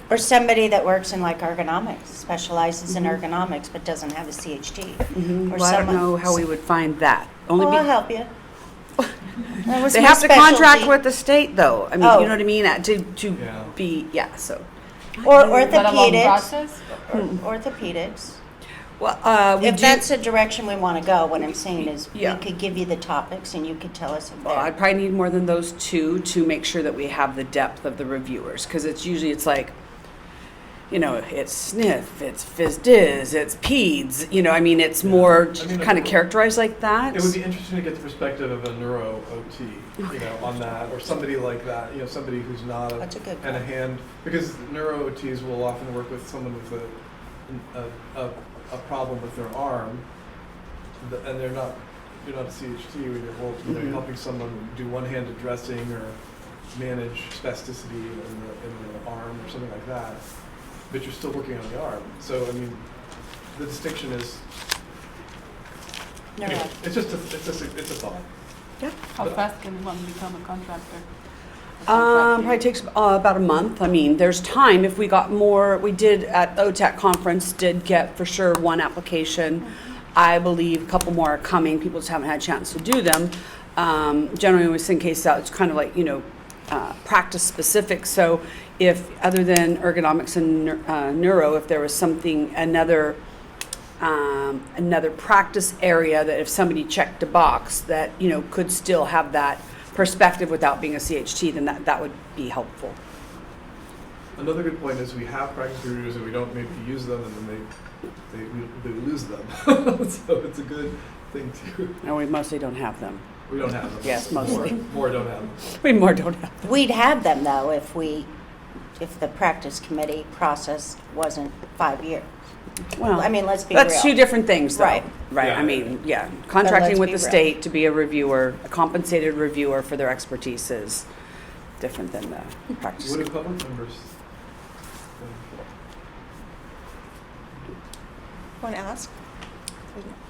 Or somebody that works in like ergonomics, specializes in ergonomics, but doesn't have a CHT. Or Well, I don't know how we would find that. Well, I'll help you. That was They my have to contract specialty. with the state, though. You know what I mean? To Yeah. be, so. Or Is that a long orthopedics. process? Orthopedics. Well, we If do. that's the direction we want to go, what I'm saying is Yeah. we could give you the topics and you could tell us if Well, they're. I probably need more than those 2 to make sure that we have the depth of the reviewers, because it's like, it's sniff, it's phys diz, it's peds, it's more kind of characterized like that. It would be interesting to get the perspective of a neuro OT, on that, or somebody like that, somebody who's not That's a good and a point. hand, because neuro OTs will often work with someone with a problem with their arm, and you're not a CHT, or you're helping someone do one-handed dressing or manage spasticity in the arm or something like that, but you're still working on the arm. So the distinction is. No, Anyway, it's a thought. How fast can one become a contractor? Probably takes about a month. I mean, there's time. If we got more, we did at OTAC conference, did get for sure one application. I believe a couple more are coming. People just haven't had a chance to do them. Generally, we send cases out. It's kind of like, practice specific. So if, other than ergonomics and neuro, if there was something, another practice area that if somebody checked a box that, could still have that perspective without being a CHT, then that would be helpful. Another good point is we have practice reviewers and we don't maybe use them, and then they lose them. So it's a good thing too. No, we mostly don't have them. We don't have them. Yes, mostly. More don't have them. We more don't have them. We'd have them though if the practice committee process wasn't 5 years. Well, I mean, let's be real. that's two different things, though. Right. Right. Yeah. I mean, contracting let's with be the real. state to be a reviewer, a compensated reviewer for their expertise is different than the practice. What do public members think? Want to ask?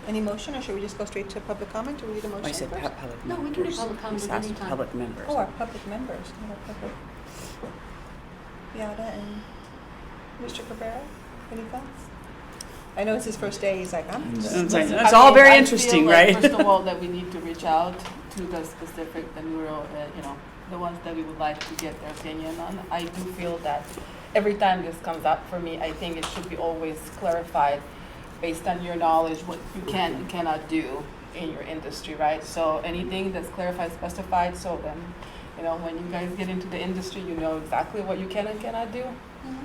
Any motion, or should we just go straight to public comment? Do we need a motion I said first? public No, members. we can do public comment Just ask anytime. public members. Oh, our public members, not our public. Yada and Mr. Cabrera, any thoughts? I know it's his first day, he's like, I'm just. It's all very interesting, right? First of all, that we need to reach out to the specific, the neuro, the ones that we would like to get their opinion on. I do feel that every time this comes up for me, I think it should be always clarified based on your knowledge, what you can and cannot do in your industry, right? So anything that's clarified, specified, so then, when you guys get into the industry, you know exactly what you can and cannot do.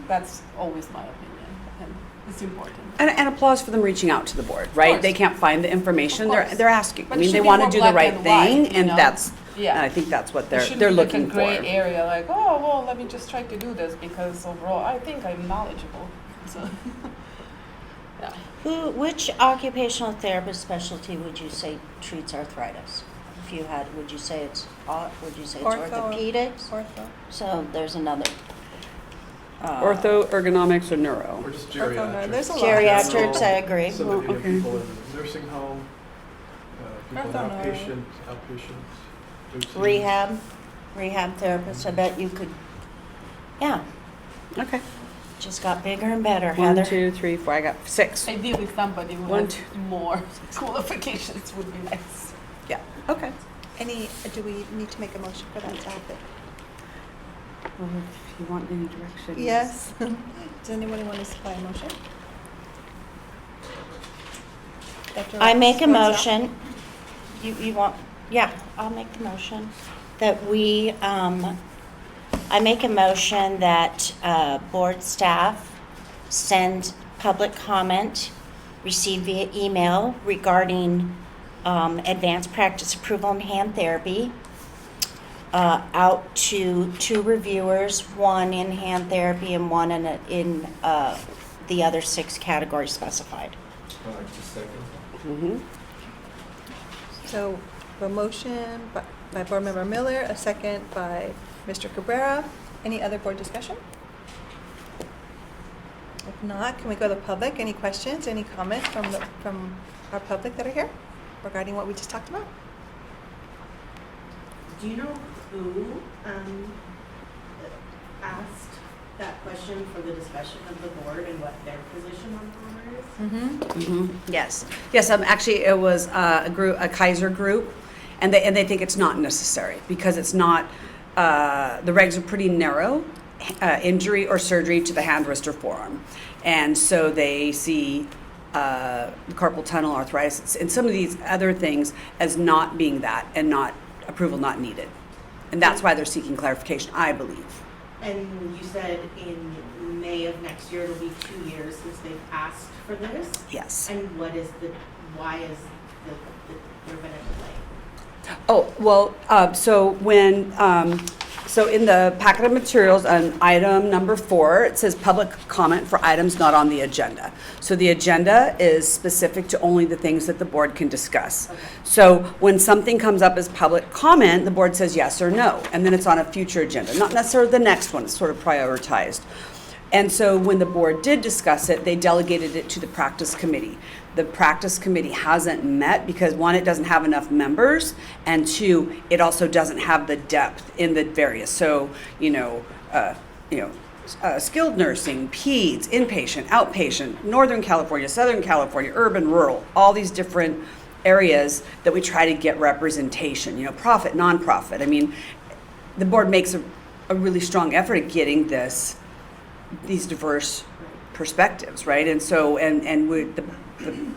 That's always my opinion, and it's important. And applause for them reaching out to the board, right? course. They can't find the information. Of course. They're asking. But I it mean, should they be want to more do the black right and white, thing, you and know? that's. Yeah. And I think that's what It they're shouldn't be looking like a gray for. area, like, oh, well, let me just try to do this because overall, I think I'm knowledgeable. So, yeah. Which occupational therapist specialty would you say treats arthritis? If you had, would you say it's Ortho. orthopedics? Ortho. So there's another. Ortho, ergonomics, or neuro. Or just Ortho, no, geriatrics. there's a lot. Geriatrics, I agree. Somebody, Well, okay. people in nursing home, people in Ortho, no. outpatient. OT. Rehab therapists. I bet you could. Yeah, Okay. just got bigger and better, 1, Heather. 2, 3, 4. I got 6. Ideally, somebody who One, has more qualifications would be nice. Yeah. Okay. Do we need to make a motion for that to happen? Well, if you want any direction. Yes. Does anybody want to supply a motion? I make a What's that? motion, you want, yeah, I'll make the motion, that we, I make a motion that board staff send public comment received via email regarding advanced practice approval in hand therapy out to 2 reviewers, 1 in hand therapy and 1 in the other 6 categories specified. Just a second. Mm-hmm. So, a motion by Board Member Miller, a second by Mr. Cabrera. Any other board discussion? If not, can we go to the public? Any questions, any comments from our public that are here regarding what we just talked about? Do you know who asked that question for the discussion of the board and what their position on the matter is? Mm-hmm. Yes. Yes. Actually, it was a Kaiser group, and they think it's not necessary because it's not. The regs are pretty narrow, injury or surgery to the hand, wrist, or forearm, and so they see carpal tunnel, arthritis, and some of these other things as not being that and not approval not needed, and that's why they're seeking clarification, I believe. And you said in May of next year, it'll be 2 years since they've asked for this? Yes. And why is there been a delay? Oh, well, so when, so in the packet of materials on item number 4, it says public comment for items not on the agenda. So the agenda is specific to only the things that the board can discuss. Okay. So when something comes up as public comment, the board says yes or no, and then it's on a future agenda, not necessarily the next one, it's sort of prioritized. And so when the board did discuss it, they delegated it to the practice committee. The practice committee hasn't met because one, it doesn't have enough members, and two, it also doesn't have the depth in the various. So, skilled nursing, peds, inpatient, outpatient, Northern California, Southern California, urban, rural, all these different areas that we try to get representation, profit, nonprofit. I mean, the board makes a really strong effort at getting these diverse perspectives, right? And so, the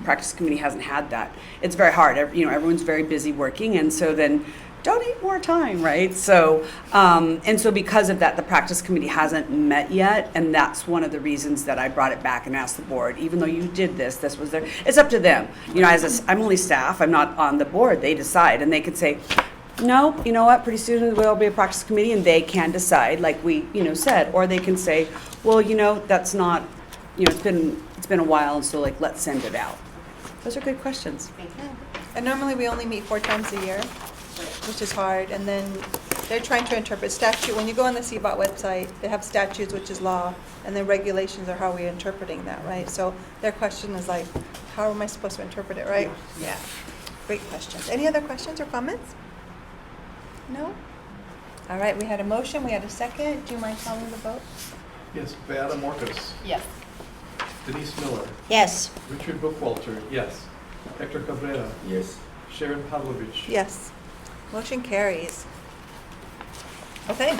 practice committee hasn't had that. It's very hard. Everyone's very busy working, and so then donate more time, right? So, and so because of that, the practice committee hasn't met yet, and that's one of the reasons that I brought it back and asked the board, even though you did this was their, it's up to them. I'm only staff, I'm not on the board, they decide, and they could say, no, you know what, pretty soon there'll be a practice committee, and they can decide, like we, said, or they can say, well, that's not, it's been a while, and so let's send it out. Those are good questions. And normally we only meet 4 times a year, which is hard, and then they're trying to interpret statute. When you go on the CBOT website, they have statutes, which is law, and then regulations are how we're interpreting that, right? So their question is how am I supposed to interpret it, right? Yeah. Great questions. Any other questions or comments? No? All right, we had a motion, we had a second. Do you mind calling the vote? Yes, Beata Marcos. Yes. Denise Miller. Yes. Richard Bookwalter, yes. Hector Cabrera. Yes. Sharon Pavlovich. Yes. Motion carries. Okay.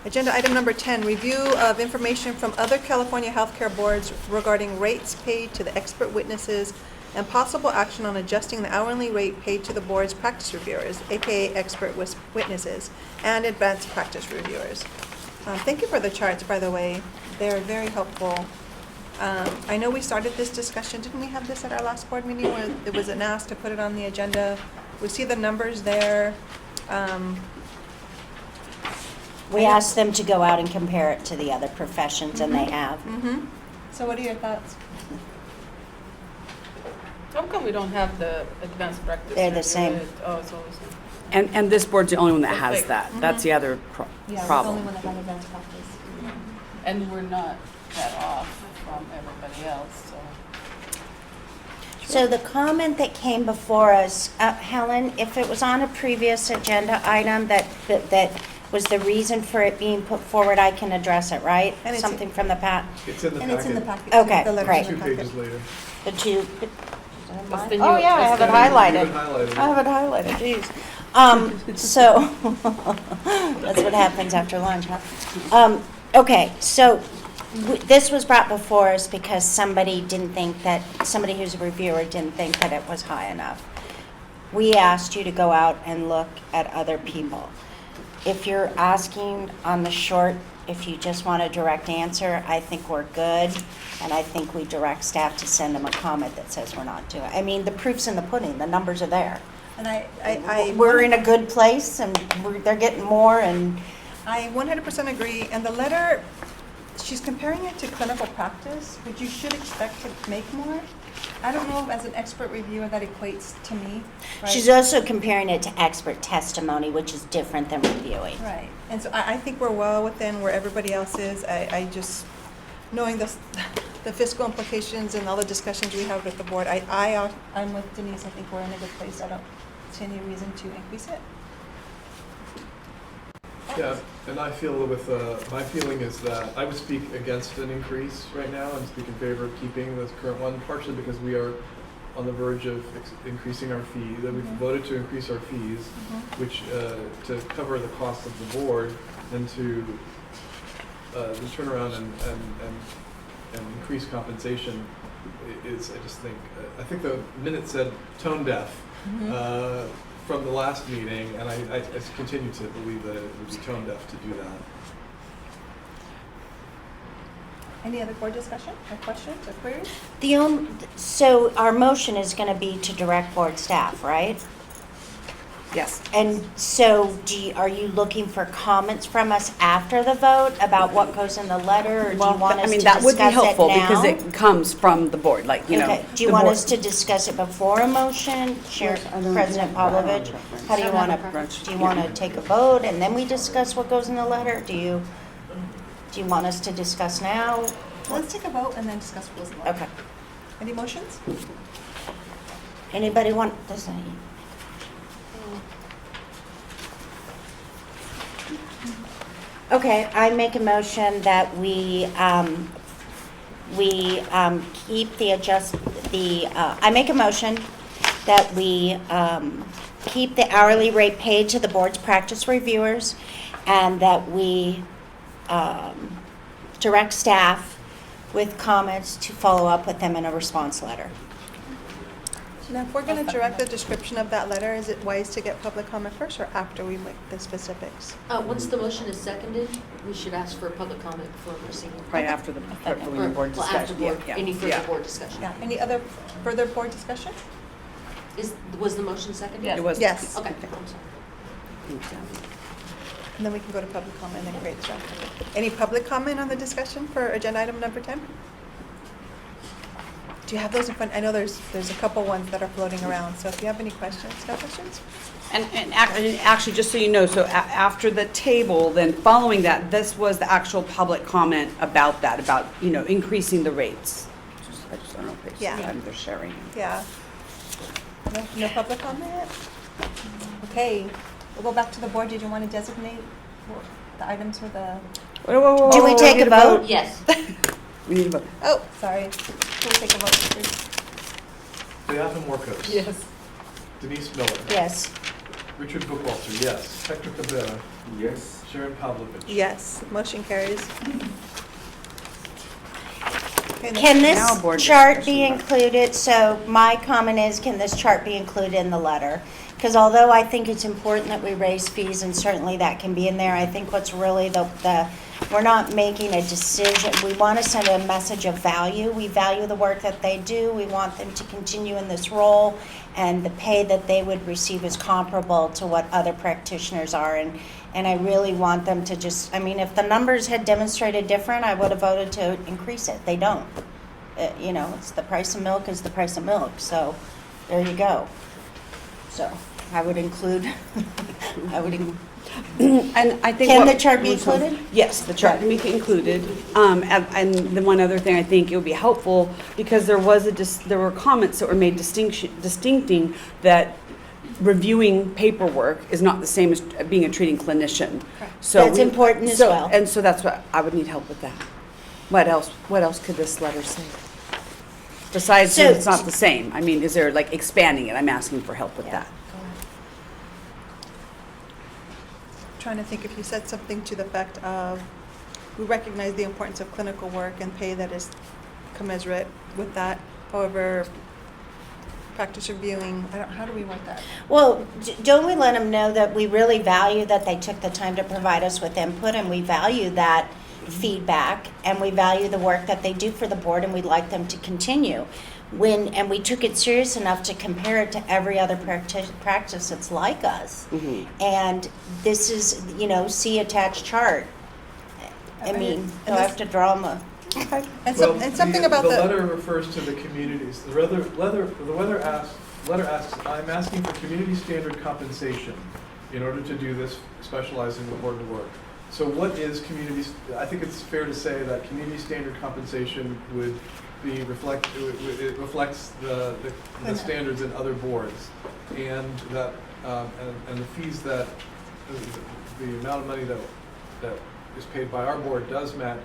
Agenda item number 10, review of information from other California healthcare boards regarding rates paid to the expert witnesses and possible action on adjusting the hourly rate paid to the board's practice reviewers, aka expert witnesses, and advanced practice reviewers. Thank you for the charts, by the way. They're very helpful. I know we started this discussion, didn't we have this at our last board meeting where it was an ask to put it on the agenda? We see the numbers there. We asked them to go out and compare it to the other professions, and they have. Mm-hmm. So what are your thoughts? How come we don't have the advanced practice? They're the same. Oh, it's all the same. And this board's the only one that has Perfect. that. That's the other problem. one that has advanced practice. And we're not that off from everybody else, so. So the comment that came before us, Helen, if it was on a previous agenda item that was the reason for it being put forward, I can address it, right? And it's- Something from the packet. It's in the And packet. it's in the packet. Okay, The letter's great. in the 2 packet. pages later. The two. That's the Oh, new- yeah, I have it that's You highlighted. highlighted. I have it highlighted, geez. So, that's what happens after lunch, huh? Okay, so this was brought before us because somebody who's a reviewer didn't think that it was high enough. We asked you to go out and look at other people. If you're asking on the short, if you just want a direct answer, I think we're good. And I think we direct staff to send them a comment that says we're not doing. I mean, the proof's in the pudding, the numbers are there. And We're in a good place, and they're getting more, and I 100% agree. And the letter, she's comparing it to clinical practice, which you should expect to make more. I don't know if as an expert reviewer that equates to me. Right? she's also comparing it to expert testimony, which is different than reviewing. Right. And so I think we're well within where everybody else is. I just, knowing the fiscal implications and all the discussions we have with the board, I'm with Denise. I think we're in a good place. I don't see any reason to increase it. Yeah, and I feel my feeling is that I would speak against an increase right now and speak in favor of keeping this current one, partially because we are on the verge of increasing our fee, that we've voted to increase our fees, which to cover the cost of the board and to turn around and increase compensation is, I think the minute said tone deaf. From the last meeting, and I continue to believe that it would be tone deaf to do that. Any other board discussion or questions or queries? So our motion is going to be to direct board staff, right? Yes. And so are you looking for comments from us after the vote about what goes in the letter, or do you want us to that would be discuss helpful it now? because it comes from the board, Okay, do you want us to discuss it before a motion? President Pavlovich, how do you want to, do you want to take a vote and then we discuss what goes in the letter? Do you? Do you want us to discuss now? Let's take a vote and then discuss rules and law. Okay. Any motions? Anybody want, does any? Okay, I make a motion that we keep I make a motion that we keep the hourly rate paid to the board's practice reviewers, and that we direct staff with comments to follow up with them in a response letter. Now, if we're going to direct the description of that letter, is it wise to get public comment first or after we make the specifics? Once the motion is seconded, we should ask for public comment before proceeding. Right after the Or- board well, after discussion. board, Yeah, any yeah. further board discussion. Yeah. Any other further board discussion? Was the motion seconded? It was. Yes. Okay, I'm sorry. And then we can go to public comment and then create the draft. Any public comment on the discussion for agenda item number 10? Do you have those in front? I know there's a couple ones that are floating around, so if you have any questions, no questions? And actually, just so you know, so after the table, then following that, this was the actual public comment about that, about, increasing the rates. I just don't know if they're sharing. Yeah. No public comment? Okay, we'll go back to the board. Did you want to designate the items for the? Whoa, Do we take a vote? Yes. We need a vote. Oh, sorry. We'll take a vote, please. Beata Morcos. Yes. Denise Miller. Yes. Richard Bookwalter, yes. Hector Cabrera. Yes. Sharon Pavlovich. Yes, motion carries. Okay, Can Now this board chart be discussion. included? So my comment is, can this chart be included in the letter? Because although I think it's important that we raise fees, and certainly that can be in there, I think what's really we're not making a decision. We want to send a message of value. We value the work that they do. We want them to continue in this role, and the pay that they would receive is comparable to what other practitioners are. And I really want them to just, if the numbers had demonstrated different, I would have voted to increase it. They don't. It's the price of milk is the price of milk. So there you go. So I would include, And I think Can what the chart be was helpful- included? Yes, the chart can be included. And the one other thing I think it would be helpful, because there were comments that were made distincting that reviewing paperwork is not the same as being a treating clinician. So That's important as well. And so that's what I would need help with that. What else could this letter say? Besides So- that it's not the same. Is there expanding it? I'm asking for help with Yeah. that. Trying to think if you said something to the effect of, we recognize the importance of clinical work and pay that is commensurate with that. However, practice reviewing, how do we want that? Well, don't we let them know that we really value that they took the time to provide us with input, and we value that feedback, and we value the work that they do for the board, and we'd like them to continue. And we took it serious enough to compare it to every other practice that's like us. Mm-hmm. And this is, see attached chart. Do I have to draw them a? And something about the letter refers to the communities. The letter asks, I'm asking for community standard compensation in order to do this specializing important work. So what is I think it's fair to say that community standard compensation would be it reflects the standards in other boards, and that and the fees that the amount of money that is paid by our board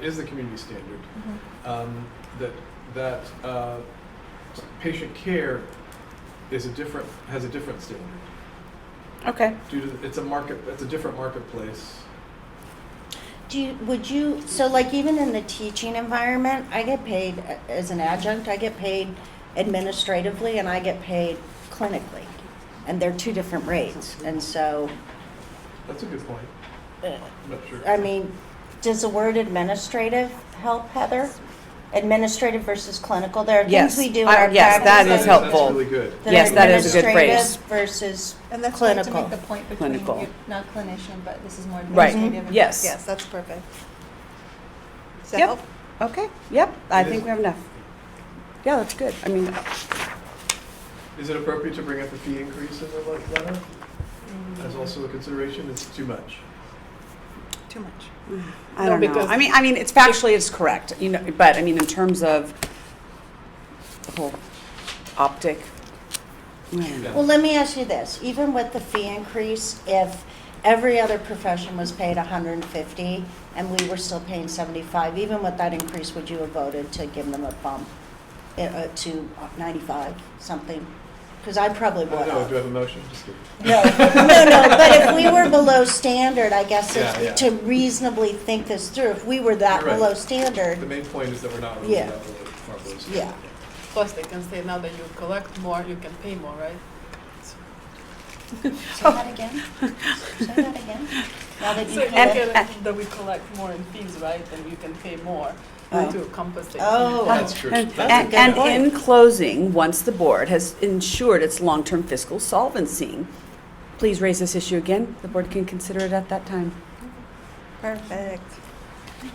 is the community standard. Mm-hmm. That patient care has a different standard. Okay. It's a different marketplace. So even in the teaching environment, I get paid as an adjunct, I get paid administratively, and I get paid clinically. And they're two different rates. And so, That's a good point. I'm not sure. does the word administrative help, Heather? Administrative versus clinical. There are Yes. things we do in our Yes, practice. that is helpful. That's really good. that Yes, are that is a good phrase. administrative versus And that's going to clinical. make the point between, Clinical. you're not clinician, but this is more Right. administrative. and- Yes. Yes, that's perfect. Does that Yep. help? Okay, yep, I It think is- we have enough. Yeah, that's good. Is it appropriate to bring up the fee increase in the letter as also a consideration? It's too much. too much. I No, don't know. because- I mean, it's factually, it's correct, you know, but I mean, in terms of the whole optic, I don't know. Well, let me ask you this, even with the fee increase, if every other profession was paid 150 and we were still paying 75, even with that increase, would you have voted to give them a bump to 95, something? Because I probably would No, do I have. have a motion? Just kidding. No, but if we were below standard, I guess Yeah, yeah. to reasonably think this through, if we were that You're right. below The standard, main point is that we're not really Yeah. that below, far below standard. yeah. Plus, they can say now that you collect more, you can pay more, right? Say that again? Say that again? Now that you So you collect- get that we collect more in fees, right, then you can pay more Oh. to compensate. Oh. That's true. And, That's a good and point. in closing, once the board has ensured its long-term fiscal solvency, please raise this issue again. The board can consider it at that time. Perfect.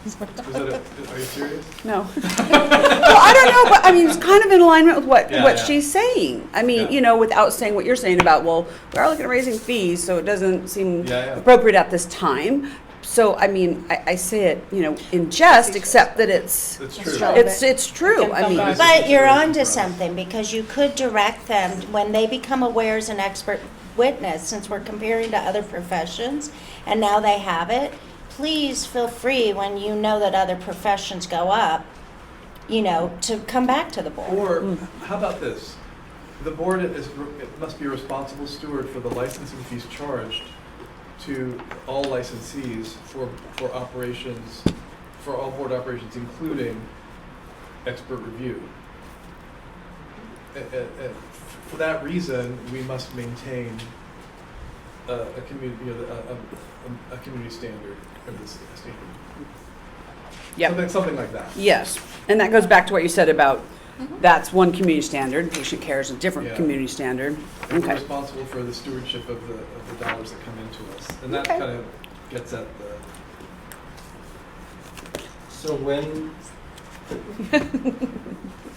Is that are you serious? No. Well, I don't know, but I mean, it's kind of in alignment with what Yeah, yeah. she's saying. I mean, Yeah. you know, without saying what you're saying about, well, we are looking at raising fees, so it doesn't seem Yeah, yeah. appropriate at this time. So, I mean, I say it, you know, in jest, except that it's That's true. it's true. Can I come mean, back. But you're Consideration on to for us. something, because you could direct them, when they become aware as an expert witness, since we're comparing to other professions, and now they have it, please feel free, when you know that other professions go up, you know, to come back to the board. Or, how about this? The board it must be a responsible steward for the licensing fees charged to all licensees for operations, for all board operations, including expert review. For that reason, we must maintain a community, you know, a community standard, or the standard. yeah. Something like that. Yes, and that goes back to what you said about that's one community standard. Patient care is a different Yeah. community standard. And we're Okay. responsible for the stewardship of the dollars that come into us. And that Okay. kind of gets at the, So when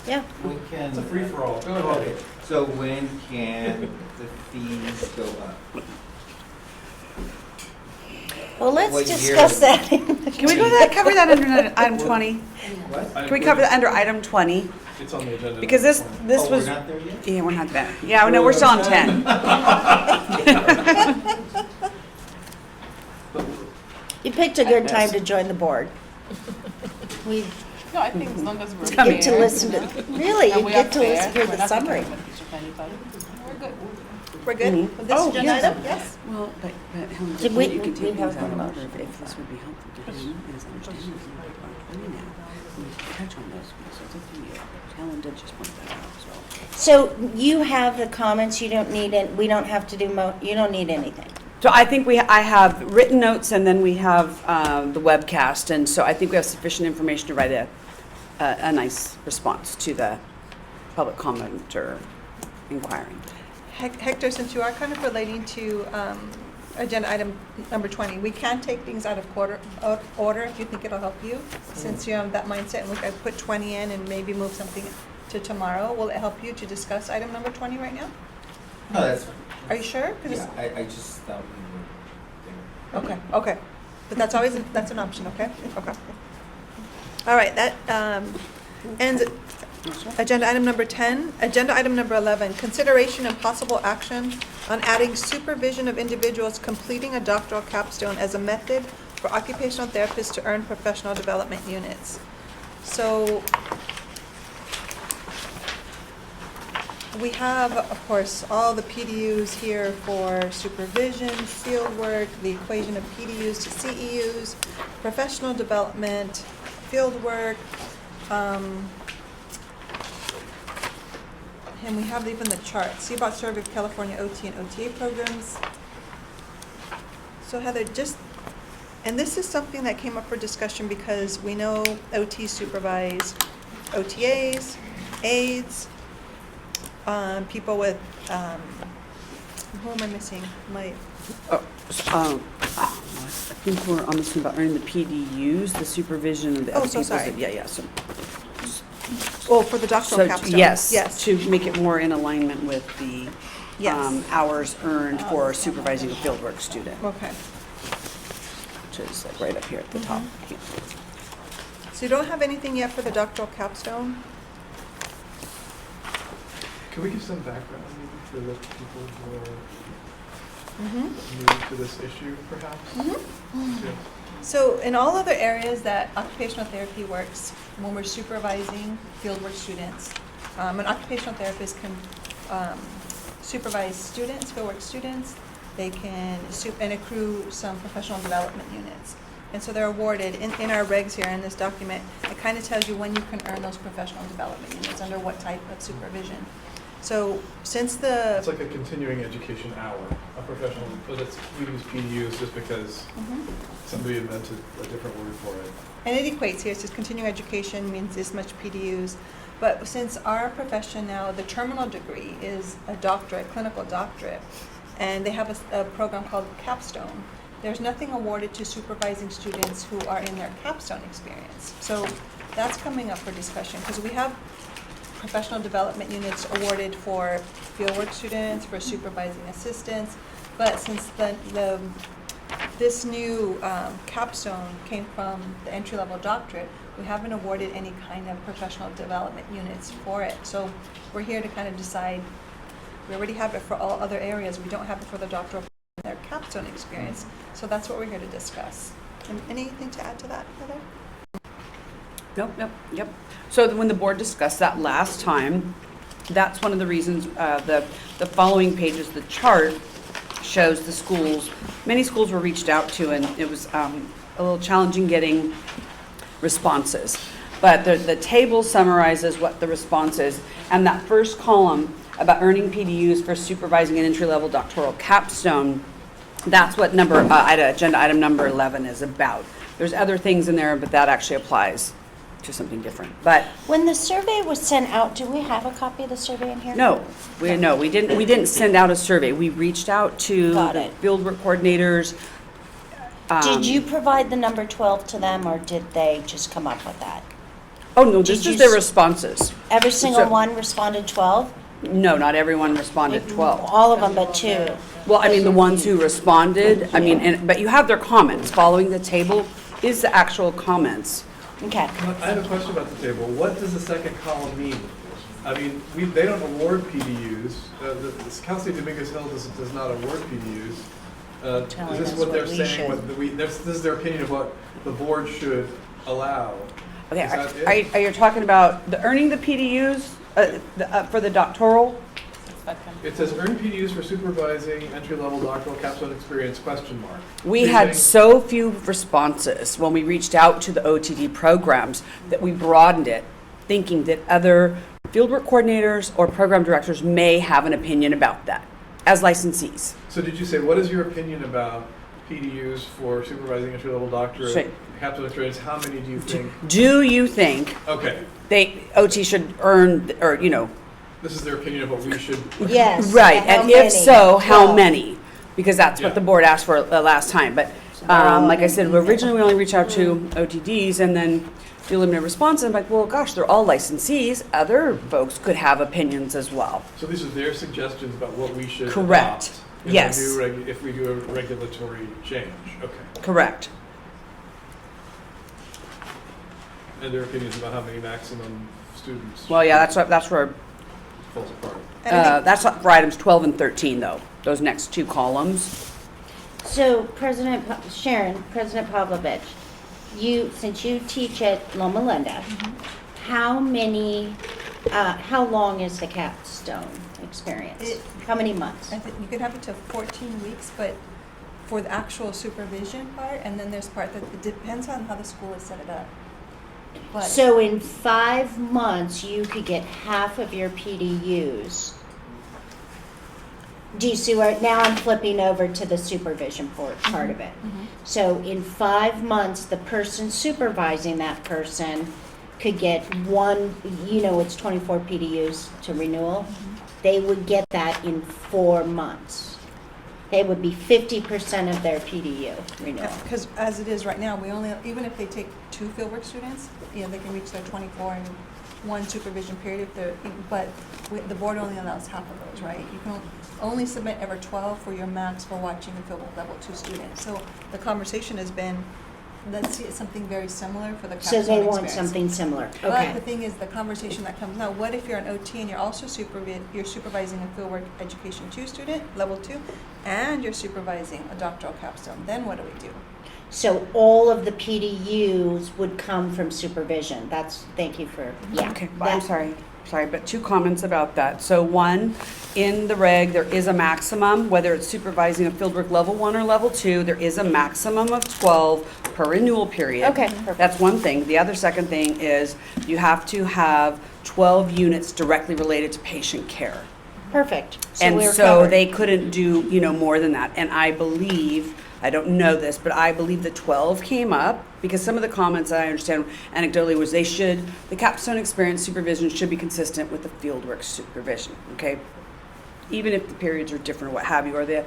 Yeah. can? it's a free-for-all. Go Okay, ahead. so when can the fees go up? Well, let's What year? discuss that. Can we cover that under item 20? What? Can we cover that under item 20? It's on the agenda. Because this Oh, was, we're not there yet? yeah, we're not there. Yeah, no, we're still on 10. You picked a good time to join the board. We No, I think as long as we're coming. get to fair, listen you know, to, really, and you we are get to fair, listen to we're the not taking summary. advantage of anybody. We're good. We're good Mhm. with this Oh, agenda yes. item? Yes. Well, but Helen, Did we- you can we take have things out of one order motion. if this would be helpful to him and his understanding of what we're doing now. We touch on those, so it's up to you. Helen did just point that out, so. So you have the comments, you don't need it, we don't have to do you don't need anything. So I think I have written notes and then we have the webcast, and so I think we have sufficient information to write a nice response to the public comment or inquiring. Hector, since you are kind of relating to agenda item number 20, we can take things out of order if you think it'll help you, since you have that mindset, and we could put 20 in and maybe move something to tomorrow. Will it help you to discuss item number 20 right now? No, that's fine. Are you sure? 'Cause Yeah, I just thought we were there. Okay. But that's always, that's an option, okay? Okay. All right, that ends agenda item number 10. Agenda item number 11, consideration and possible action on adding supervision of individuals completing a doctoral capstone as a method for occupational therapists to earn professional development units. So we have, of course, all the PDUs here for supervision, field work, the equation of PDUs to CEUs, professional development, field work, and we have even the chart. CBOT Survey of California OT and OTA programs. So Heather, and this is something that came up for discussion because we know OT supervise OTAs, aides, people with, who am I missing? I think we're on this one about earning the PDUs, the supervision of the Oh, other so people. sorry. Yeah, so. Well, for the doctoral capstone. Yes, Yes. to make it more in alignment with the Yes. hours earned for supervising a fieldwork student. Okay. is like right up here at the top. So you don't have anything yet for the doctoral capstone? Can we give some background maybe for the people who are Mm-hmm. new to this issue, perhaps? Yeah. So in all other areas that occupational therapy works, when we're supervising fieldwork students, an occupational therapist can supervise students, fieldwork students. They can and accrue some professional development units. And so they're awarded, in our regs here in this document, it kind of tells you when you can earn those professional development units, under what type of supervision. So since the... It's like a continuing education hour, a professional, but it's, we use PDUs just because somebody invented a different word for it. And it equates here, it says continuing education means this much PDUs. But since our profession now, the terminal degree is a doctorate, clinical doctorate, and they have a program called Capstone, there's nothing awarded to supervising students who are in their capstone experience. So that's coming up for discussion, because we have professional development units awarded for fieldwork students, for supervising assistants, but since this new capstone came from the entry-level doctorate, we haven't awarded any kind of professional development units for it. So we're here to kind of decide, we already have it for all other areas, we don't have it for the doctoral in their capstone experience, so that's what we're here to discuss. And anything to add to that, Heather? Yep. So when the board discussed that last time, that's one of the reasons, the following pages, the chart shows the schools. Many schools were reached out to, and it was a little challenging getting responses. But the table summarizes what the response is, and that first column about earning PDUs for supervising an entry-level doctoral capstone, that's what agenda item number 11 is about. There's other things in there, but that actually applies to something different. But When the survey was sent out, do we have a copy of the survey in here? we didn't send out a survey. We reached out to Got the it. fieldwork coordinators. Did you provide the number 12 to them, or did they just come up with that? Oh, no, this Did is you their responses. Every single So- one responded 12? No, not everyone responded 12. All of them but 2. Well, I mean, the ones who responded, but you have their comments. Following the table is the actual comments. Okay. I have a question about the table. What does the second column mean? I mean, they don't award PDUs. The Cal State Dominguez Hill does not award PDUs. Telling Is this us what they're what we saying? should. This is their opinion of what the board should allow. Okay, Is that it? are you talking about the earning the PDUs for the doctoral? It says earn PDUs for supervising entry-level doctoral capstone experience, ? We You're had saying- so few responses when we reached out to the OTD programs that we broadened it, thinking that other fieldwork coordinators or program directors may have an opinion about that as licensees. So did you say, what is your opinion about PDUs for supervising entry-level doctorate Sure. capstone experience? How many do you think? Do you think Okay, OT should earn, or, this is their opinion of what we should. Yes. right, How and many? if so, how 12. many? Because that's what Yeah. the board asked for last time, but like I said, originally we only reached out to OTDs, and then the limited response, and I'm like, well, gosh, they're all licensees, other folks could have opinions as well. So these are their suggestions about what we should Correct. adopt in Yes. the new if we do a regulatory change. Okay. Correct. And their opinions about how many maximum students Well, yeah, that's where, falls apart. And I think- that's for items 12 and 13, though, those next two columns. So President Pavlovich, since you teach at Loma Linda, how long is the capstone experience? How many months? I think you could have it to 14 weeks, but for the actual supervision part, and then there's part that it depends on how the school has set it up. But So in 5 months, you could get half of your PDUs. Do you see where, now I'm flipping over to the supervision part of it. So in 5 months, the person supervising that person could get it's 24 PDUs to renewal. They would get that in 4 months. They would be 50% of their PDU renewal. because as it is right now, we only, even if they take 2 fieldwork students, they can reach their 24 in one supervision period if they're, but the board only allows half of those, right? You can only submit ever 12 for your max for watching and field work level 2 students. So the conversation has been, let's see something very similar for the So capstone they want experience. something similar, But okay. the thing is, the conversation that comes now, what if you're an OT and you're also you're supervising a fieldwork education 2 student, level 2, and you're supervising a doctoral capstone? Then what do we do? So all of the PDUs would come from supervision. Thank you for, yeah. Okay, well, I'm sorry, but 2 comments about that. So one, in the reg, there is a maximum, whether it's supervising a fieldwork level 1 or level 2, there is a maximum of 12 per renewal period. Okay, perfect. That's one thing. The other second thing is you have to have 12 units directly related to patient care. Perfect. And we're so covered. they couldn't do, more than that. And I believe, I don't know this, but I believe the 12 came up because some of the comments I understand anecdotally was the capstone experience supervision should be consistent with the fieldwork supervision, okay? Even if the periods are different or what have you, or the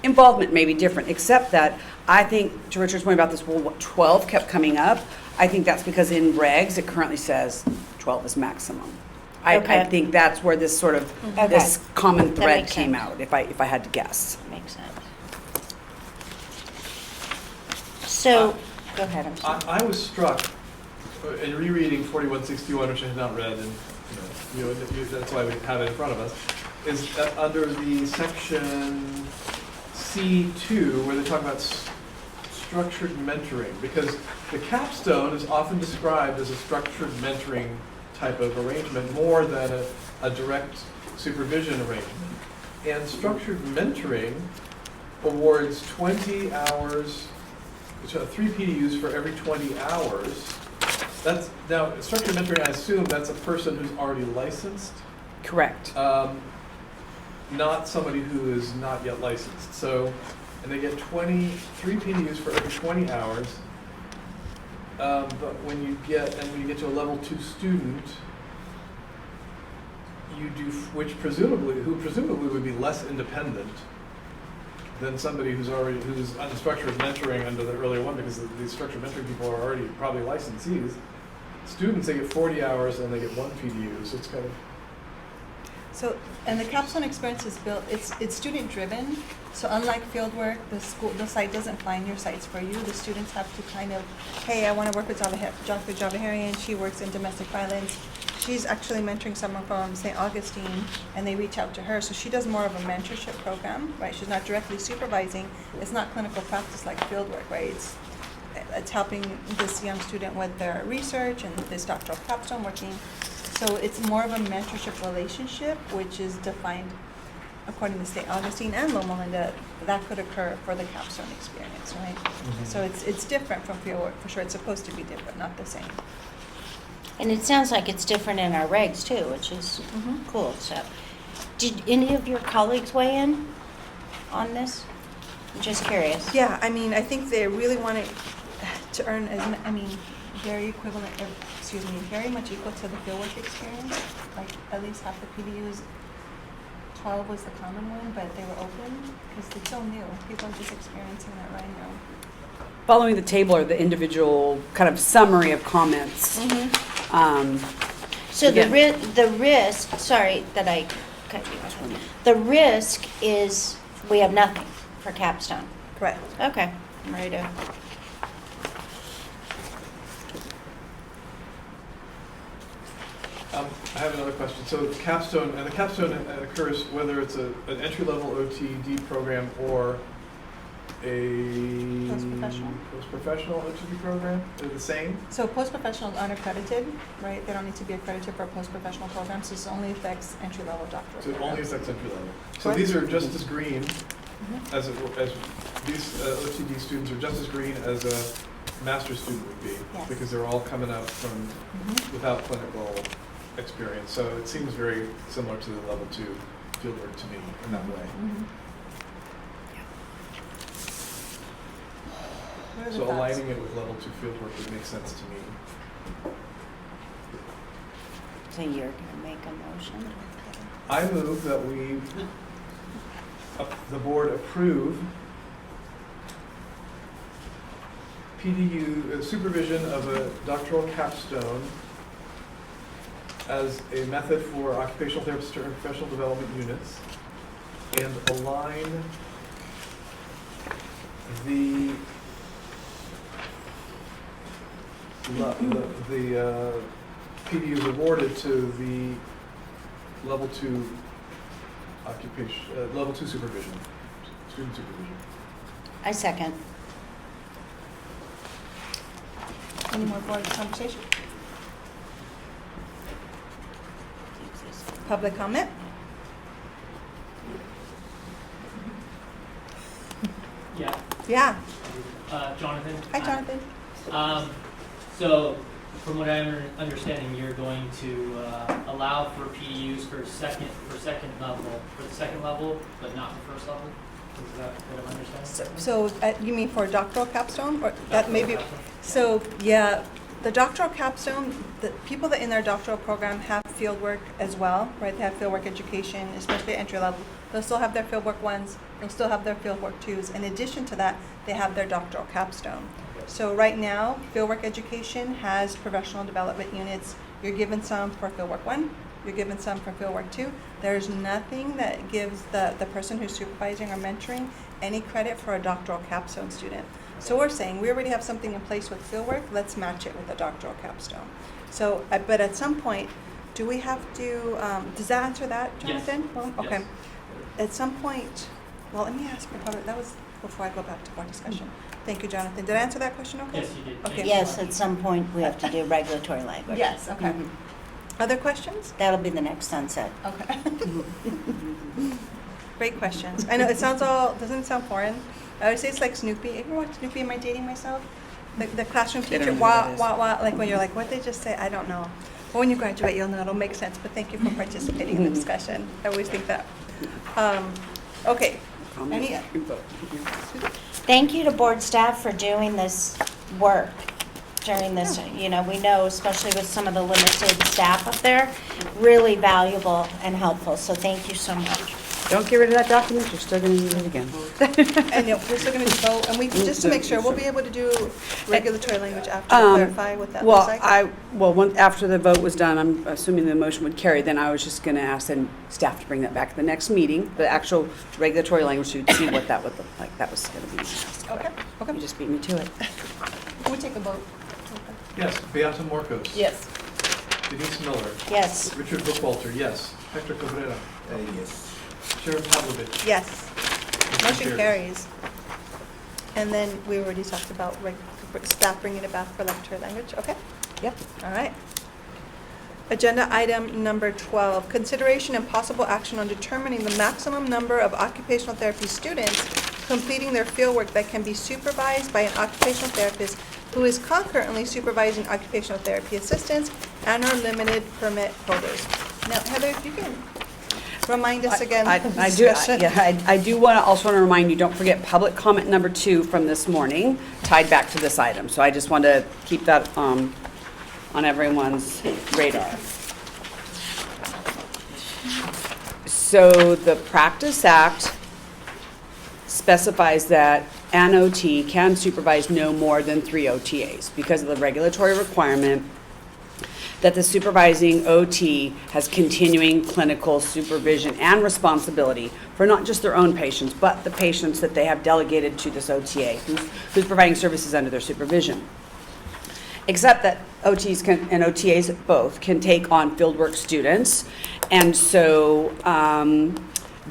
involvement may be different, except that I think, to Richard's point about this, well, what 12 kept coming up, I think that's because in regs, it currently says 12 is maximum. I Okay. think that's where this sort of, Okay. this common That thread makes came sense. out, if I had to guess. Makes sense. So, go ahead, I'm sorry. I was struck in rereading 4161, which I had not read, and that's why we have it in front of us, is that under the section C2, where they talk about structured mentoring, because the capstone is often described as a structured mentoring type of arrangement more than a direct supervision arrangement. And structured mentoring awards 20 hours, 3 PDUs for every 20 hours. That's now structured mentoring. I assume that's a person who's already licensed, Correct. not somebody who is not yet licensed. So, and they get 3 PDUs for every 20 hours. But when you get to a level 2 student, you do, who presumably would be less independent than somebody who's under structured mentoring under the earlier one, because the structured mentoring people are already probably licensees. Students, they get 40 hours and they get 1 PDU, so it's kind of. So, and the capstone experience is built, it's student driven. So unlike fieldwork, the site doesn't find your sites for you. The students have to kind of, hey, I want to work with Dr. Javaharian. She works in domestic violence. She's actually mentoring someone from St. Augustine, and they reach out to her. So she does more of a mentorship program, right? She's not directly supervising. It's not clinical practice like fieldwork, right? It's helping this young student with their research and this doctoral capstone working. So it's more of a mentorship relationship, which is defined according to St. Augustine and Loma Linda. That could occur for the capstone experience, right? Mm-hmm. So it's different from fieldwork for sure. It's supposed to be different, not the same. And it sounds like it's different in our regs too, which is cool. So, did any of your colleagues weigh in on this? I'm just curious. Yeah, I mean, I think they really want it to earn very equivalent, very much equal to the fieldwork experience. Like at least half the PDUs. 12 was the common one, but they were open because it's so new. People are just experiencing it right now. Following the table are the individual kind of summary of comments. So Again. the risk, sorry that I cut you off. The risk is we have nothing for capstone. Correct. Okay, I'm ready to. I have another question. So the capstone occurs whether it's an entry-level OTD program or a post-professional OTD program. They're the same? So post-professionals aren't accredited, right? They don't need to be accredited for a post-professional program, so this only affects entry-level doctoral So it only programs. affects entry-level. So Correct. these are just as green as these OTD students are just as green as a master's student would be, Yes. because they're all coming out from without clinical experience. So it seems very similar to the level 2 fieldwork to me in that way. What are the So thoughts? aligning it with level 2 fieldwork would make sense to me. So you're gonna make a motion? I move that the board approve PDU supervision of a doctoral capstone as a method for occupational therapists and professional development units, and align the PDUs awarded to the level 2 level 2 supervision, student supervision. I second. Any more board conversation? Public comment? Yeah, Yeah. Jonathan. Hi, Jonathan. So, from what I'm understanding, you're going to allow for PDUs for the second level, but not the first level. Is that what I'm understanding? So you mean for doctoral capstone, or that Doctoral maybe? capstone. So yeah, the doctoral capstone, the people that in their doctoral program have field work as well, right? They have field work education, especially entry level. They'll still have their field work 1s. They'll still have their field work 2s. In addition to that, they have their doctoral capstone. So right now, fieldwork education has professional development units. You're given some for fieldwork 1, you're given some for fieldwork 2. There's nothing that gives the person who's supervising or mentoring any credit for a doctoral capstone student. So we're saying we already have something in place with fieldwork, let's match it with a doctoral capstone. So, but at some point, do we have to, does that answer that, Jonathan? Yes. Well, okay. Yes. At some point, well, let me ask you, that was before I go back to our discussion. Thank you, Jonathan. Did I answer that question okay? Yes, you did. Okay. Yes, at some point, we have to do regulatory language. Yes, okay. Mhm. Other questions? That'll be the next sunset. Okay. Great questions. I know it doesn't it sound foreign? I always say it's like Snoopy. Ever watch Snoopy? Am I dating myself? The classroom They don't teacher, know wah, who that is. wah, wah, like when you're like, what'd they just say? I don't know. But when you graduate, you'll know it'll make sense. But thank you for participating in the discussion. I always think that. Okay. Any, Thank you to board staff for doing this work during this, we know, especially with some of the limited staff up there, really valuable and helpful, so thank you so much. Don't get rid of that document, you're still gonna need it again. and we're still going to vote, and we just to make sure we'll be able to do regulatory language after to clarify what that looks like. After the vote was done, I'm assuming the motion would carry, then I was just gonna ask then staff to bring that back to the next meeting, the actual regulatory language, so you'd see what that would look like. That was gonna be my ask. Okay. You just beat me to it. Can we take a vote? Yes, Beata Morcos. Yes. Denise Miller. Yes. Richard Bookwalter, yes. Hector Cabrera. Yes. Sharon Pavlovich. Yes. Motion carries. And then we already talked about staff bringing it back for regulatory language. Okay? Yep. All right. Agenda item number 12, consideration and possible action on determining the maximum number of occupational therapy students completing their fieldwork that can be supervised by an occupational therapist who is concurrently supervising occupational therapy assistants and or limited permit holders. Now, Heather, if you can remind us again. I do also want to remind you, don't forget public comment number 2 from this morning, tied back to this item. So I just want to keep that on everyone's radar. So the Practice Act specifies that an OT can supervise no more than 3 OTAs because of the regulatory requirement that the supervising OT has continuing clinical supervision and responsibility for not just their own patients, but the patients that they have delegated to this OTA, who's providing services under their supervision. Except that OTs and OTAs both can take on fieldwork students, and so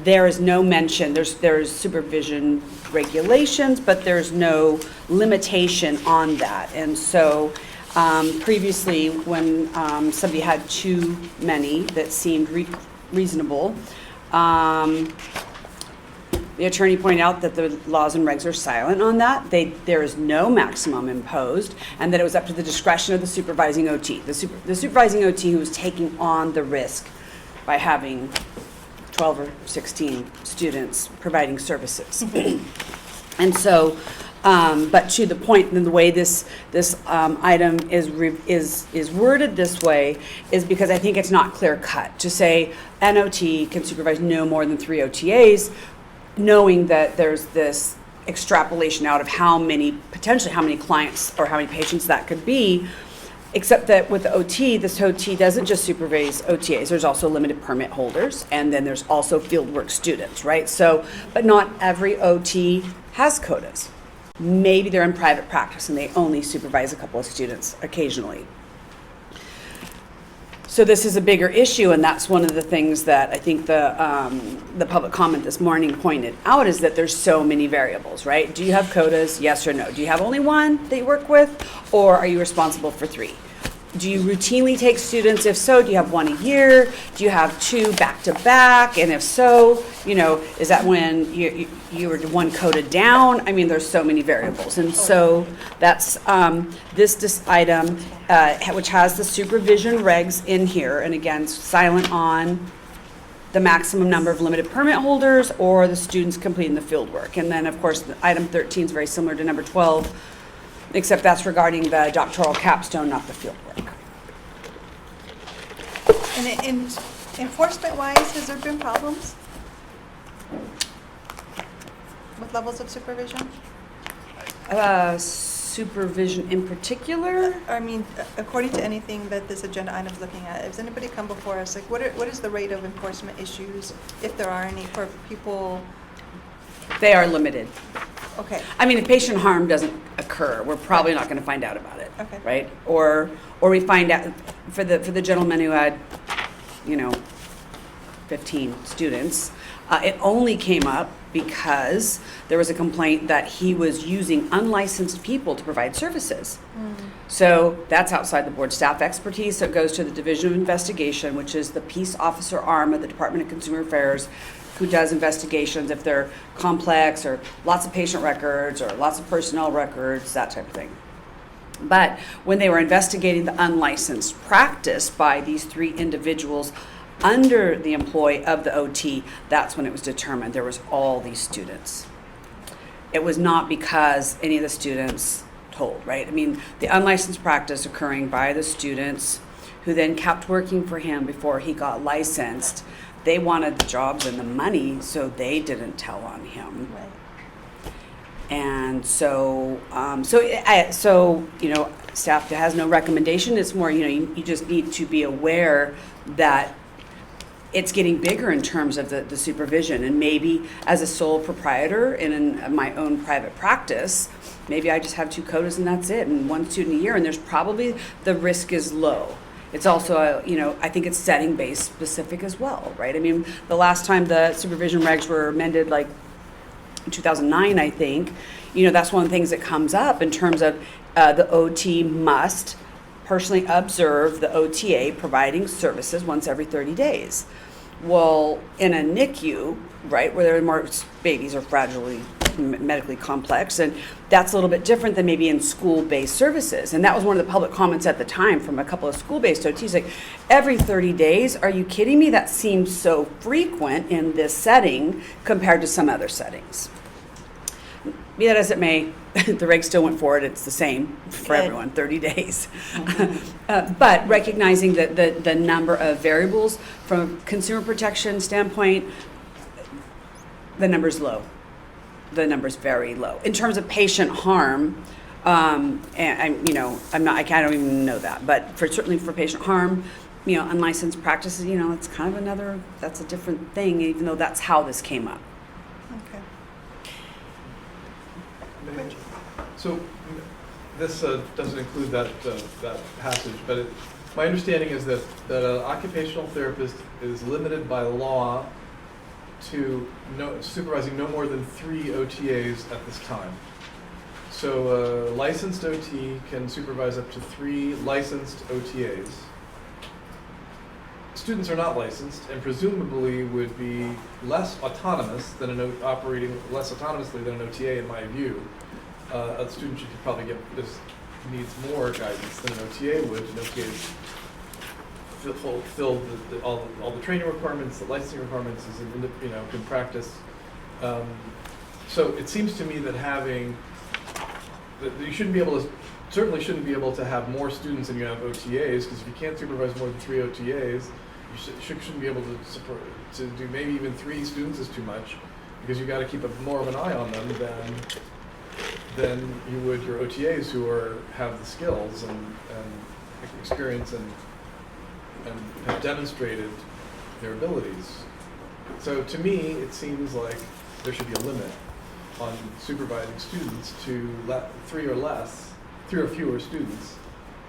there is no mention, there's supervision regulations, but there's no limitation on that. And so previously, when somebody had too many that seemed reasonable, the attorney pointed out that the laws and regs are silent on that. There is no maximum imposed, and that it was up to the discretion of the supervising OT. The supervising OT who was taking on the risk by having 12 or 16 students providing services. And so, but to the point, and the way this item is worded this way is because I think it's not clear cut to say an OT can supervise no more than 3 OTAs, knowing that there's this extrapolation out of potentially how many clients or how many patients that could be. Except that with the OT, this OT doesn't just supervise OTAs, there's also limited permit holders, and then there's also fieldwork students, right? So, but not every OT has quotas. Maybe they're in private practice and they only supervise a couple of students occasionally. So this is a bigger issue, and that's one of the things that I think the public comment this morning pointed out, is that there's so many variables, right? Do you have quotas? Yes or no? Do you have only one that you work with, or are you responsible for 3? Do you routinely take students? If so, do you have 1 a year? Do you have 2 back to back? And if so, you know, is that when you were 1 quota down? I mean, there's so many variables. And so that's this item, which has the supervision regs in here, and again, silent on the maximum number of limited permit holders or the students completing the field work. And then, of course, item 13 is very similar to number 12, except that's regarding the doctoral capstone, not the field work. And enforcement-wise, has there been problems with levels of supervision? Supervision in particular? I mean, according to anything that this agenda item is looking at, has anybody come before us? Like, what is the rate of enforcement issues, if there are any, for people? They are limited. Okay. I mean, if patient harm doesn't occur, we're probably not going to find out about it. Okay. Right? Or we find out for the gentleman who had, 15 students, it only came up because there was a complaint that he was using unlicensed people to provide services. So that's outside the board staff expertise. So it goes to the Division of Investigation, which is the peace officer arm of the Department of Consumer Affairs, who does investigations if they're complex or lots of patient records or lots of personnel records, that type of thing. But when they were investigating the unlicensed practice by these 3 individuals under the employ of the OT, that's when it was determined there was all these students. It was not because any of the students told, right? I mean, the unlicensed practice occurring by the students who then kept working for him before he got licensed. They wanted the jobs and the money, so they didn't tell on him. Right. And so, staff has no recommendation. It's more, you just need to be aware that it's getting bigger in terms of the supervision. And maybe as a sole proprietor in my own private practice, maybe I just have 2 quotas and that's it, and 1 student a year, and there's probably, the risk is low. It's also, I think it's setting-based specific as well, right? I mean, the last time the supervision regs were amended, like in 2009, I think, that's one of the things that comes up in terms of the OT must personally observe the OTA providing services once every 30 days. Well, in a NICU, right, where there are more babies are fragilely medically complex, and that's a little bit different than maybe in school-based services. And that was one of the public comments at the time from a couple of school-based OTs, like, every 30 days, are you kidding me? That seems so frequent in this setting compared to some other settings. Be that as it may, the reg still went forward. It's the same for everyone, 30 days. But recognizing that the number of variables from a consumer protection standpoint, the number's low. The number's very low. In terms of patient harm, and I don't even know that, but certainly for patient harm, unlicensed practices, it's kind of that's a different thing, even though that's how this came up. Okay. So this doesn't include that passage, but my understanding is that an occupational therapist is limited by law to supervising no more than 3 OTAs at this time. So a licensed OT can supervise up to 3 licensed OTAs. Students are not licensed and presumably would be less autonomous than operating less autonomously than an OTA in my view. A student should probably needs more guidance than an OTA would. An OTA fulfill all the training requirements, the licensing requirements, can practice. So it seems to me that you certainly shouldn't be able to have more students than you have OTAs, because if you can't supervise more than 3 OTAs, you shouldn't be able to do maybe even 3 students is too much, because you got to keep more of an eye on them than you would your OTAs who have the skills and experience and have demonstrated their abilities. So to me, it seems like there should be a limit on supervising students to 3 or fewer students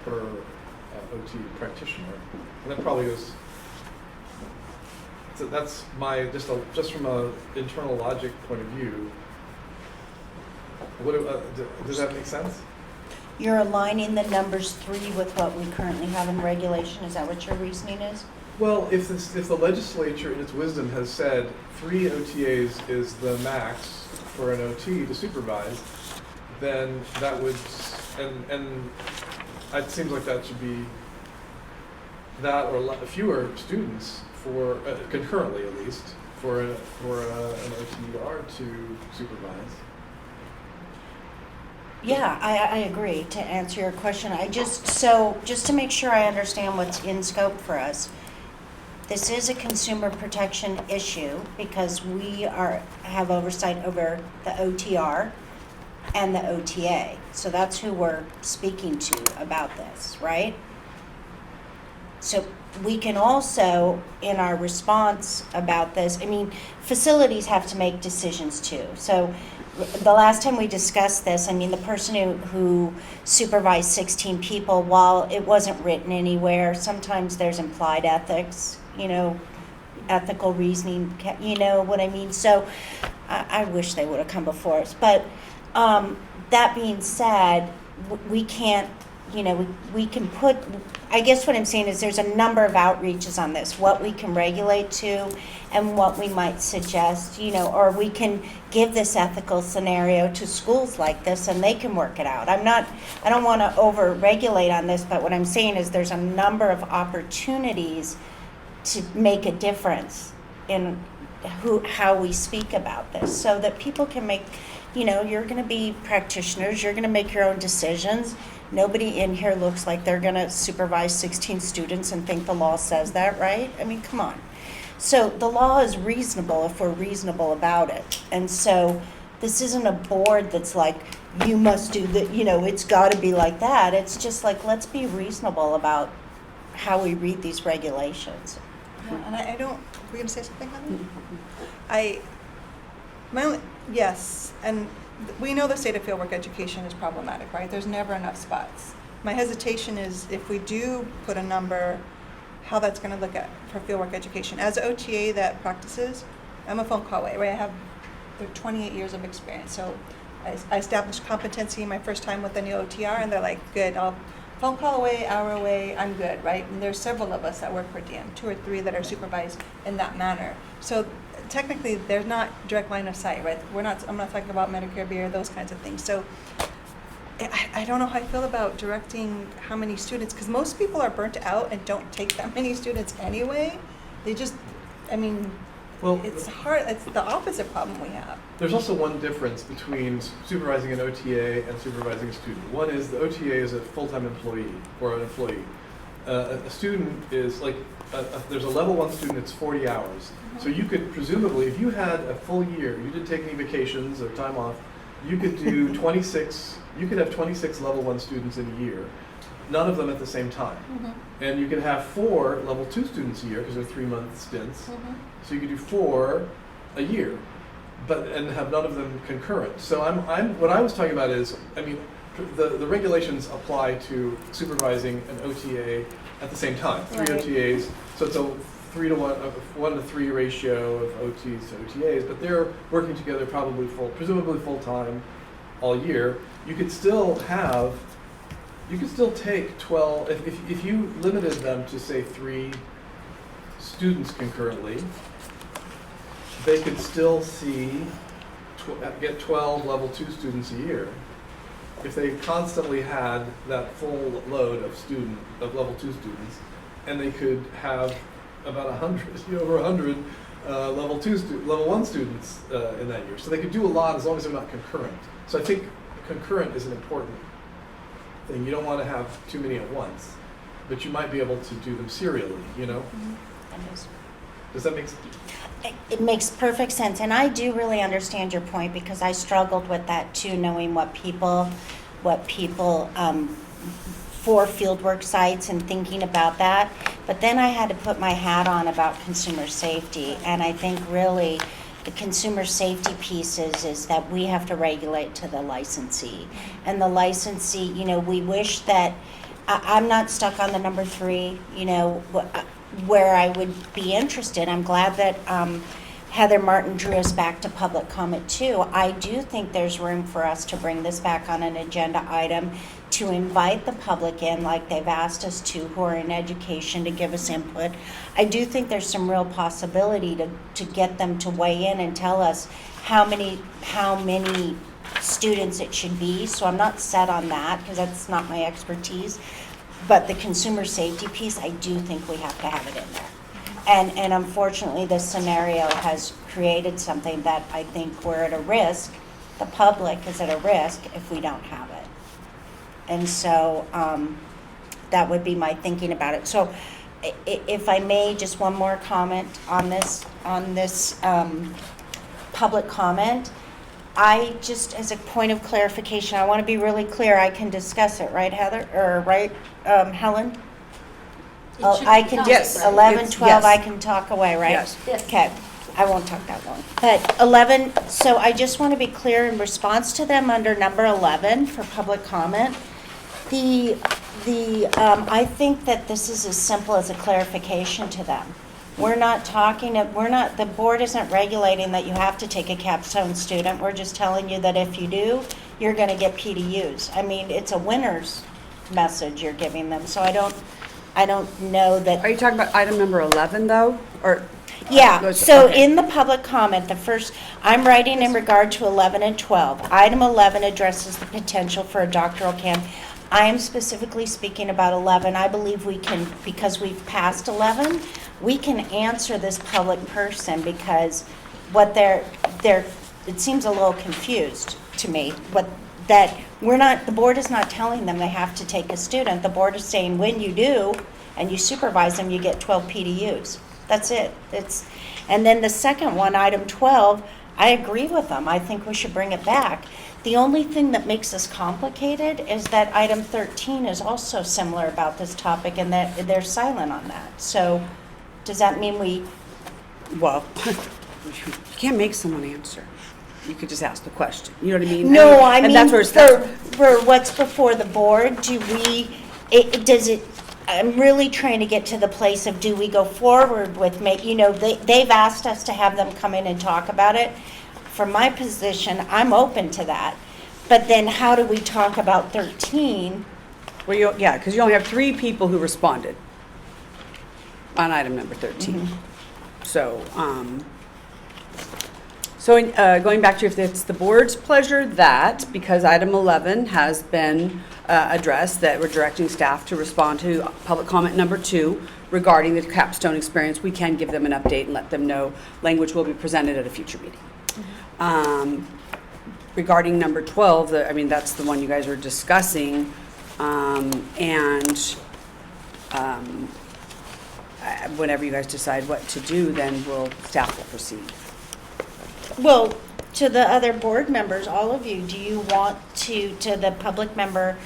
per OT practitioner. And that probably goes, so that's my, just from a internal logic point of view, does that make sense? You're aligning the numbers 3 with what we currently have in regulation. Is that what your reasoning is? Well, if the legislature in its wisdom has said 3 OTAs is the max for an OT to supervise, then that would, and it seems like that should be that or fewer students for, concurrently at least, for an OTR to supervise. Yeah, I agree. To answer your question, just to make sure I understand what's in scope for us, this is a consumer protection issue because we have oversight over the OTR and the OTA. So that's who we're speaking to about this, right? So we can also, in our response about this, I mean, facilities have to make decisions too. So the last time we discussed this, I mean, the person who supervised 16 people, while it wasn't written anywhere, sometimes there's implied ethics, ethical reasoning, you know what I mean? So I wish they would have come before us. But that being said, we can't, we can put, I guess what I'm saying is there's a number of outreaches on this, what we can regulate to and what we might suggest, or we can give this ethical scenario to schools like this and they can work it out. I don't want to over-regulate on this, but what I'm saying is there's a number of opportunities to make a difference in how we speak about this so that people can make, you're going to be practitioners, you're going to make your own decisions. Nobody in here looks like they're going to supervise 16 students and think the law says that, right? I mean, come on. So the law is reasonable if we're reasonable about it. And so this isn't a board that's like, you must do that, it's got to be like that. It's just like, let's be reasonable about how we read these regulations. And I don't, were you going to say something, Heather? Yes, and we know the state of fieldwork education is problematic, right? There's never enough spots. My hesitation is if we do put a number, how that's going to look at for fieldwork education. As an OTA that practices, I'm a phone call away, right? I have 28 years of experience. So I established competency my first time with the new OTR, and they're like, good, I'll phone call away, hour away, I'm good, right? And there's several of us that work for DM, 2 or 3 that are supervised in that manner. So technically, there's not direct line of sight, right? I'm not talking about Medicare beer, those kinds of things. So I don't know how I feel about directing how many students, because most people are burnt out and don't take that many students anyway. They just, it's hard. It's the opposite problem we have. There's also one difference between supervising an OTA and supervising a student. One is the OTA is a full-time employee or an employee. A student is like, there's a level 1 student, it's 40 hours. So you could presumably, if you had a full year, you didn't take any vacations or time off, you could do 26, you could have 26 level 1 students in a year, none of them at the same time. And you could have 4 level 2 students a year because they're 3-month stints. So you could do 4 a year, and have none of them concurrent. So what I was talking about is, the regulations apply to supervising an OTA at the same time, 3 OTAs. So it's a 1 to 3 ratio of OTs to OTAs, but they're working together presumably full time all year. You could still take 12, if you limited them to say 3 students concurrently, they could still get 12 level 2 students a year. If they constantly had that full load of level 2 students, and they could have about 100, over 100 level 1 students in that year. So they could do a lot as long as they're not concurrent. So I think concurrent is an important thing. You don't want to have too many at once, but you might be able to do them serially, Does that make sense? It makes perfect sense, and I do really understand your point because I struggled with that too, knowing what people for fieldwork sites and thinking about that. But then I had to put my hat on about consumer safety, and I think really the consumer safety piece is that we have to regulate to the licensee. And the licensee, we wish that, I'm not stuck on the number 3, where I would be interested. I'm glad that Heather Martin drew us back to public comment too. I do think there's room for us to bring this back on an agenda item, to invite the public in like they've asked us to, who are in education, to give us input. I do think there's some real possibility to get them to weigh in and tell us how many students it should be. So I'm not set on that because that's not my expertise. But the consumer safety piece, I do think we have to have it in there. And unfortunately, this scenario has created something that I think we're at a risk, the public is at a risk if we don't have it. And so that would be my thinking about it. So if I may, just one more comment on this public comment. I just, as a point of clarification, I want to be really clear. I can discuss it, right, Heather? Or right, Helen? I can Yes. 11, 12, Yes. I can talk away, right? Yes. Okay, I won't talk that long. But 11, so I just want to be clear in response to them under number 11 for public comment. I think that this is as simple as a clarification to them. The board isn't regulating that you have to take a capstone student. We're just telling you that if you do, you're going to get PDUs. I mean, it's a winner's message you're giving them. So I don't know that. Are you talking about item number 11 though? Or Yeah, so okay. in the public comment, I'm writing in regard to 11 and 12. Item 11 addresses the potential for a doctoral camp. I am specifically speaking about 11. I believe we can, because we've passed 11, we can answer this public person because it seems a little confused to me. The board is not telling them they have to take a student. The board is saying when you do and you supervise them, you get 12 PDUs. That's it. And then the second one, item 12, I agree with them. I think we should bring it back. The only thing that makes this complicated is that item 13 is also similar about this topic and that they're silent on that. So does that mean Well, you can't make someone answer. You could just ask the question. You know what I mean? No, I and mean, that's where for what's before the board, I'm really trying to get to the place of do we go forward with they've asked us to have them come in and talk about it. From my position, I'm open to that. But then how do we talk about 13? Well, because you only have 3 people who responded on item number 13. Mm-hmm. So going back to if it's the board's pleasure that, because item 11 has been addressed, that we're directing staff to respond to public comment number 2 regarding the capstone experience, we can give them an update and let them know language will be presented at a future meeting. Regarding number 12, that's the one you guys were discussing, whenever you guys decide what to do, then staff will proceed. Well, to the other board members, all of you, do you want to the public member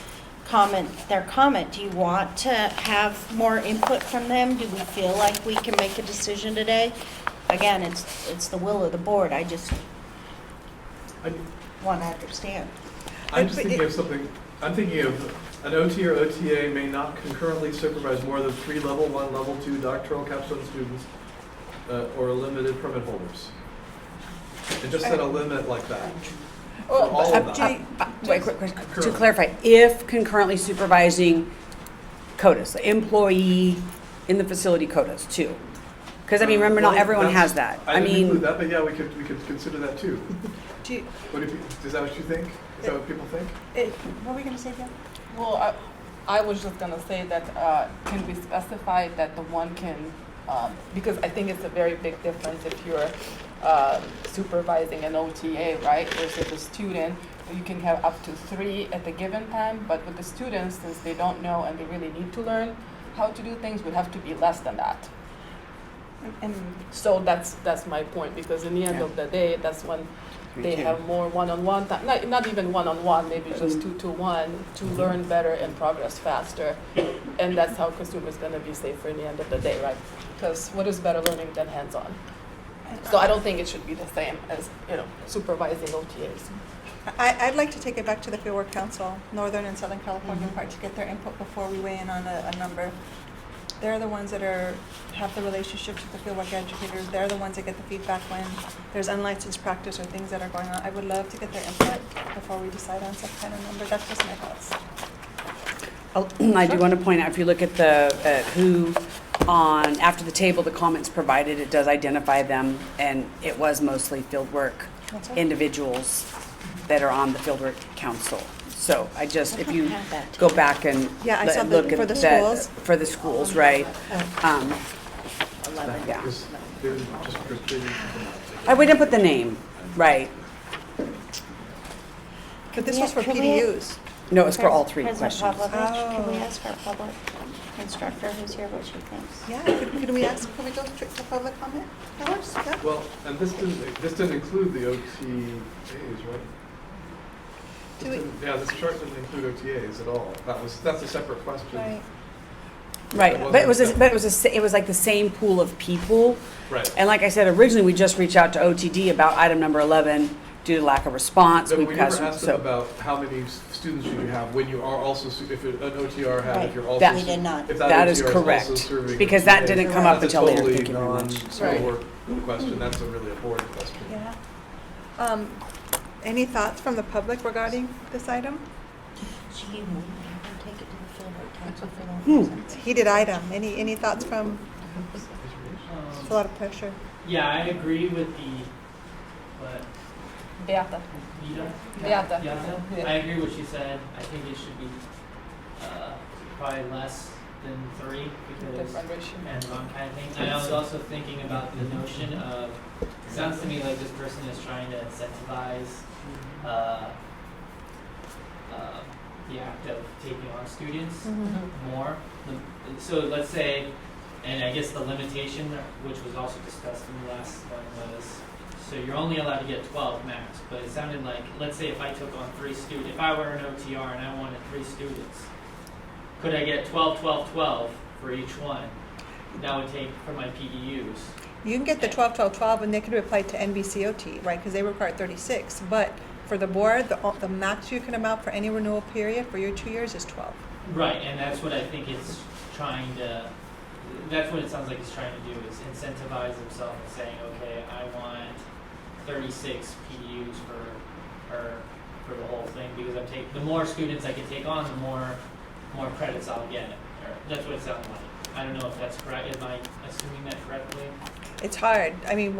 their comment, do you want to have more input from them? Do we feel like we can make a decision today? Again, it's the will of the board. I just want to understand. I'm just thinking of something. I'm thinking of an OT or OTA may not concurrently supervise more than 3 level 1, level 2 doctoral capstone students or limited permit holders. It just set a limit like that. For all of them. Wait, quick question. To clarify, if concurrently supervising CODAs, the employee in the facility CODAs too. Because remember, not everyone has that. I didn't include that, but yeah, we could consider that too. Is that what you think? Is that what people think? What were we going to say, Jen? Well, I was just gonna say that can we specify that the one can, because I think it's a very big difference if you're supervising an OTA, right, versus a student. You can have up to 3 at the given time, but with the students, since they don't know and they really need to learn how to do things, would have to be less than that. And so that's my point, because in the end of the day, that's when they have more one-on-one time, not even one-on-one, maybe just 2-to-1 to learn better and progress faster. And that's how consumers going to be safer in the end of the day, right? Because what is better learning than hands-on? So I don't think it should be the same as, supervising OTAs. I'd like to take it back to the Fieldwork Council, Northern and Southern California part, to get their input before we weigh in on a number. They're the ones that have the relationships with the fieldwork educators. They're the ones that get the feedback when there's unlicensed practice or things that are going on. I would love to get their input before we decide on some kind of number. That's just my thoughts. I do want to point out, if you look at who after the table, the comments provided, it does identify them, and it was mostly fieldwork individuals that are on the Fieldwork Council. So if you go back and I saw look for at the that, schools. for the schools, right? Yeah. I wouldn't put the name, right? But this was for PDUs. No, it's for all three President questions. Pavlovich, can we ask our public instructor who's here what she thinks? Yeah, could we go straight to public comment? Yeah. Well, and this didn't include the OTAs, right? Yeah, this chart didn't include OTAs at all. That's a separate question. Right. Right, but it was like the same pool of people. Right. And like I said, originally we just reached out to OTD about item number 11 due to lack of response. No, we never asked them about how many students you have when you are also, if an OTR had, if you're also. We did not. If That OTR is also correct, serving because that OTAs. didn't come up until later. Thank you very much. That's a totally non-schoolwork question. That's a really important question. Yeah. Any thoughts from the public regarding this item? She gave me, take it to the Fieldwork Council for that. Heated item. Any thoughts from? It's a lot of pressure. Yeah, I agree with Beata. Beata? Yeah. I agree with what she said. I think it should be probably less than 3 because Different ratio. and kind of thing. And I was also thinking about the notion of, it sounds to me like this person is trying to incentivize the act of taking on students more. So let's say, and I guess the limitation, which was also discussed in the last one, was so you're only allowed to get 12 max. But it sounded like, let's say if I took on 3 students, if I were an OTR and I wanted 3 students, could I get 12, 12, 12 for each one? That would take for my PDUs. You can get the 12, 12, 12, and they could be applied to NBCOT, right? Because they require 36. But for the board, the max you can amount for any renewal period for your 2 years is 12. Right, and that's what I think it's trying to, that's what it sounds like it's trying to do, is incentivize himself and saying, okay, I want 36 PDUs for the whole thing, because the more students I can take on, the more credits I'll get. Or that's what it sounds like. I don't know if that's correct. Am I assuming that correctly? It's hard. I mean,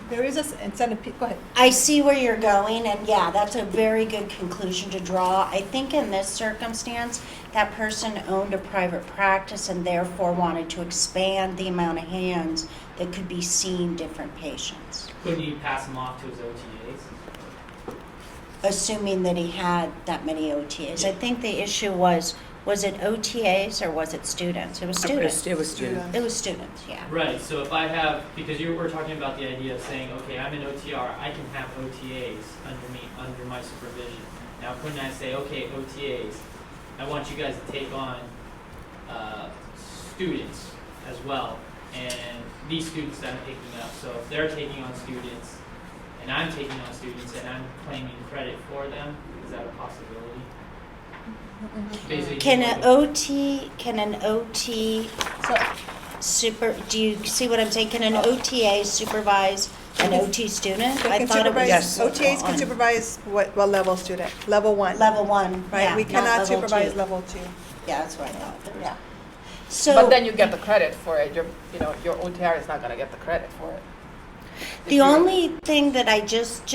there is a incentive. Go ahead. I see where you're going, and yeah, that's a very good conclusion to draw. I think in this circumstance, that person owned a private practice and therefore wanted to expand the amount of hands that could be seeing different patients. Couldn't he pass them off to his OTAs? Assuming that he had that many OTAs. I think the issue was it OTAs or was it students? It was students. It was students. It was students, yeah. Right, so if I have, because you were talking about the idea of saying, okay, I'm an OTR, I can have OTAs under my supervision. Now, couldn't I say, okay, OTAs, I want you guys to take on students as well, and these students that I'm picking up. So if they're taking on students, and I'm taking on students, and I'm claiming credit for them, is that a possibility? Basically, Can an OT do you see what I'm saying? Can an OTA supervise an OT student? They I can thought it was Yes. OTAs can supervise what level student? Level 1. level 1, Right. yeah, We not cannot level supervise 2. level 2. Yeah, that's what I thought. Yeah. So But then you get the credit for it. Your OTR is not going to get the credit for it. the only thing that I just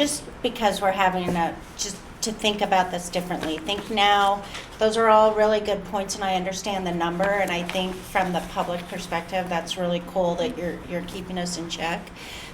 because we're having just to think about this differently, think now, those are all really good points, and I understand the number, and I think from the public perspective, that's really cool that you're keeping us in check.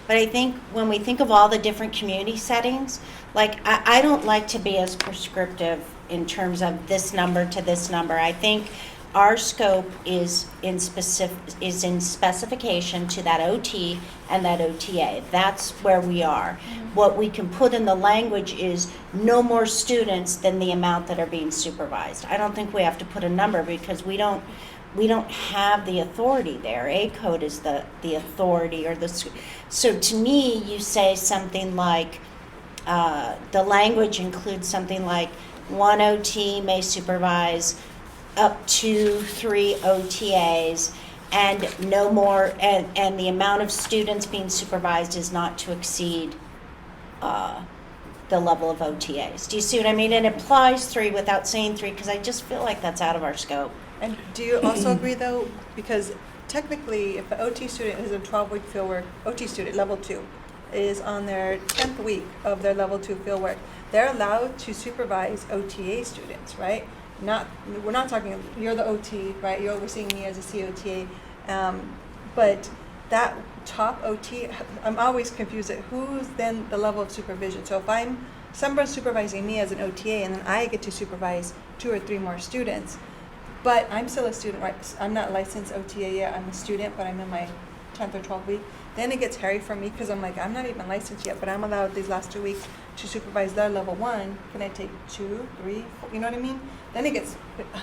But I think when we think of all the different community settings, like I don't like to be as prescriptive in terms of this number to this number. I think our scope is in specification to that OT and that OTA. That's where we are. What we can put in the language is no more students than the amount that are being supervised. I don't think we have to put a number because we don't have the authority there. A-code is the authority so to me, you say something like, the language includes something like 1 OT may supervise up to 3 OTAs and no more, and the amount of students being supervised is not to exceed the level of OTAs. Do you see what I mean? It implies 3 without saying 3 because I just feel like that's out of our scope. And do you also agree though, because technically if an OT student is in 12-week fieldwork, OT student, level 2, is on their 10th week of their level 2 fieldwork, they're allowed to supervise OTA students, right? We're not talking, you're the OT, right? You're overseeing me as a COTA. But that top OT, I'm always confused at who's then the level of supervision. So if someone's supervising me as an OTA and then I get to supervise 2 or 3 more students, but I'm still a student, right? I'm not licensed OTA yet. I'm a student, but I'm in my 10th or 12th week. Then it gets hairy for me because I'm like, I'm not even licensed yet, but I'm allowed these last 2 weeks to supervise their level 1. Can I take 2, 3, 4, you know what I mean? Then it gets,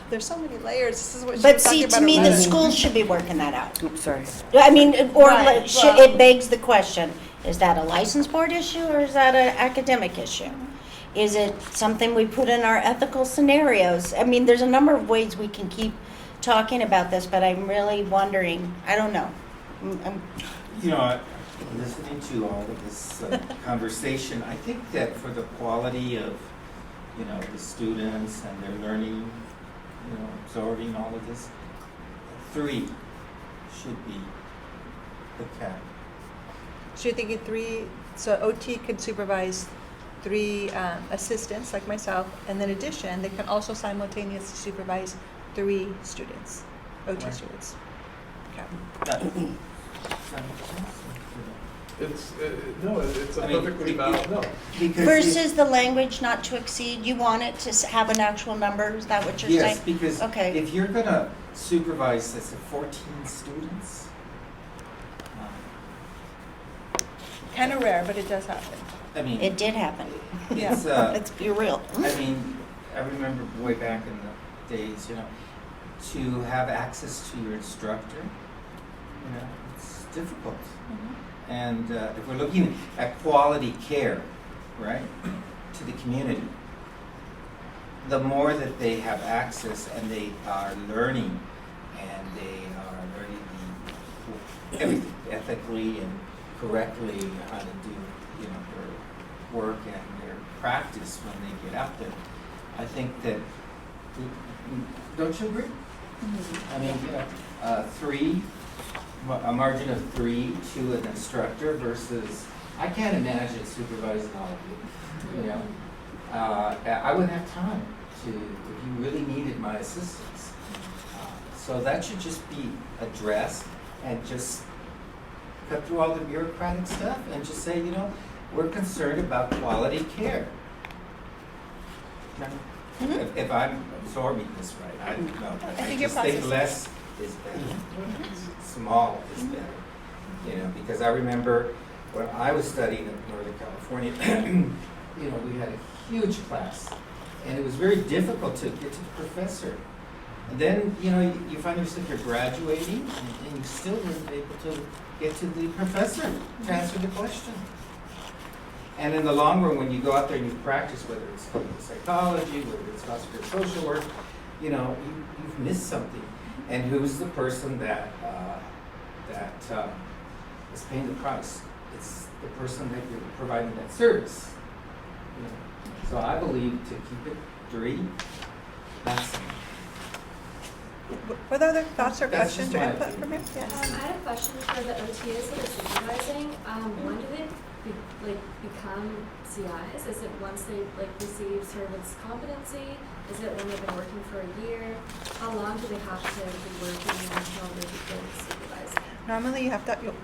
there's so many layers. This is what she But was see, talking to about me, the earlier. school should be working that out. Oops, sorry. I mean, or Right, it begs the question, is that a license board issue or is that an academic issue? Is it something we put in our ethical scenarios? I mean, there's a number of ways we can keep talking about this, but I'm really wondering, I don't know. You know, listening to all of this conversation, I think that for the quality of, you know, the students and their learning, you know, absorbing all of this, 3 should be the cap. So you're thinking 3, so OT could supervise 3 assistants like myself, and in addition, they can also simultaneously supervise 3 students, OT Right. students. Okay. It's, no, it's a I mean, perfectly valid, no. Because Versus the language not to exceed, you want it to have an actual number, is that what you're saying? yes, because Okay. if you're gonna supervise, let's say, 14 students, Kind of rare, but it does happen. I mean, It did happen. it's, Let's be real. I mean, I remember way back in the days, you know, to have access to your instructor, you know, it's difficult. And if we're looking at quality care, right, to the community, the more that they have access and they are learning, and they are learning everything ethically and correctly, how to do, you know, their work and their practice when they get out there. I think that, don't you agree? I mean, you know, 3, a margin of 3 to an instructor versus, I can't imagine supervising all of you, you know. I wouldn't have time to, if you really needed my assistance. So that should just be addressed and just cut through all the bureaucratic stuff and just say, you know, we're concerned about quality care. Now, if I'm absorbing this right, I don't know. I think I you're just think processing. less is better. Small is better. You know, because I remember when I was studying in Northern California, you know, we had a huge class, and it was very difficult to get to the professor. And then, you know, you find yourself you're graduating, and you still weren't able to get to the professor to answer the question. And in the long run, when you go out there and you practice, whether it's clinical psychology, whether it's hospital social work, you know, you've missed something. And who's the person that is paying the price? It's the person that you're providing that service. You know? So I believe to keep it 3, that's What other thoughts or That's questions just or my input opinion. from you? Yes. I had a question for the OTAs that are supervising. When do they become CIs? Is it once they receive service competency? Is it when they've been working for a year? How long do they have to be working until they begin supervising? Normally,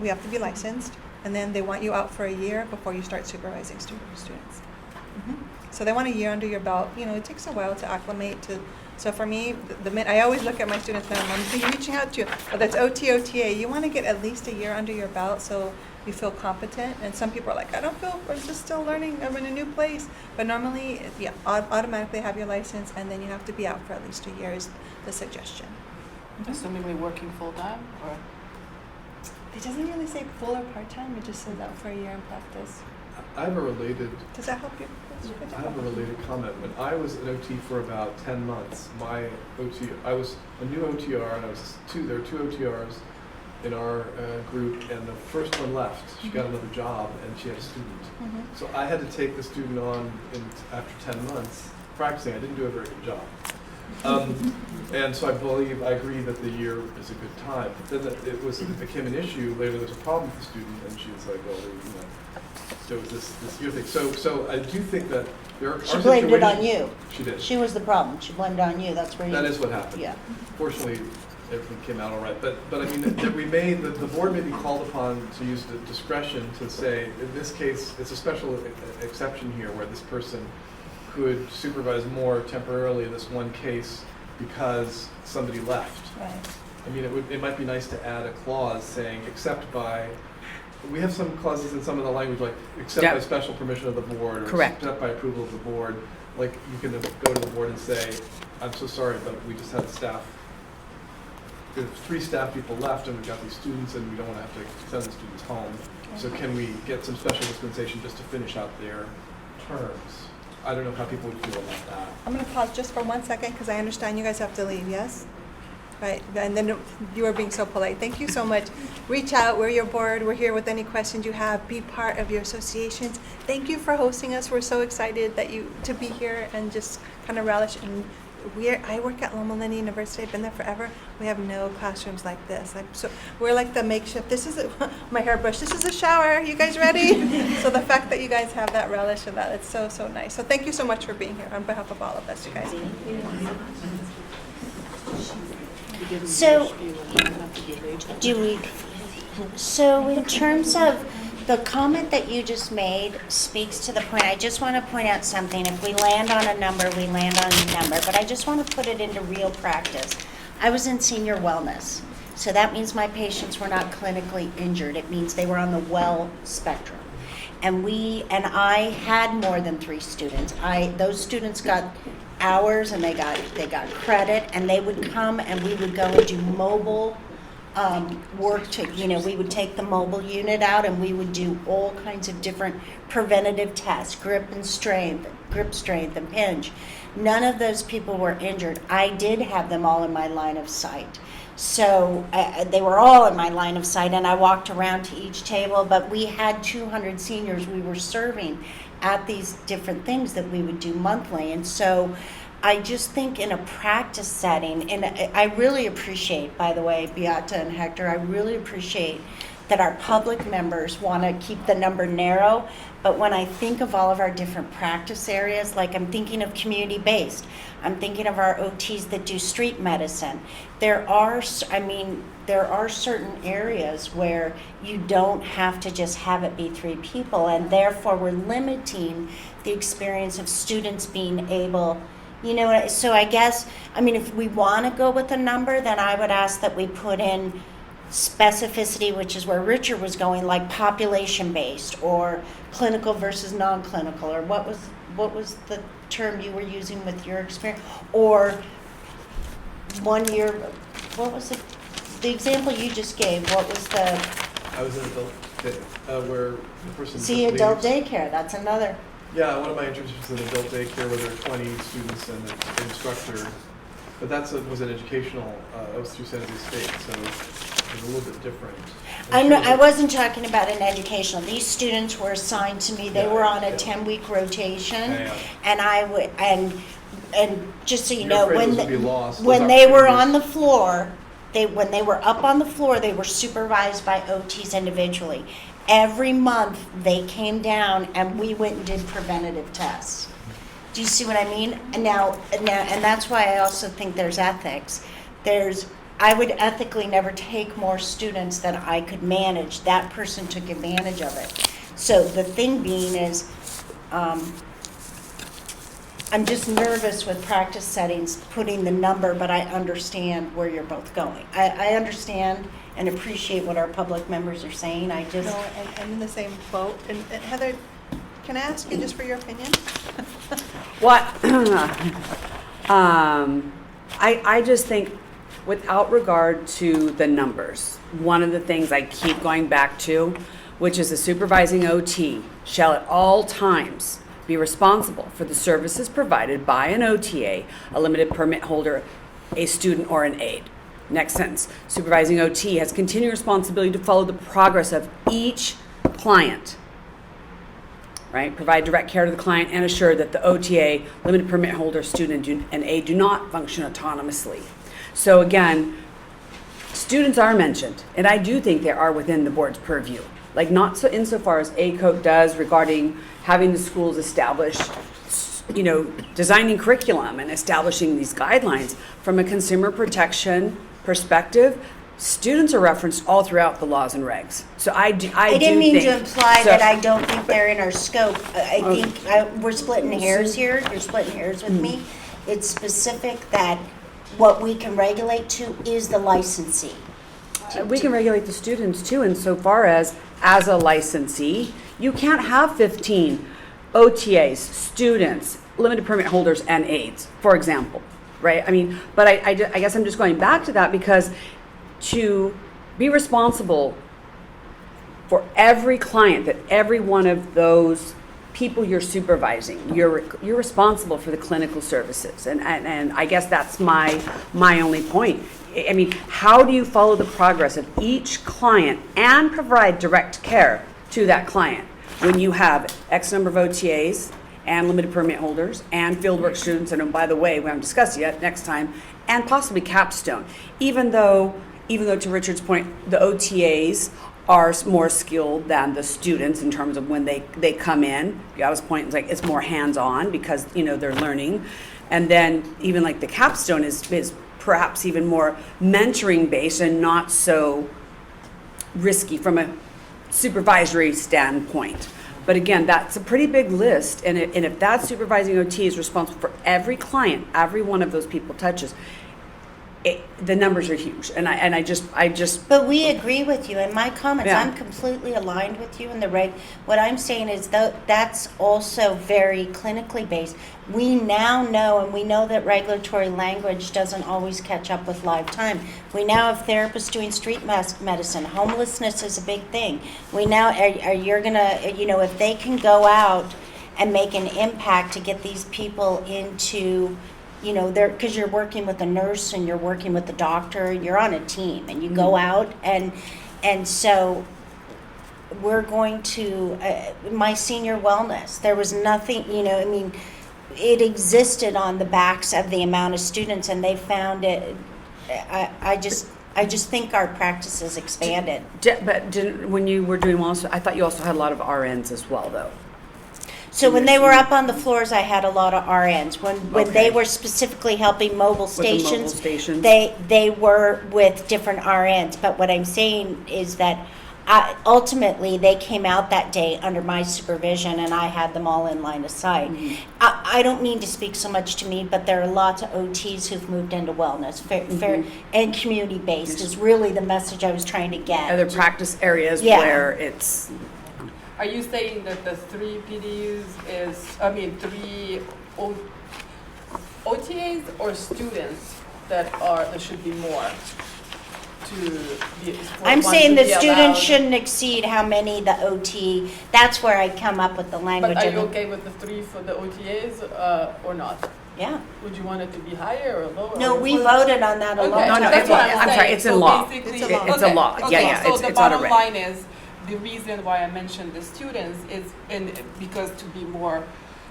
we have to be licensed, and then they want you out for a year before you start supervising students. So they want a year under your belt. You know, it takes a while to acclimate to. So for me, I always look at my students now, I'm reaching out to you, whether it's OT, OTA, you want to get at least a year under your belt so you feel competent. And some people are like, I don't feel, I'm just still learning, I'm in a new place. But normally, yeah, automatically have your license, and then you have to be out for at least a year is the suggestion. Assuming we're working full-time, or? It doesn't really say full or part-time, it just says out for a year in practice. I have a related Does that help you? I have a related comment. When I was an OT for about 10 months, I was a new OTR, and there were two OTRs in our group, and the first one left. She got another job, and she had a student. So I had to take the student on after 10 months practicing. I didn't do a very good job. And so I agree that the year is a good time. But then it became an issue later. There was a problem with the student, and she was like, well, you know, so it was this year thing. So I do think that there are She blamed it on situations- you. She did. She was the problem. She blamed it on you. That's where you. That is what happened. Yeah. Fortunately, everything came out all right. But I mean, the board may be called upon to use the discretion to say, in this case, it's a special exception here where this person could supervise more temporarily in this one case because somebody left. Right. I mean, it might be nice to add a clause saying, except by, we have some clauses in some of the language, like, except by special permission of the board, or Correct. except by approval of the board. Like, you can go to the board and say, I'm so sorry, but we just had staff, there's 3 staff people left, and we've got these students, and we don't want to have to send the students home. So can we get some special dispensation just to finish out their terms? I don't know how people would feel about that. I'm going to pause just for 1 second because I understand you guys have to leave, yes? Right, and then you are being so polite. Thank you so much. Reach out, we're your board, we're here with any questions you have. Be part of your associations. Thank you for hosting us. We're so excited that to be here and just kind of relish. And I work at Loma Linda University. I've been there forever. We have no classrooms like this. We're like the makeshift. This is my hairbrush. This is a shower. You guys ready? So the fact that you guys have that relish and that, it's so, so nice. So thank you so much for being here on behalf of all of us, you guys. So, so in terms of the comment that you just made speaks to the point. I just want to point out something. If we land on a number, we land on a number. But I just want to put it into real practice. I was in senior wellness. So that means my patients were not clinically injured. It means they were on the well spectrum. And I had more than 3 students. Those students got hours, and they got credit, and they would come and we would go and do mobile work we would take the mobile unit out and we would do all kinds of different preventative tests, grip strength and pinch. None of those people were injured. I did have them all in my line of sight. So they were all in my line of sight, and I walked around to each table, but we had 200 seniors we were serving at these different things that we would do monthly. And so I just think in a practice setting, and I really appreciate, by the way, Beata and Hector, I really appreciate that our public members want to keep the number narrow. But when I think of all of our different practice areas, like I'm thinking of community-based, I'm thinking of our OTs that do street medicine. There are certain areas where you don't have to just have it be 3 people, and therefore we're limiting the experience of students being able, so I guess, if we want to go with a number, then I would ask that we put in specificity, which is where Richard was going, like population-based or clinical versus non-clinical, or what was the term you were using with your experience, or 1 year, what was the example you just gave? What was the? I was in adult where the person. Adult daycare. That's another. Yeah, one of my internships was in adult daycare where there were 20 students and an instructor. But was an educational, it was through San Jose State, so it was a little bit different. I wasn't talking about an educational. These students were assigned to me. They were on a 10-week rotation, and I would, and just so you know, when they were on the floor, when they were up on the floor, they were supervised by OTs individually. Every month they came down and we went and did preventative tests. Do you see what I mean? And that's why I also think there's ethics. I would ethically never take more students than I could manage. That person took advantage of it. So the thing being is, I'm just nervous with practice settings, putting the number, but I understand where you're both going. I understand and appreciate what our public members are saying. I just, No, and I'm in the same boat. And Heather, can I ask you just for your opinion? What? I just think, without regard to the numbers, one of the things I keep going back to, which is the supervising OT shall at all times be responsible for the services provided by an OTA, a limited permit holder, a student, or an aide. Next sentence. Supervising OT has continued responsibility to follow the progress of each client. Right? Provide direct care to the client and assure that the OTA, limited permit holder, student, and aide do not function autonomously. So again, students are mentioned, and I do think they are within the board's purview. Like, not so insofar as ACOT does regarding having the schools establish, designing curriculum and establishing these guidelines. From a consumer protection perspective, students are referenced all throughout the laws and regs. So I didn't mean to imply that I don't think they're in our scope. I think we're splitting hairs here. You're splitting hairs with me. It's specific that what we can regulate to is the licensee. We can regulate the students too, insofar as a licensee, you can't have 15 OTAs, students, limited permit holders, and aides, for example, right? I mean, but I guess I'm just going back to that because to be responsible for every client, that every one of those people you're supervising, you're responsible for the clinical services, and I guess that's my only point. I mean, how do you follow the progress of each client and provide direct care to that client when you have X number of OTAs and limited permit holders and fieldwork students, and by the way, we haven't discussed it yet, next time, and possibly capstone, even though to Richard's point, the OTAs are more skilled than the students in terms of when they come in. Gab's point is like it's more hands-on because they're learning, and then even like the capstone is perhaps even more mentoring based and not so risky from a supervisory standpoint. But again, that's a pretty big list, and if that supervising OT is responsible for every client, every one of those people touches, the numbers are huge, and I just. But we agree with you. In my comments, Yeah. I'm completely aligned with you in the reg. What I'm saying is that's also very clinically based. We now know, and we know that regulatory language doesn't always catch up with live time. We now have therapists doing street medicine. Homelessness is a big thing. We now you're gonna, if they can go out and make an impact to get these people into. Because you're working with a nurse and you're working with the doctor, you're on a team, and you go out and so we're going to my senior wellness. There was nothing, it existed on the backs of the amount of students, and they found it. I just think our practice has expanded. When you were doing wellness, I thought you also had a lot of RNs as well, though. So when they were up on the floors, I had a lot of RNs. When they were specifically helping mobile stations, they were with different RNs. But what I'm saying is that ultimately they came out that day under my supervision, and I had them all in line of sight. Mm-hmm. I don't mean to speak so much to me, but there are lots of OTs who've moved into wellness, fair and community-based is really the message I was trying to get. Other practice areas where it's... Are you saying that the 3 PDUs three OTAs or students that should be more to be? I'm saying the students shouldn't exceed how many the OT. That's where I come up with the language. But are you okay with the 3 for the OTAs or not? Yeah. Would you want it to be higher or lower? No, we voted on that a long time ago. I'm sorry, it's in law. It's a law. Yeah, So it's the on a bottom reg. line is, the reason why I mentioned the students is because to be more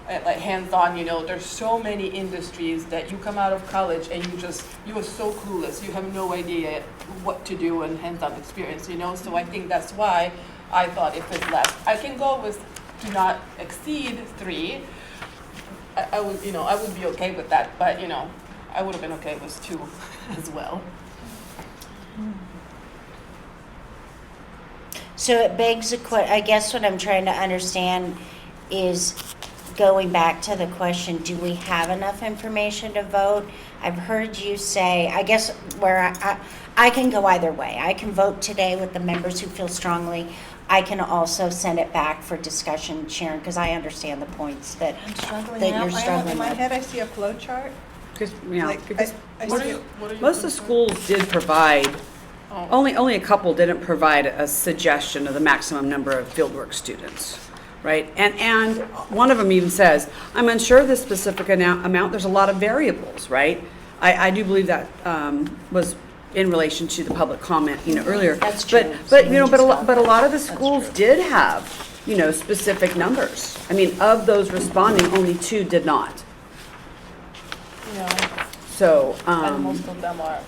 hands-on, there's so many industries that you come out of college and you are so clueless. You have no idea what to do and hands-on experience, So I think that's why I thought if it's less. I can go with do not exceed 3. I would be okay with that, but, I would have been okay with 2 as well. So it begs I guess what I'm trying to understand is going back to the question, do we have enough information to vote? I've heard you say, I guess where I can go either way. I can vote today with the members who feel strongly. I can also send it back for discussion, Sharon, because I understand the points that, I'm struggling that now. you're struggling In my with. head, I see a flow chart. Because I see it. most of the schools did provide, only a couple didn't provide a suggestion of the maximum number of fieldwork students, right? And one of them even says, I'm unsure of the specific amount, there's a lot of variables, right? I do believe that was in relation to the public comment, earlier. That's true. But a lot of the schools did have, specific numbers. I mean, of those responding, only 2 did not. Yeah, So, and most of them are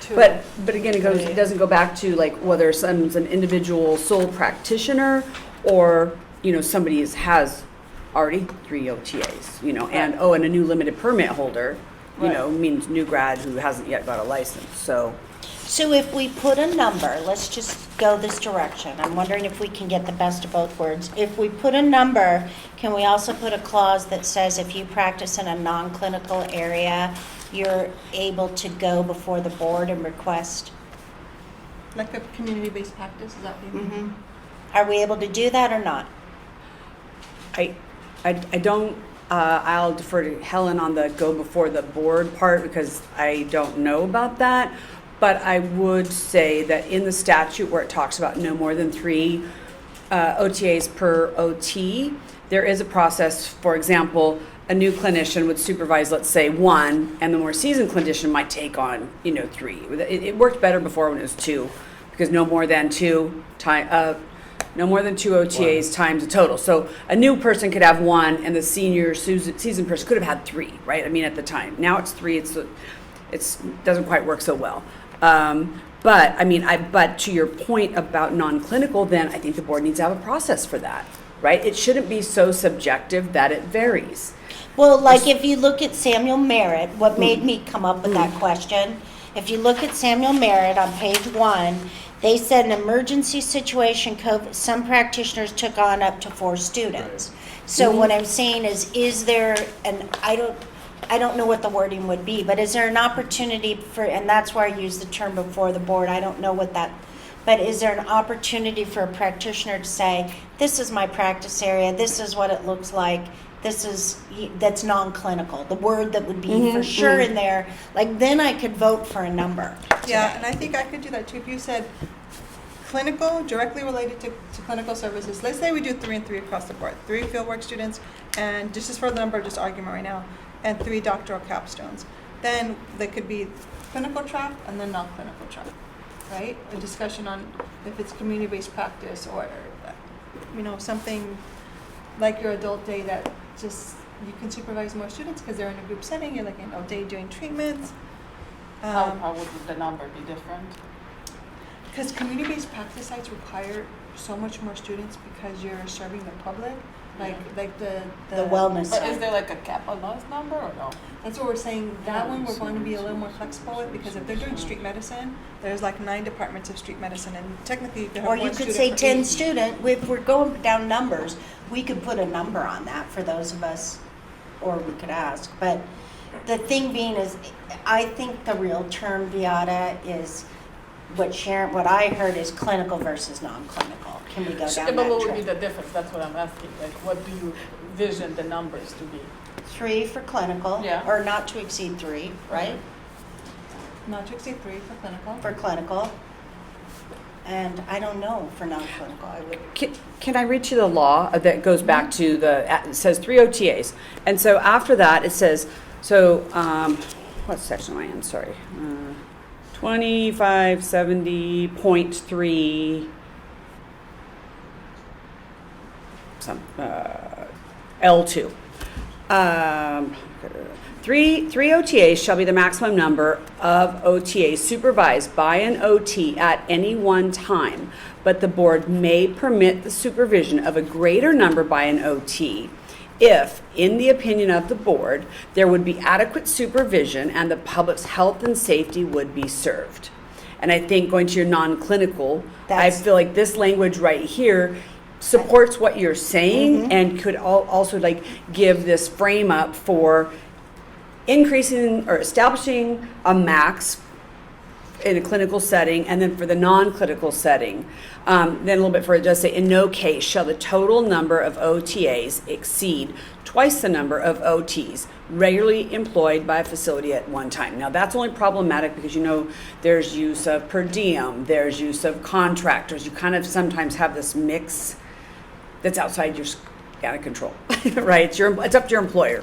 two. but again, it doesn't go back to like whether someone's an individual sole practitioner or, somebody has already 3 OTAs, and a new limited permit holder, means new grad who hasn't yet got a license, so. So if we put a number, let's just go this direction. I'm wondering if we can get the best of both worlds. If we put a number, can we also put a clause that says if you practice in a non-clinical area, you're able to go before the board and request? Like a community-based practice, is that what you mean? Are we able to do that or not? I don't, I'll defer to Helen on the go before the board part because I don't know about that. But I would say that in the statute where it talks about no more than 3 OTAs per OT, there is a process. For example, a new clinician would supervise, let's say, 1, and the more seasoned clinician might take on, 3. It worked better before when it was 2, because no more than 2 OTAs times a total. So a new person could have 1, and the seasoned person could have had 3, right? I mean, at the time. Now it's 3. It doesn't quite work so well. But I mean, but to your point about non-clinical, then I think the board needs to have a process for that, right? It shouldn't be so subjective that it varies. Well, like if you look at Samuel Merritt, what made me come up with that question, if you look at Samuel Merritt on page 1, they said an emergency situation, some practitioners took on up to 4 students. So what I'm saying is there I don't know what the wording would be, but is there an opportunity for, and that's where I use the term before the board, I don't know what that, but is there an opportunity for a practitioner to say, this is my practice area, this is what it looks like, that's non-clinical, the word that would be for sure in there, like then I could vote for a number. Yeah, and I think I could do that too. If you said clinical, directly related to clinical services, let's say we do 3 and 3 across the board, 3 fieldwork students, and just for the number, just argument right now, and 3 doctoral capstones. Then there could be clinical track and then non-clinical track, right? A discussion on if it's community-based practice or, something like your adult day that just, you can supervise more students because they're in a group setting, you're like an adult day doing treatments. How would the number be different? Because community-based practice sites require so much more students because you're serving the public. Like the wellness But side. is there like a cap on those number or no? That's what we're saying. That one we're going to be a little more flexible with because if they're doing street medicine, there's like 9 departments of street medicine, and technically you Or have you one could student say for 10 8. student, if we're going down numbers, we could put a number on that for those of us, or we could ask. But the thing being is, I think the real term, Viata, is what I heard is clinical versus non-clinical. Can we go down that But what would track? be the difference? That's what I'm asking. Like, what do you vision the numbers to be? 3 for clinical, Yeah. or not to exceed 3, right? Not to exceed 3 for clinical. For clinical. And I don't know for non-clinical. I would. Can I read you the law that goes back to it says 3 OTAs. And so after that, it says, what section am I in? Sorry. 2570.3 L2. 3 OTAs shall be the maximum number of OTAs supervised by an OT at any one time, but the board may permit the supervision of a greater number by an OT if, in the opinion of the board, there would be adequate supervision and the public's health and safety would be served. And I think going to your non-clinical, I feel like this language right here supports what you're saying and could also like give this frame up for increasing or establishing a max in a clinical setting, and then for the non-clinical setting, then a little bit further, it does say, in no case shall the total number of OTAs exceed twice the number of OTs regularly employed by a facility at one time. Now that's only problematic because there's use of per diem, there's use of contractors. You kind of sometimes have this mix that's outside your out of control, right? It's up to your employer.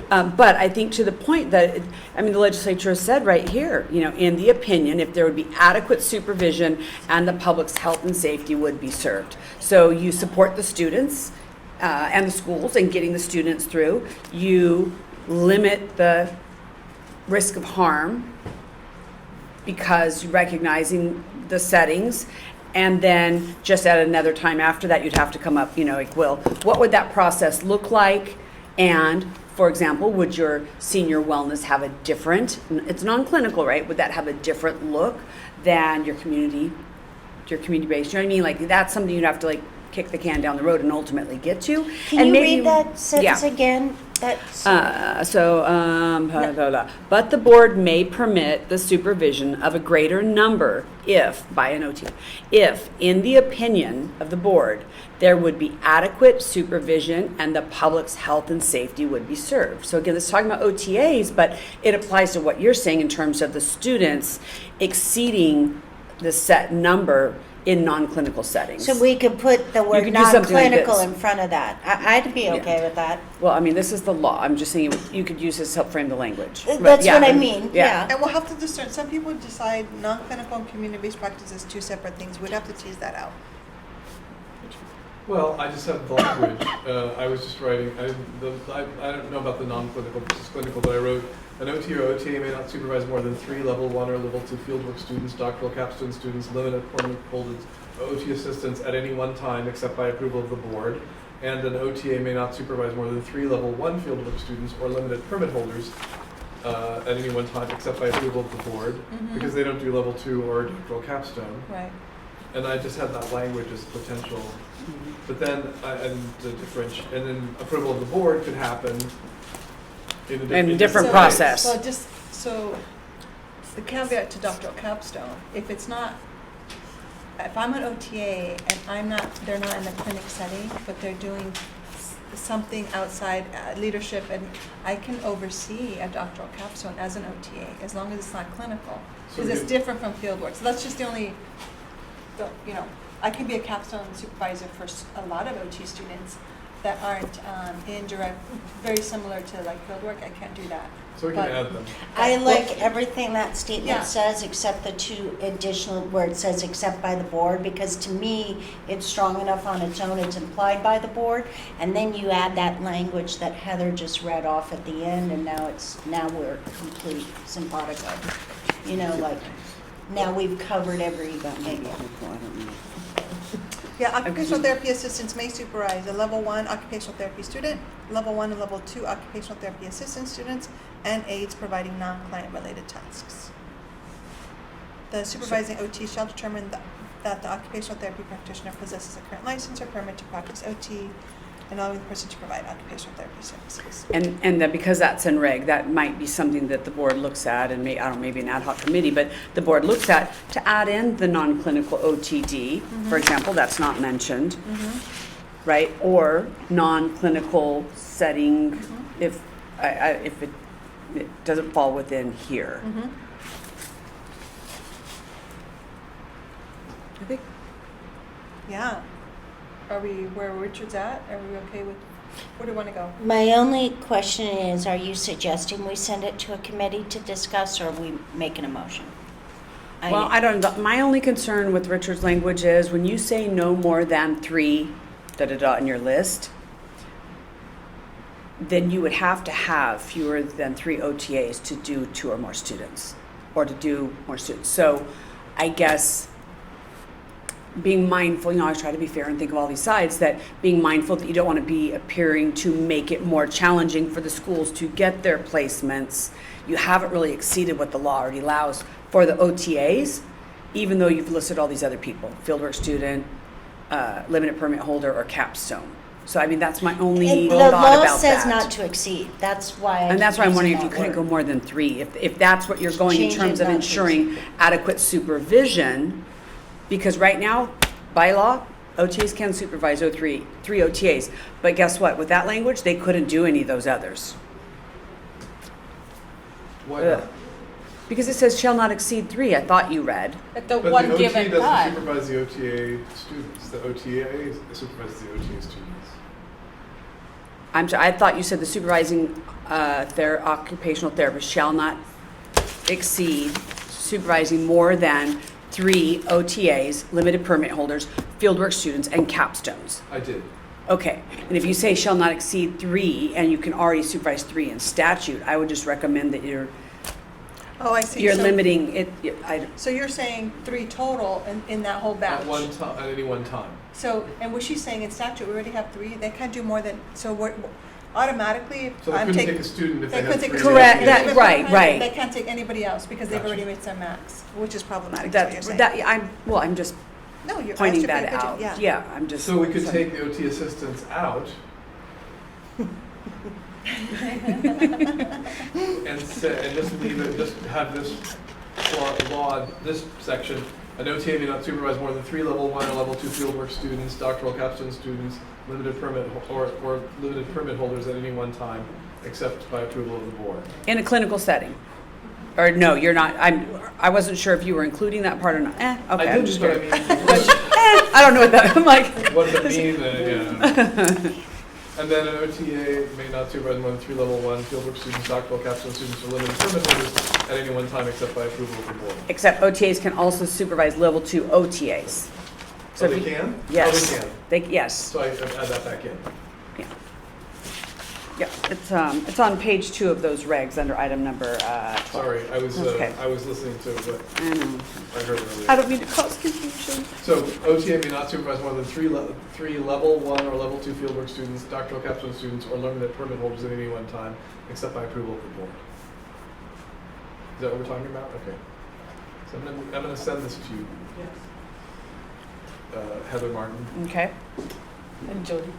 But I think to the point that, the legislature has said right here, in the opinion, if there would be adequate supervision and the public's health and safety would be served. So you support the students and the schools and getting the students through. You limit the risk of harm because recognizing the settings. And then just at another time after that, you'd have to come up, what would that process look like? And, for example, would your senior wellness have a different, it's non-clinical, right? Would that have a different look than your community-based? You know what I mean? Like, that's something you'd have to, kick the can down the road and ultimately get to. Can you read that sentence again? But the board may permit the supervision of a greater number if, by an OT, if, in the opinion of the board, there would be adequate supervision and the public's health and safety would be served. So again, this is talking about OTAs, but it applies to what you're saying in terms of the students exceeding the set number in non-clinical settings. So we could put the word non-clinical in front of that. I'd be okay with that. Well, this is the law. I'm just saying you could use this to help frame the language. That's what I mean, yeah. And we'll have to discern. Some people decide non-clinical and community-based practice is two separate things. We'd have to tease that out. Well, I just have the language. I was just writing, I don't know about the non-clinical versus clinical, but I wrote, an OT or OTA may not supervise more than 3 level 1 or level 2 fieldwork students, doctoral capstone students, limited permanent holders, OT assistants at any one time except by approval of the board. And an OTA may not supervise more than 3 level 1 fieldwork students or limited permit holders at any one time except by approval of the board, because they don't do level 2 or doctoral capstone. Right. And I just had that language as potential. But then, and then approval of the board could happen in a different process. So the caveat to doctoral capstone, if I'm an OTA and they're not in the clinic setting, but they're doing something outside leadership, and I can oversee a doctoral capstone as an OTA as long as it's not clinical, because it's different from fieldwork. So that's just the only, I can be a capstone supervisor for a lot of OT students that aren't indirect, very similar to fieldwork. I can't do that. So we can add them. I like everything that statement says, except the 2 additional where it says except by the board, because to me, it's strong enough on its own, it's implied by the board, and then you add that language that Heather just read off at the end, and now we're complete simpatico. Now we've covered maybe. Yeah, occupational therapy assistants may supervise a level 1 occupational therapy student, level 1 and level 2 occupational therapy assistant students, and aides providing non-client related tasks. The supervising OT shall determine that the occupational therapy practitioner possesses a current license or permit to practice OT, and allowing the person to provide occupational therapy services. And that because that's in reg, that might be something that the board looks at, and maybe an ad hoc committee, but the board looks at to add in the non-clinical OTD, for example, that's not mentioned, right? Or non-clinical setting if it doesn't fall within here. I think. Yeah. Are we where Richard's at? Are we okay with, where do you want to go? My only question is, are you suggesting we send it to a committee to discuss, or are we making a motion? Well, I don't know. My only concern with Richard's language is when you say no more than 3 in your list, then you would have to have fewer than 3 OTAs to do 2 or more students, or to do more students. So I guess being mindful, I try to be fair and think of all these sides, that being mindful that you don't want to be appearing to make it more challenging for the schools to get their placements. You haven't really exceeded what the law already allows for the OTAs, even though you've listed all these other people, fieldwork student, limited permit holder or capstone. So I mean, that's my only And thought the about law says that. not to exceed. That's why. And that's why I'm wondering if you that couldn't go word. more than 3. If that's what you're going in Change terms it of not to ensuring adequate supervision, because right now, by law, OTAs can supervise 3 OTAs. But guess what? With that language, they couldn't do any of those others. Why Ugh. not? Because it says shall not exceed 3, I thought you read. At the But one the given OTA doesn't time. supervise the OTA students. The OTA supervises the OTA students. I'm sorry, I thought you said the supervising occupational therapist shall not exceed supervising more than 3 OTAs, limited permit holders, fieldwork students, and capstones. I did. Okay, and if you say shall not exceed 3, and you can already supervise 3 in statute, I would just recommend that you're Oh, I see. you're So- limiting it. So you're saying 3 total in that whole batch? At one time, at any one time. So, and what she's saying in statute, we already have 3, they can't do more than, so we're automatically, So they I'm couldn't taking. take a student if they They had couldn't 3 take a Correct, student. that- right, right. They can't take anybody else because they've Gotcha. already reached their max, which is problematic, is what you're saying. I'm just No, you're. pointing that's that your out. opinion, Yeah, I'm just. So we could take the OT assistants out and just leave it, just have this law, this section, an OTA may not supervise more than 3 level 1 or level 2 fieldwork students, doctoral capstone students, limited permit or limited permit holders at any one time, except by approval of the board. In a clinical setting. Or no, you're not. I wasn't sure if you were including that part or not. Okay, I I'm did, just but I scared. mean, I don't know what that. I'm like. what does it mean? Yeah. And then an OTA may not supervise more than 3 level 1 fieldwork students, doctoral capstone students, or limited permit holders at any one time, except by approval of the board. Except OTAs can also supervise level 2 OTAs. So they if you- can? Yes. Oh, they can. Yes. So I add that back in. Yeah. It's on page 2 of those regs under item number 12. Sorry, I was Okay. listening to what I know. I heard earlier. I don't mean to cause confusion. So OTA may not supervise more than 3 level 1 or level 2 fieldwork students, doctoral capstone students, or limited permit holders at any one time, except by approval of the board. Is that what we're talking about? Okay. So I'm gonna send this to you. Heather Martin Okay. And Jody.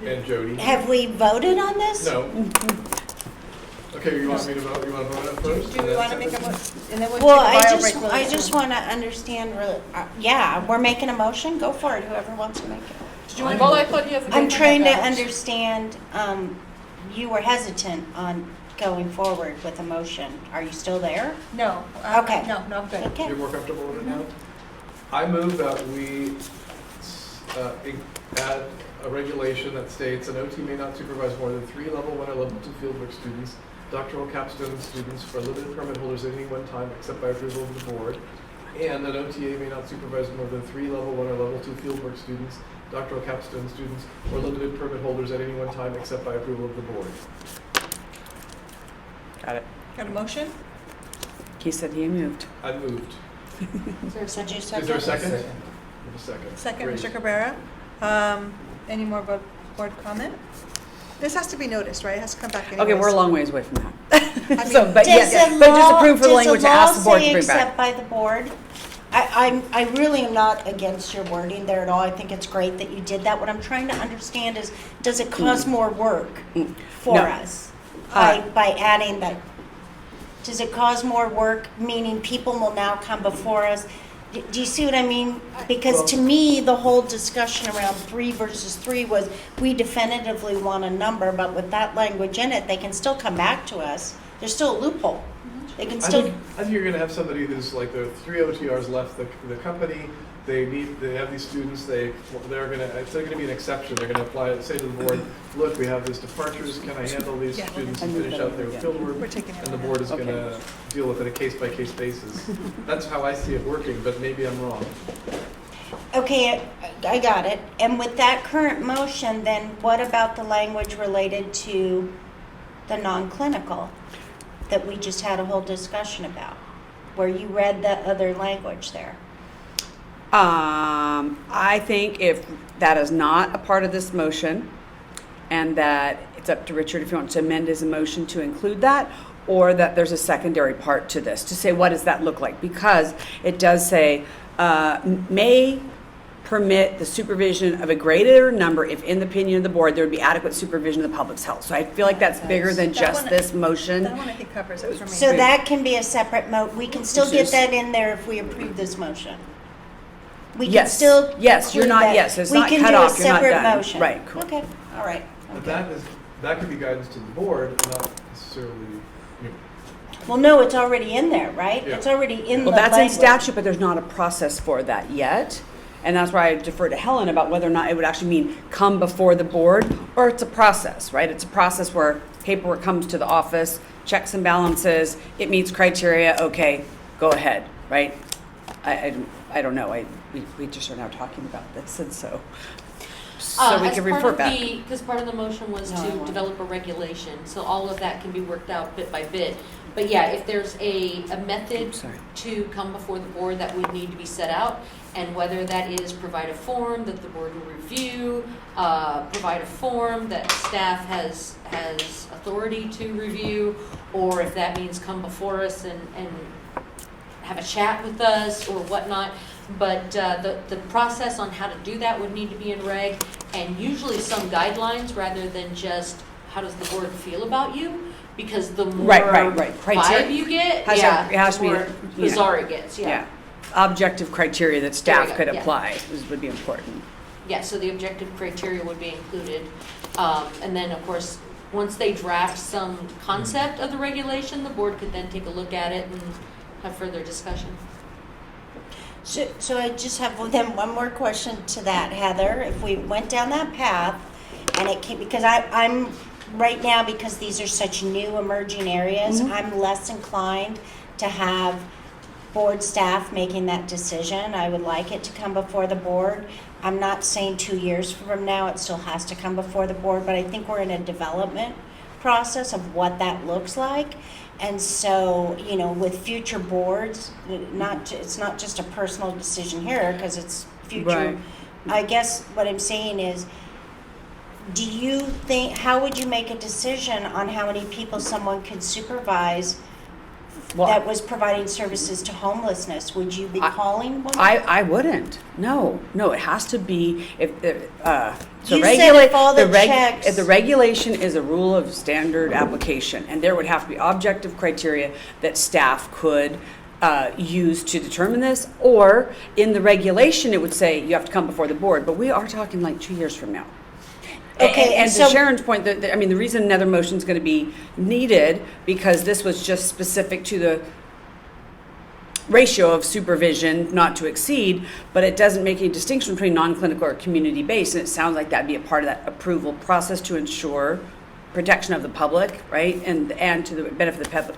and Jody. Have we voted on this? No. Okay, you want me to vote? You want to vote on it first? Do and we then want to send make it? a motion? And then we'll Well, take a I bio just, break really I just soon. want to understand, really, yeah, we're making a motion, go for it, whoever wants to make it. Did you want Well, I thought you have. I'm trying to understand, you were hesitant on going forward with a motion. Are you still there? No. Okay. No, I'm good. Okay. You're more comfortable with it now? I move that we add a regulation that states an OT may not supervise more than 3 level 1 or level 2 fieldwork students, doctoral capstone students, or limited permit holders at any one time except by approval of the board. And an OTA may not supervise more than 3 level 1 or level 2 fieldwork students, doctoral capstone students, or limited permit holders at any one time except by approval of the board. Got it. Got a motion? He said he moved. I moved. Said you Is there a second? Second. A second. Second, Great. Mr. Cabrera. Any more board comment? This has to be noticed, right? It has to come back anyways. Okay, we're a long ways away from that. I So, mean, but Does yes, the but just law- approve for the language to ask the board to bring Does the law say back. except by the board? I really am not against your wording there at all. I think it's great that you did that. What I'm trying to understand is, does it cause more work for No. us by adding that? Does it cause more work, meaning people will now come before us? Do you see what I mean? Because to me, the whole discussion around 3 versus 3 was, we definitively want a number, but with that language in it, they can still come back to us. There's still a loophole. They can I still. think you're going to have somebody who's like, there are 3 OTRs left the company. They have these students. It's going to be an exception. They're going to apply. Say to the board, look, we have these departures. Can I handle these Yeah. students and finish out their field work? We're taking it And the on. board is going Okay. to deal with it a case by case basis. That's how I see it working, but maybe I'm wrong. Okay, I got it. And with that current motion, then what about the language related to the non-clinical that we just had a whole discussion about, where you read the other language there? I think if that is not a part of this motion, and that it's up to Richard if he wants to amend his motion to include that, or that there's a secondary part to this, to say what does that look like? Because it does say may permit the supervision of a greater number if in the opinion of the board, there would be adequate supervision of the public's health. So I feel like that's bigger than That just one- this motion. That one I think covers it for me. So that can be a separate we can still get that in there if we approve this motion. We can Yes. still. Yes, you're include not- that. yes, it's not cut off, you're not We can do a separate done. motion. Right, cool. Okay, all right. But that could be guidance to the board, not necessarily, Well, no, it's already in there, right? Yeah. It's already in the Well, that's in language. statute, but there's not a process for that yet. And that's why I defer to Helen about whether or not it would actually mean come before the board, or it's a process, right? It's a process where paperwork comes to the office, checks and balances, it meets criteria, okay, go ahead, right? I don't know, we just are now talking about this, and so we can refer back. Because part of the motion was No, I to won't. develop a regulation, so all of that can be worked out bit by bit. But yeah, if there's a method Sorry. to come before the board that would need to be set out, and whether that is provide a form that the board will review, provide a form that staff has authority to review, or if that means come before us and have a chat with us or whatnot. But the process on how to do that would need to be in reg, and usually some guidelines rather than just how does the board feel about you, because the more Right. vibe Criteria. you get, Has to- it has the to be, more yeah. bizarre it gets. Yeah, objective criteria that There staff we go, could yeah. apply would be important. Yeah, so the objective criteria would be included. And then, of course, once they draft some concept of the regulation, the board could then take a look at it and have further discussion. So I just have then one more question to that, Heather. If we went down that path and it came, because I'm right now, because these are such new emerging areas, I'm less inclined to have board staff making that decision. I would like it to come before the board. I'm not saying 2 years from now it still has to come before the board, but I think we're in a development process of what that looks like. And so, with future boards, it's not just a personal decision here, because it's future. Right. I guess what I'm saying is, do you think, how would you make a decision on how many people someone could supervise Well, that was providing services to homelessness? Would you be calling one? I wouldn't. No, it has to be if You said if all the checks- if the regulation is a rule of standard application, and there would have to be objective criteria that staff could use to determine this, or in the regulation it would say you have to come before the board. But we are talking like 2 years from now. Okay, and so- to Sharon's point, the reason another motion is going to be needed, because this was just specific to the ratio of supervision not to exceed, but it doesn't make any distinction between non-clinical or community-based, and it sounds like that'd be a part of that approval process to ensure protection of the public, right, and to the benefit of the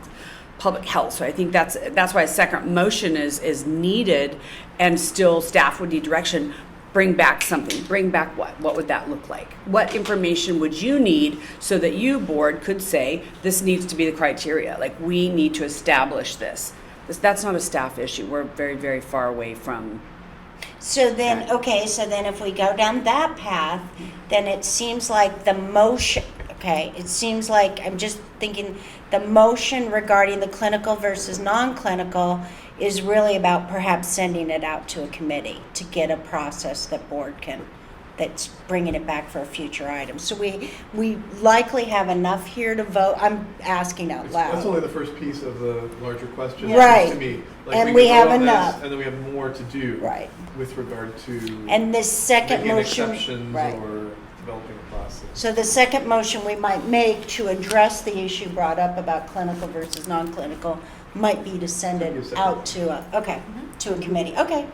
public health. So I think that's why a second motion is needed, and still staff would need direction. Bring back something. Bring back what? What would that look like? What information would you need so that you, board, could say, this needs to be the criteria? Like, we need to establish this. That's not a staff issue. We're very, very far away from. So then, if we go down that path, then it seems like the motion, it seems like, I'm just thinking, the motion regarding the clinical versus non-clinical is really about perhaps sending it out to a committee to get a process that board that's bringing it back for a future item. So we likely have enough here to vote. I'm asking out loud. That's only the first piece of the larger question. Right. To me. Like, And we we can have vote on this, enough. and then we have more to do. Right. With regard to. And this second making motion, exceptions right. or developing a process. So the second motion we might make to address the issue brought up about clinical versus non-clinical might be to send it out to a committee. Okay,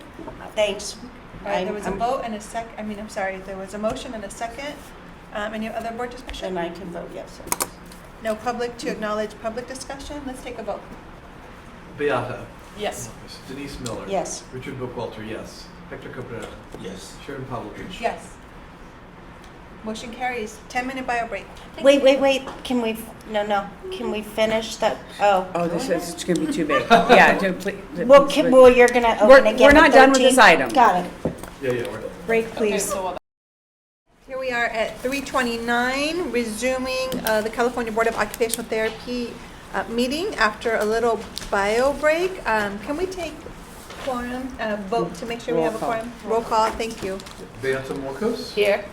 thanks. All right, there was a vote and there was a motion and a second. Any other board discussion? Then I can vote yes. No public to acknowledge public discussion. Let's take a vote. Beata. Yes. Denise Miller. Yes. Richard Bookwalter, yes. Hector Cabrera. Yes. Sharon Pavlovich. Yes. Motion carries. 10-minute bio break. Wait, can we, can we finish that? Oh, this is going to be too big. Yeah, please. Well, you're going to open again. We're not done with this item. Got it. Yeah, we're done. Break, please. Here we are at 3:29, resuming the California Board of Occupational Therapy meeting after a little bio break. Can we take quorum, vote to make sure we have a Roll call. quorum. Roll call, thank you. Beata Morcos. Here.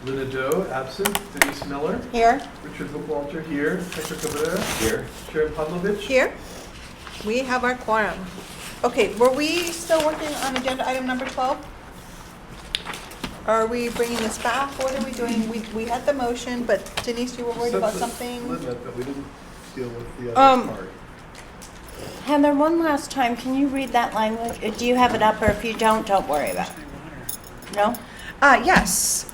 Luna Doe, absent. Denise Miller. Here? Richard Buchwalter here. Hector Cabrera. Here. Sharon Pavlovich. Here. We have our quorum. Okay, were we still working on agenda item number 12? Are we bringing this back? What are we doing? We had the motion, but Denise, you were worried about Except something? the limit that we didn't deal with the other part. Heather, one last time, can you read that language? Do you have it up, or if you don't worry about it? No? Yes.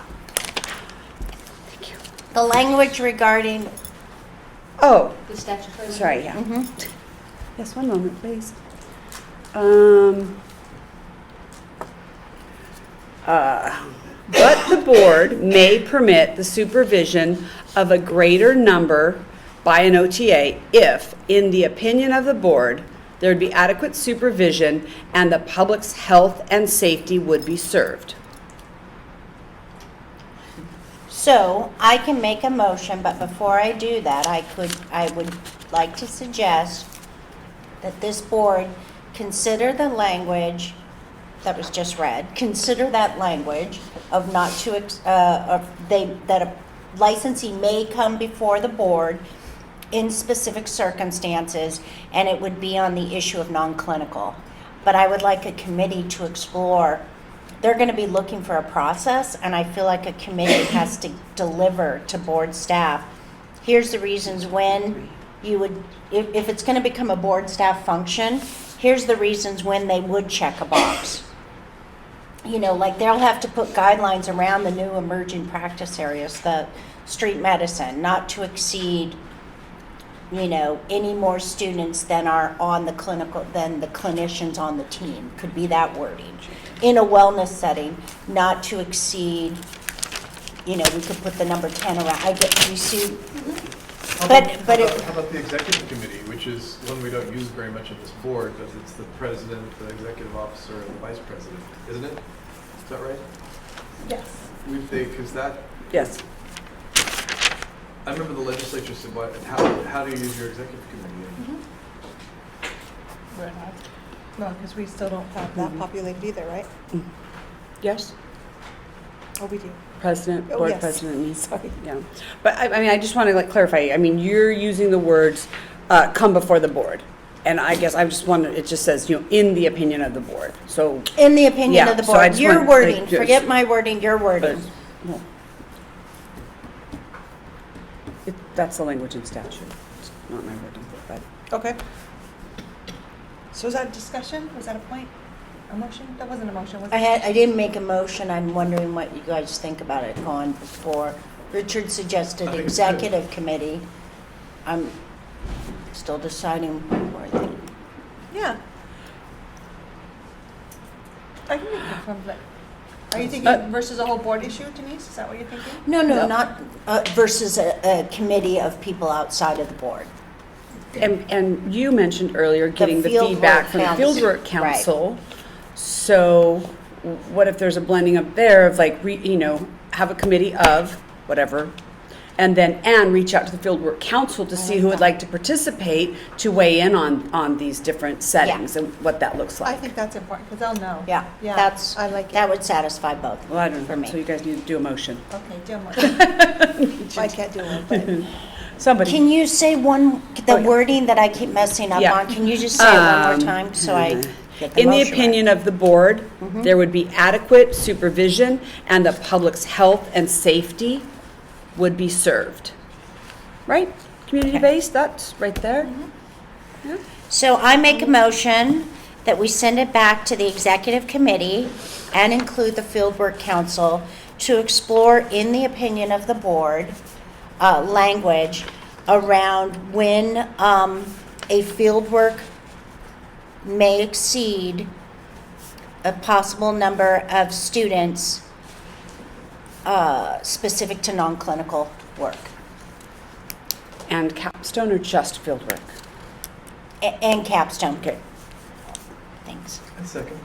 The language regarding, Oh, The statutory. sorry, yeah. mhm. Yes, one moment, please. But the board may permit the supervision of a greater number by an OTA if, in the opinion of the board, there would be adequate supervision and the public's health and safety would be served. So I can make a motion, but before I do that, I would like to suggest that this board consider the language that was just read, consider that language of not to, that a licensee may come before the board in specific circumstances, and it would be on the issue of non-clinical. But I would like a committee to explore. They're going to be looking for a process, and I feel like a committee has to deliver to board staff. Here's the reasons when you would, if it's going to become a board staff function, here's the reasons when they would check a box. You know, like they'll have to put guidelines around the new emerging practice areas, the street medicine, not to exceed, you know, any more students than are on the clinical, than the clinicians on the team. Could be that wording. In a wellness setting, not to exceed, you know, we could put the number 10 around. I get, you see, How but how about the executive committee, which is one we don't use very much in this board, because it's the president, the executive officer, and the vice president, isn't it? Is that right? Yes. Because that, Yes. I remember the legislature said, how do you use your executive committee? We're not. No, because we still don't have that populated either, right? Yes? Oh, we do. President, Oh, board yes. president, me. Sorry. Yeah. But I mean, I just want to clarify. I mean, you're using the words come before the board. And I guess I just want to, it just says, you know, in the opinion of the board. So, in the opinion Yeah, of the so I board, just your want, wording, like, just- forget my wording, your but, wording. no. That's the language in statute. It's not my wording, but. Okay. So is that a discussion? Was that a point? A motion? That wasn't a motion, was it? I didn't make a motion. I'm wondering what you guys think about it going before. Richard suggested I think it's good. executive committee. I'm still deciding where I think. Yeah. I can make it from like, are you thinking versus a whole board issue, Denise? Is that what you're thinking? No, not versus a committee of people outside of the board. And you mentioned earlier getting the fieldwork feedback from the council. Fieldwork Right. Council. So what if there's a blending up there of like, you know, have a committee of whatever, and reach out to the Fieldwork Council to see who would like to participate to weigh in on these different settings and what that looks I like. think that's important, because they'll know. Yeah, Yeah, that's, I like it. that would satisfy both. Well, I don't For know, me. so you guys need to do a motion. Okay, do one. I can't do one, but Somebody. Can you say the wording that I keep messing up Yeah. on? Can you just say it one more time so I get the In the motion right? opinion of the board, there would be adequate supervision and the public's health and safety would be served. Right? Community-based, that's right there. So I make a motion that we send it back to the executive committee and include the Fieldwork Council to explore, in the opinion of the board, language around when a fieldwork may exceed a possible number of students specific to non-clinical work. And capstone or just fieldwork? And capstone. Okay. Thanks. A second.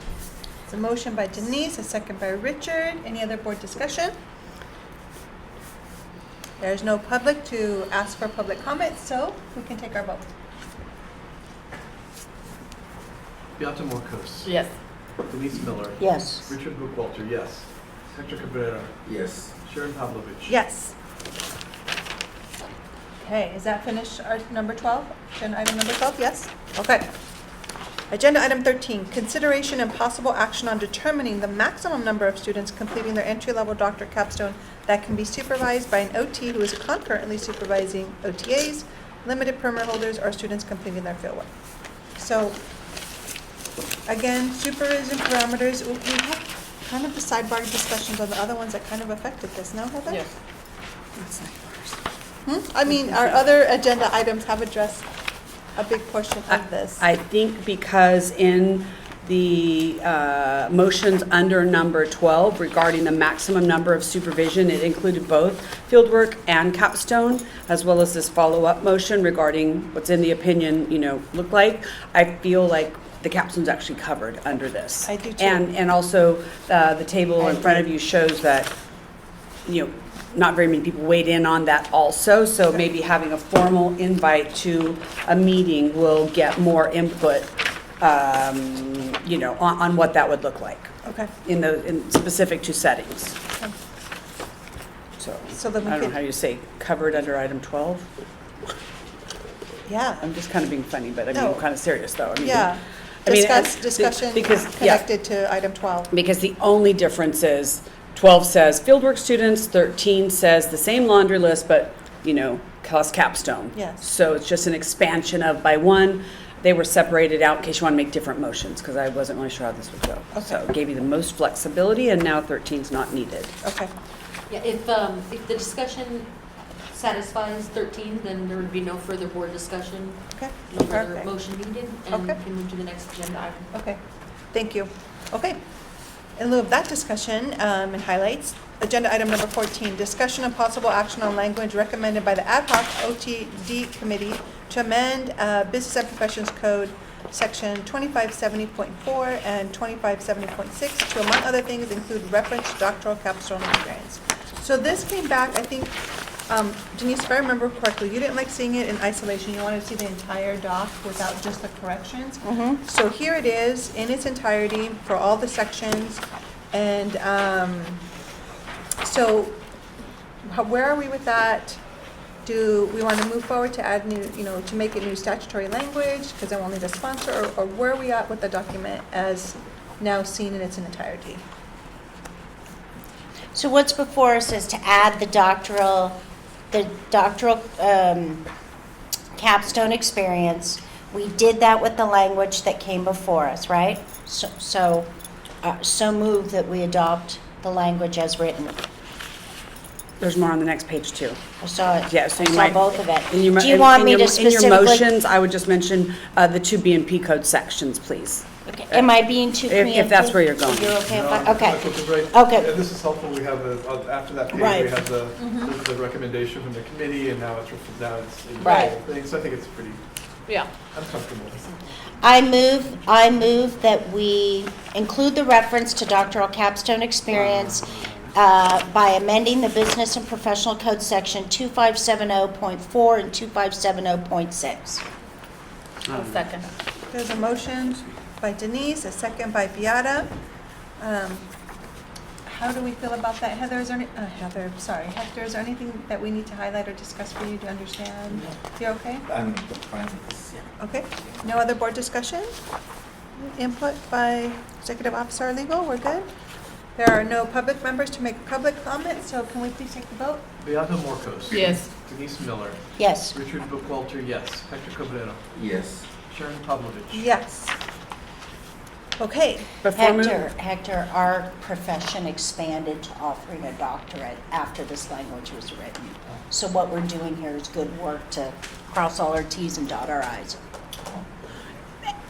it's a motion by Denise, a second by Richard. Any other board discussion? There's no public to ask for public comment, so we can take our vote. Beata Morcos. Yes. Denise Miller. Yes. Richard Buchwalter, yes. Hector Cabrera. Yes. Sharon Pavlovich. Yes. Okay, is that finished, our number 12? Agenda item number 12, yes? Okay. Agenda item 13, consideration and possible action on determining the maximum number of students completing their entry-level doctorate capstone that can be supervised by an OT who is concurrently supervising OTAs, limited permit holders, or students completing their fieldwork. So, again, supervision parameters, we have kind of the sidebar discussions on the other ones that kind of affected this, no, Heather? Yes. I mean, our other agenda items have addressed a big portion of this. I think because in the motions under number 12 regarding the maximum number of supervision, it included both fieldwork and capstone, as well as this follow-up motion regarding what's in the opinion, look like. I feel like the capstone's actually covered under this. I do too. And also, the table in front of you shows that, not very many people weighed in on that also, so maybe having a formal invite to a meeting will get more input, on what that would look like Okay. in specific to settings. Okay. So then we I don't know could- how you say covered under item 12. Yeah, I'm just kind of being funny, but I mean, No. I'm kind of serious though. yeah. Discussion because, connected to item 12. Because the only difference is 12 says fieldwork students, 13 says the same laundry list, but, cost capstone. Yes. So it's just an expansion of by one. They were separated out in case you want to make different motions, because I wasn't really sure how this would go. Okay. So it gave you the most flexibility, and now 13's not needed. Okay. Yeah, if the discussion satisfies 13, then there would be no further board discussion, Okay. no further Perfect. motion needed, and we Okay. can move to the next agenda item. Okay. Thank you. Okay. In lieu of that discussion and highlights, agenda item number 14, discussion and possible action on language recommended by the ad hoc OTD committee to amend Business and Professions Code section 2570.4 and 2570.6 to, among other things, include reference to doctoral capstone experience. So this came back, I think, Denise, if I remember correctly, you didn't like seeing it in isolation. You wanted to see the entire doc without just the corrections. Mm-hmm. So here it is in its entirety for all the sections. And so where are we with that? Do we want to move forward to add new, to make it new statutory language? Because then we'll need a sponsor, or where are we at with the document as now seen in its entirety? So what's before us is to add the doctoral capstone experience. We did that with the language that came before us, right? So move that we adopt the language as written. There's more on the next page too. I saw it. Yeah, so I you saw might. both of it. In your mo- Do you want in me your- to In your specifically? motions, I would just mention the two B&P code sections, please. Okay. Am I being too preemptive? If that's where you're going. You're okay if No, I, okay. that's what's right. Okay. And this is helpful, we have, after that page, Right. we have the recommendation from the committee, and now it's in the Right. whole thing, so I think it's pretty, Yeah. I'm comfortable. I move that we include the reference to doctoral capstone experience by amending the Business and Professional Code section 2570.4 and 2570.6. I'll second. There's a motion by Denise, a second by Beata. How do we feel about that? Heather, is there any, Hector, is there anything that we need to highlight or discuss for you to understand? You okay? I'm fine with this, yeah. Okay. No other board discussion? Input by Executive Officer or Legal? We're good? There are no public members to make public comment, so can we please take the vote? Beata Morcos. Yes. Denise Miller. Yes. Richard Buchwalter, yes. Hector Cabrera. Yes. Sharon Pavlovich. Yes. Okay. Hector, our profession expanded to offering a doctorate after this language was written. So what we're doing here is good work to cross all our T's and dot our I's.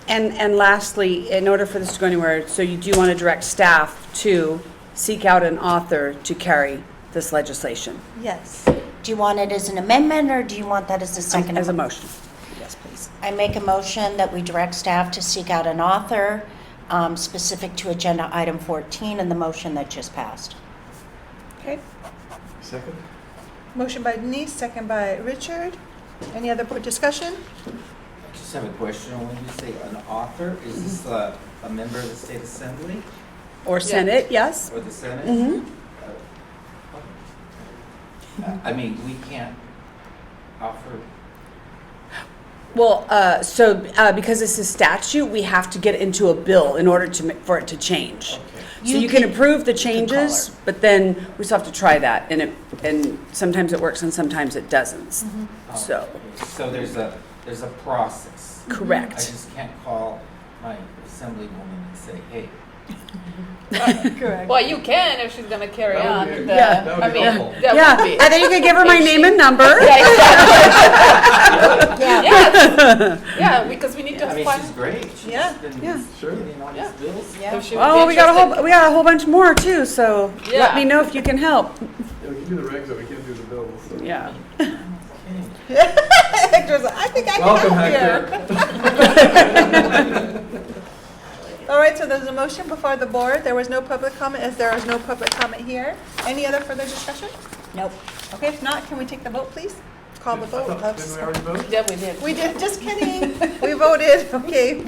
And lastly, in order for this to go anywhere, so you do want to direct staff to seek out an author to carry this legislation? Yes. Do you want it as an amendment, or do you want that as a second? As a motion. Yes, please. I make a motion that we direct staff to seek out an author specific to agenda item 14 and the motion that just passed. Okay. Second? Motion by Denise, second by Richard. Any other board discussion? I just just have a question. When you say an author, is this a member of the state assembly Or Senate, yes. or the Senate? Mhm. I mean, we can't offer. Well, because this is statute, we have to get into a bill in order for it to change. Okay. So you can approve the changes, but then we still have to try that, and sometimes it works and sometimes it doesn't. So, So there's a process. I correct. just can't call my assemblywoman and say, hey. Correct. Well, you can if she's gonna carry That would on. be- the- yeah, that would I be mean, helpful. that Yeah, would be. and then you can give her my If name she- and number. Yeah, exactly. Yeah. Yes. Yeah, because we need to I mean, find. she's great. She's Yeah, been yeah. Sure. getting all Yeah. these bills. If she would Oh, be we got interested. a whole bunch more too. So Yeah. let me know if you can help. Yeah, we can do the regs, but we can't do the bills. So. Yeah. Okay. Hector's like, I think I can Welcome, help Hector. here. All right, so there's a motion before the board. There was no public comment, as there is no public comment here. Any other further discussion? Nope. Okay, if not, can we take the vote, please? Call the I vote. thought- Didn't we already vote? Yeah, we did. We did, just kidding. We voted, okay.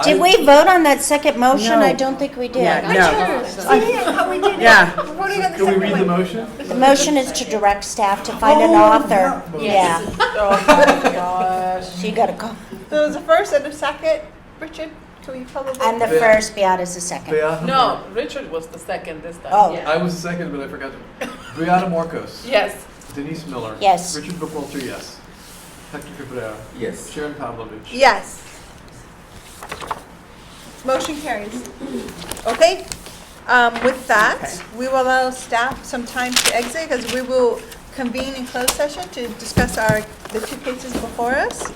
Did we vote on that second motion? No. I don't think we did. Yeah, no. See how we did it? Yeah. We're voting on the Can we second read the one. motion? The motion is to direct staff to find an author. Yeah. Oh my gosh. So you gotta call. So it was a first and a second. Richard, can we call the vote? I'm the first, Beata's the second. Beata No, Richard was the second this time. Oh. Yeah. I was second, but I forgot to. Beata Morcos. Yes. Denise Miller. Yes. Richard Bookwalter, yes. Hector Cabrera. Yes. Sharon Pavlovich. Yes. Motion carries. Okay, with that, we will allow staff some time to exit, because we will convene in closed session to discuss the two cases before us.